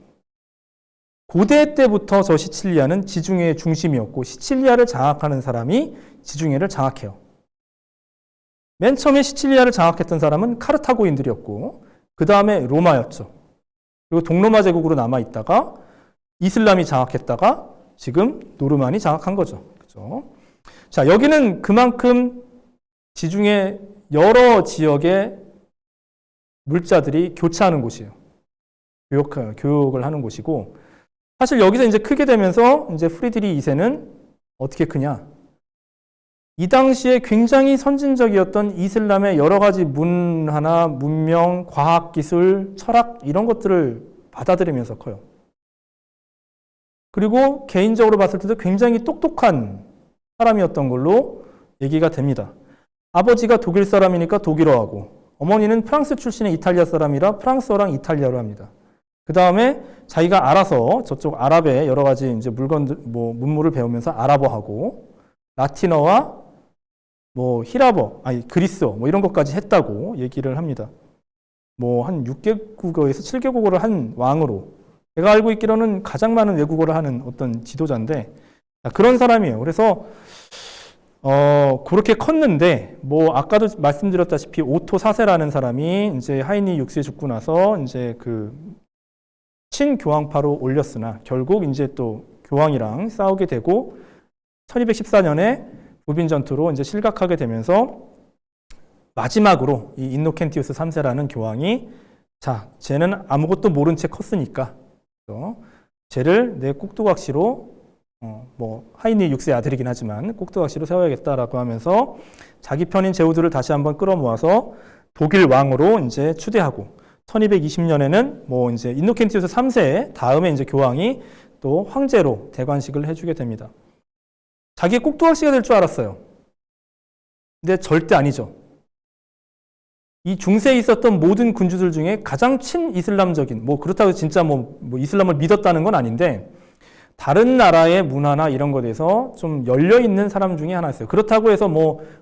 고대 때부터 저 시칠리아는 지중해의 중심이었고 시칠리아를 장악하는 사람이 지중해를 장악해요. 맨 처음에 시칠리아를 장악했던 사람은 카르타고인들이었고 그 다음에 로마였죠. 그리고 동로마 제국으로 남아있다가 이슬람이 장악했다가 지금 노르만이 장악한 거죠. 그죠? 자, 여기는 그만큼 지중해 여러 지역의 물자들이 교차하는 곳이에요. 교역을 하는 곳이고, 사실 여기서 이제 크게 되면서 이제 프리드리히 2세는 어떻게 크냐? 이 당시에 굉장히 선진적이었던 이슬람의 여러 가지 문화나 문명, 과학, 기술, 철학 이런 것들을 받아들이면서 커요. 그리고 개인적으로 봤을 때도 굉장히 똑똑한 사람이었던 걸로 얘기가 됩니다. 아버지가 독일 사람이니까 독일어하고 어머니는 프랑스 출신의 이탈리아 사람이라 프랑스어랑 이탈리아로 합니다. 그 다음에 자기가 알아서 저쪽 아랍의 여러 가지 이제 문물을 배우면서 아랍어하고 라틴어와 그리스어 이런 것까지 했다고 얘기를 합니다. 한 6개국어에서 7개국어를 한 왕으로, 제가 알고 있기로는 가장 많은 외국어를 하는 어떤 지도자인데 그런 사람이에요. 그래서 그렇게 컸는데 아까도 말씀드렸다시피 오토 4세라는 사람이 이제 하인리 6세 죽고 나서 이제 그 친교황파로 올렸으나 결국 이제 또 교황이랑 싸우게 되고 1214년에 부빈 전투로 이제 실각하게 되면서 마지막으로 이 인노켄티우스 3세라는 교황이 쟤는 아무것도 모른 채 컸으니까 쟤를 내 꼭두각시로 하인리 6세 아들이긴 하지만 꼭두각시로 세워야겠다라고 하면서 자기 편인 제후들을 다시 한번 끌어모아서 독일 왕으로 이제 추대하고 1220년에는 이제 인노켄티우스 3세 다음에 이제 교황이 또 황제로 대관식을 해주게 됩니다. 자기 꼭두각시가 될 줄 알았어요. 근데 절대 아니죠. 이 중세에 있었던 모든 군주들 중에 가장 친이슬람적인, 그렇다고 진짜 이슬람을 믿었다는 건 아닌데 다른 나라의 문화나 이런 것에 대해서 좀 열려있는 사람 중에 하나였어요. 그렇다고 해서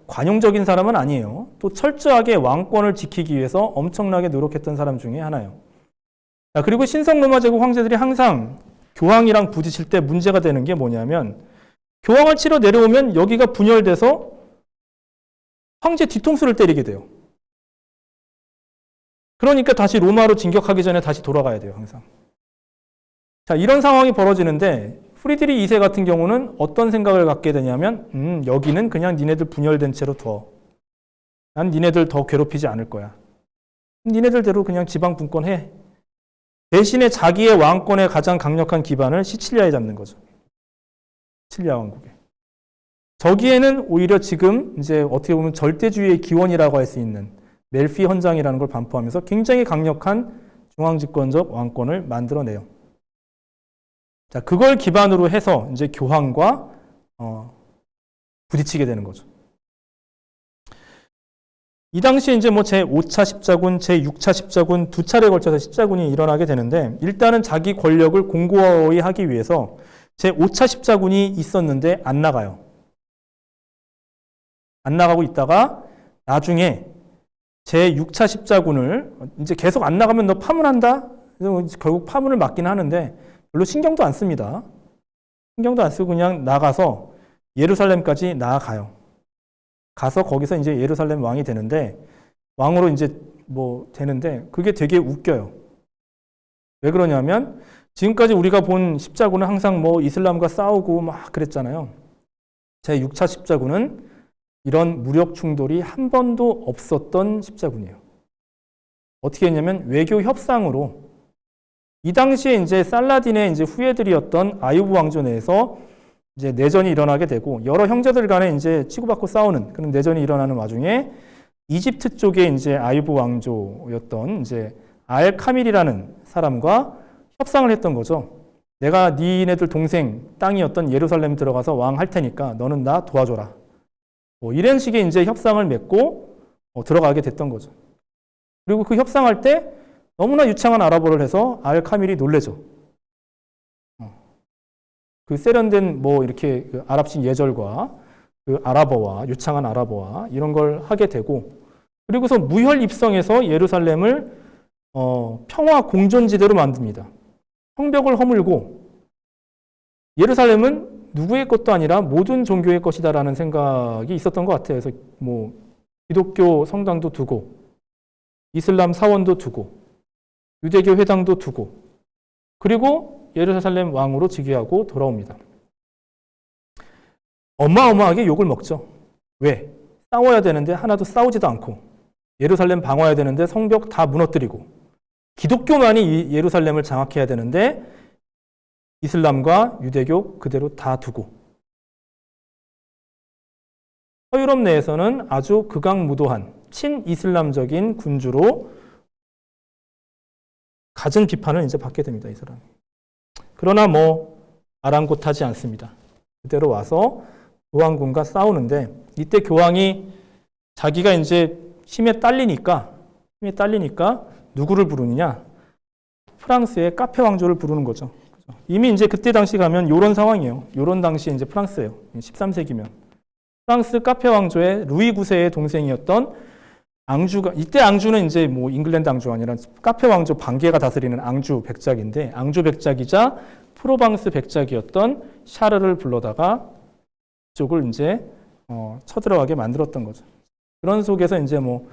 관용적인 사람은 아니에요. 또 철저하게 왕권을 지키기 위해서 엄청나게 노력했던 사람 중에 하나예요. 그리고 신성 로마 제국 황제들이 항상 교황이랑 부딪힐 때 문제가 되는 게 뭐냐면 교황을 치러 내려오면 여기가 분열돼서 황제 뒤통수를 때리게 돼요. 그러니까 다시 로마로 진격하기 전에 다시 돌아가야 돼요, 항상. 자, 이런 상황이 벌어지는데 프리드리히 2세 같은 경우는 어떤 생각을 갖게 되냐면 여기는 그냥 니네들 분열된 채로 둬. 난 니네들 더 괴롭히지 않을 거야. 니네들대로 그냥 지방 분권해. 대신에 자기의 왕권의 가장 강력한 기반을 시칠리아에 잡는 거죠. 시칠리아 왕국에. 저기에는 오히려 지금 이제 어떻게 보면 절대주의의 기원이라고 할 수 있는 멜피 헌장이라는 걸 반포하면서 굉장히 강력한 중앙집권적 왕권을 만들어내요. 자, 그걸 기반으로 해서 이제 교황과 부딪히게 되는 거죠. 이 당시에 이제 뭐 제5차 십자군, 제6차 십자군 두 차례에 걸쳐서 십자군이 일어나게 되는데, 일단은 자기 권력을 공고히 하기 위해서 제5차 십자군이 있었는데 안 나가요. 안 나가고 있다가 나중에 제6차 십자군을 이제 계속 안 나가면 너 파문한다? 그래서 결국 파문을 맞긴 하는데 별로 신경도 안 씁니다. 신경도 안 쓰고 그냥 나가서 예루살렘까지 나아가요. 가서 거기서 이제 예루살렘 왕이 되는데, 왕으로 이제 뭐 되는데 그게 되게 웃겨요. 왜 그러냐면 지금까지 우리가 본 십자군은 항상 뭐 이슬람과 싸우고 막 그랬잖아요. 제6차 십자군은 이런 무력 충돌이 한 번도 없었던 십자군이에요. 어떻게 했냐면 외교 협상으로, 이 당시에 이제 살라딘의 이제 후예들이었던 아유브 왕조 내에서 이제 내전이 일어나게 되고 여러 형제들 간에 이제 치고받고 싸우는 그런 내전이 일어나는 와중에 이집트 쪽에 이제 아유브 왕조였던 이제 알 카밀이라는 사람과 협상을 했던 거죠. 내가 니네들 동생 땅이었던 예루살렘 들어가서 왕 할 테니까 너는 나 도와줘라. 뭐 이런 식의 이제 협상을 맺고 들어가게 됐던 거죠. 그리고 그 협상할 때 너무나 유창한 아랍어를 해서 알 카밀이 놀래죠. 그 세련된 뭐 이렇게 그 아랍식 예절과 그 아랍어와 유창한 아랍어와 이런 걸 하게 되고, 그리고서 무혈 입성해서 예루살렘을 평화 공존지대로 만듭니다. 성벽을 허물고, 예루살렘은 누구의 것도 아니라 모든 종교의 것이다라는 생각이 있었던 것 같아요. 그래서 뭐 기독교 성당도 두고, 이슬람 사원도 두고, 유대교 회당도 두고, 그리고 예루살렘 왕으로 즉위하고 돌아옵니다. 어마어마하게 욕을 먹죠. 왜? 싸워야 되는데 하나도 싸우지도 않고, 예루살렘 방어해야 되는데 성벽 다 무너뜨리고, 기독교만이 예루살렘을 장악해야 되는데 이슬람과 유대교 그대로 다 두고, 서유럽 내에서는 아주 극악무도한 친이슬람적인 군주로 갖은 비판을 이제 받게 됩니다, 이 사람이. 그러나 뭐 아랑곳하지 않습니다. 그대로 와서 교황군과 싸우는데, 이때 교황이 자기가 이제 힘에 딸리니까 누구를 부르느냐? 프랑스의 카페 왕조를 부르는 거죠. 이미 이제 그때 당시 가면 요런 상황이에요. 요런 당시 이제 프랑스예요. 13세기면. 프랑스 카페 왕조의 루이 9세의 동생이었던 앙주가, 이때 앙주는 이제 뭐 잉글랜드 앙주가 아니라 카페 왕조 반개가 다스리는 앙주 백작인데, 앙주 백작이자 프로방스 백작이었던 샤르를 불러다가 이쪽을 이제 쳐들어가게 만들었던 거죠. 그런 속에서 이제 뭐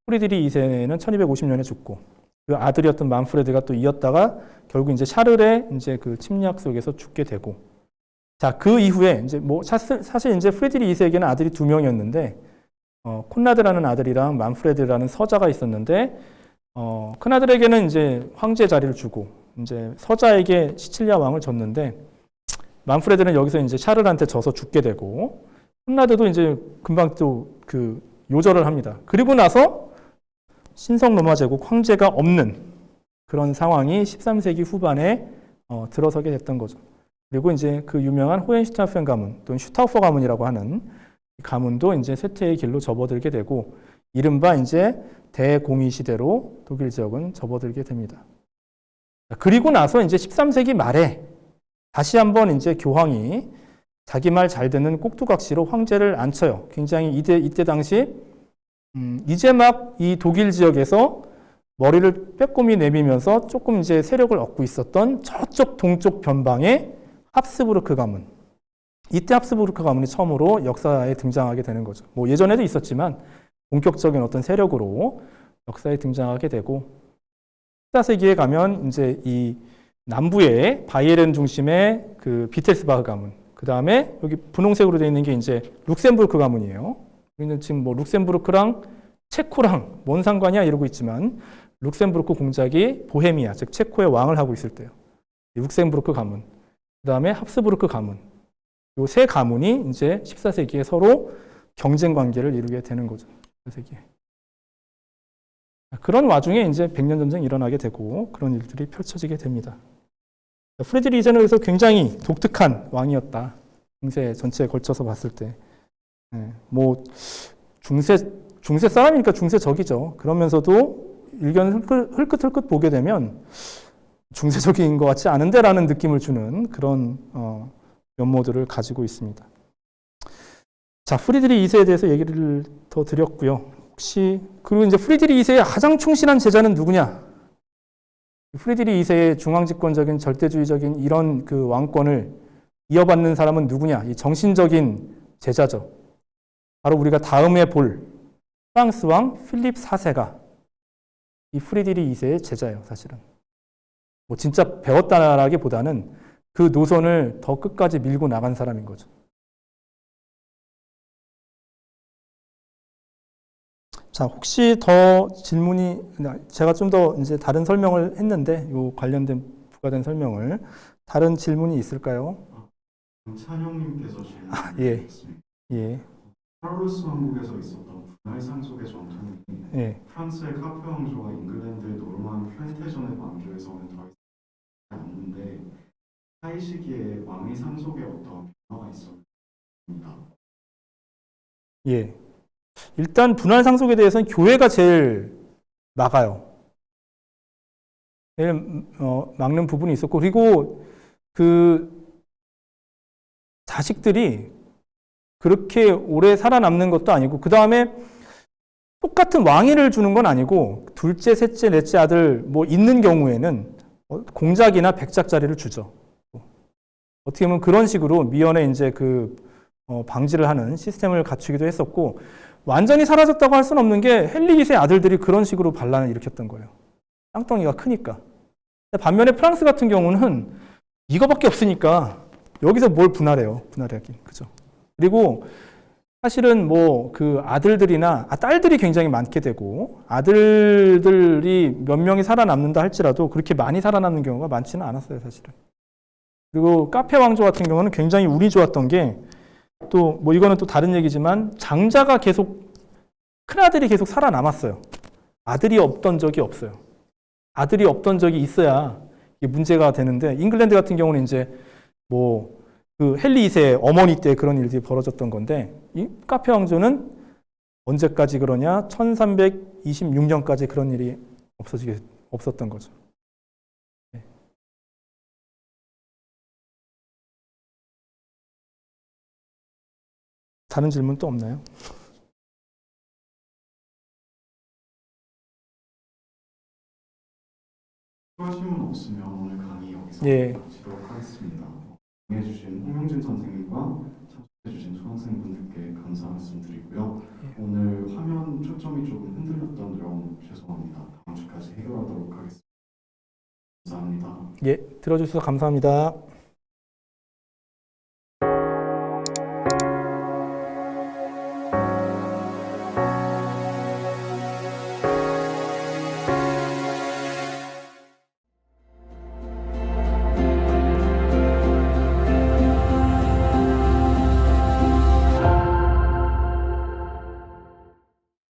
프리드리 2세는 1250년에 죽고, 그 아들이었던 만프레드가 또 이었다가 결국 이제 샤를의 이제 그 침략 속에서 죽게 되고, 자, 그 이후에 이제 뭐 사실 이제 프리드리 2세에게는 아들이 두 명이었는데, 콘라드라는 아들이랑 만프레드라는 서자가 있었는데, 큰아들에게는 이제 황제 자리를 주고, 이제 서자에게 시칠리아 왕을 줬는데, 만프레드는 여기서 이제 샤를한테 져서 죽게 되고, 콘라드도 이제 금방 또 그 요절을 합니다. 그리고 나서 신성 로마 제국 황제가 없는 그런 상황이 13세기 후반에 들어서게 됐던 거죠. 그리고 이제 그 유명한 호헨슈타우펜 가문 또는 슈타우퍼 가문이라고 하는 가문도 이제 쇠퇴의 길로 접어들게 되고, 이른바 이제 대공의 시대로 독일 지역은 접어들게 됩니다. 그리고 나서 이제 13세기 말에 다시 한번 이제 교황이 자기 말 잘 듣는 꼭두각시로 황제를 앉혀요. 굉장히 이때 당시 이제 막 이 독일 지역에서 머리를 빼꼼히 내밀면서 조금 이제 세력을 얻고 있었던 저쪽 동쪽 변방의 합스부르크 가문. 이때 합스부르크 가문이 처음으로 역사에 등장하게 되는 거죠. 뭐 예전에도 있었지만 본격적인 어떤 세력으로 역사에 등장하게 되고, 14세기에 가면 이제 이 남부의 바이에른 중심의 그 비텔스바흐 가문, 그 다음에 여기 분홍색으로 되어 있는 게 이제 룩셈부르크 가문이에요. 우리는 지금 뭐 룩셈부르크랑 체코랑 뭔 상관이야 이러고 있지만, 룩셈부르크 공작이 보헤미아, 즉 체코의 왕을 하고 있을 때요. 룩셈부르크 가문, 그 다음에 합스부르크 가문, 요 세 가문이 이제 14세기에 서로 경쟁 관계를 이루게 되는 거죠. 14세기에. 그런 와중에 이제 백년 전쟁이 일어나게 되고 그런 일들이 펼쳐지게 됩니다. 프리드리히 2세는 그래서 굉장히 독특한 왕이었다. 중세 전체에 걸쳐서 봤을 때. 뭐 중세 사람이니까 중세적이죠. 그러면서도 일견 흘끗흘끗 보게 되면 중세적인 것 같지 않은데라는 느낌을 주는 그런 면모들을 가지고 있습니다. 자, 프리드리히 2세에 대해서 얘기를 더 드렸고요. 그리고 이제 프리드리히 2세의 가장 충실한 제자는 누구냐? 프리드리히 2세의 중앙집권적인 절대주의적인 이런 그 왕권을 이어받는 사람은 누구냐? 이 정신적인 제자죠. 바로 우리가 다음에 볼 프랑스 왕 필립 4세가 이 프리드리히 2세의 제자예요, 사실은. 뭐 진짜 배웠다라기보다는 그 노선을 더 끝까지 밀고 나간 사람인 거죠. 자, 혹시 더 질문이, 제가 좀 더 이제 다른 설명을 했는데, 요 관련된 부과된 설명을, 다른 질문이 있을까요? 찬영님께서 예. 질문하셨습니다. 예. 카를로스 왕국에서 있었던 분할 상속의 전통이 예. 프랑스의 카페 왕조와 잉글랜드의 노르만 플랜테전의 왕조에서는 더 있지 않는데 사이 시기에 왕위 상속에 어떤 변화가 있었습니다. 예. 일단 분할 상속에 대해서는 교회가 제일 막아요. 제일 막는 부분이 있었고, 그리고 그 자식들이 그렇게 오래 살아남는 것도 아니고, 그 다음에 똑같은 왕위를 주는 건 아니고, 둘째, 셋째, 넷째 아들 뭐 있는 경우에는 공작이나 백작자리를 주죠. 어떻게 보면 그런 식으로 미연에 이제 그 방지를 하는 시스템을 갖추기도 했었고, 완전히 사라졌다고 할 수는 없는 게 헨리 2세 아들들이 그런 식으로 반란을 일으켰던 거예요. 땅덩이가 크니까. 반면에 프랑스 같은 경우는 이거밖에 없으니까 여기서 뭘 분할해요. 분할하긴. 그죠? 그리고 사실은 뭐 그 아들들이나 딸들이 굉장히 많게 되고 아들들이 몇 명이 살아남는다 할지라도 그렇게 많이 살아남는 경우가 많지는 않았어요, 사실은. 그리고 카페 왕조 같은 경우는 굉장히 운이 좋았던 게 또 뭐 이거는 또 다른 얘기지만 장자가 계속 큰아들이 계속 살아남았어요. 아들이 없던 적이 없어요. 아들이 없던 적이 있어야 이게 문제가 되는데 잉글랜드 같은 경우는 이제 뭐 그 헨리 2세 어머니 때 그런 일들이 벌어졌던 건데 이 카페 왕조는 언제까지 그러냐? 1326년까지 그런 일이 없었던 거죠. 다른 질문 또 없나요? 추가하시면 없으면 오늘 강의 여기서 예. 마치도록 하겠습니다. 해주신 홍명진 선생님과 참석해주신 수강생분들께 감사 말씀드리고요. 오늘 화면 초점이 조금 흔들렸던 점 죄송합니다. 다음 주까지 해결하도록 하겠습니다. 감사합니다. 예, 들어주셔서 감사합니다.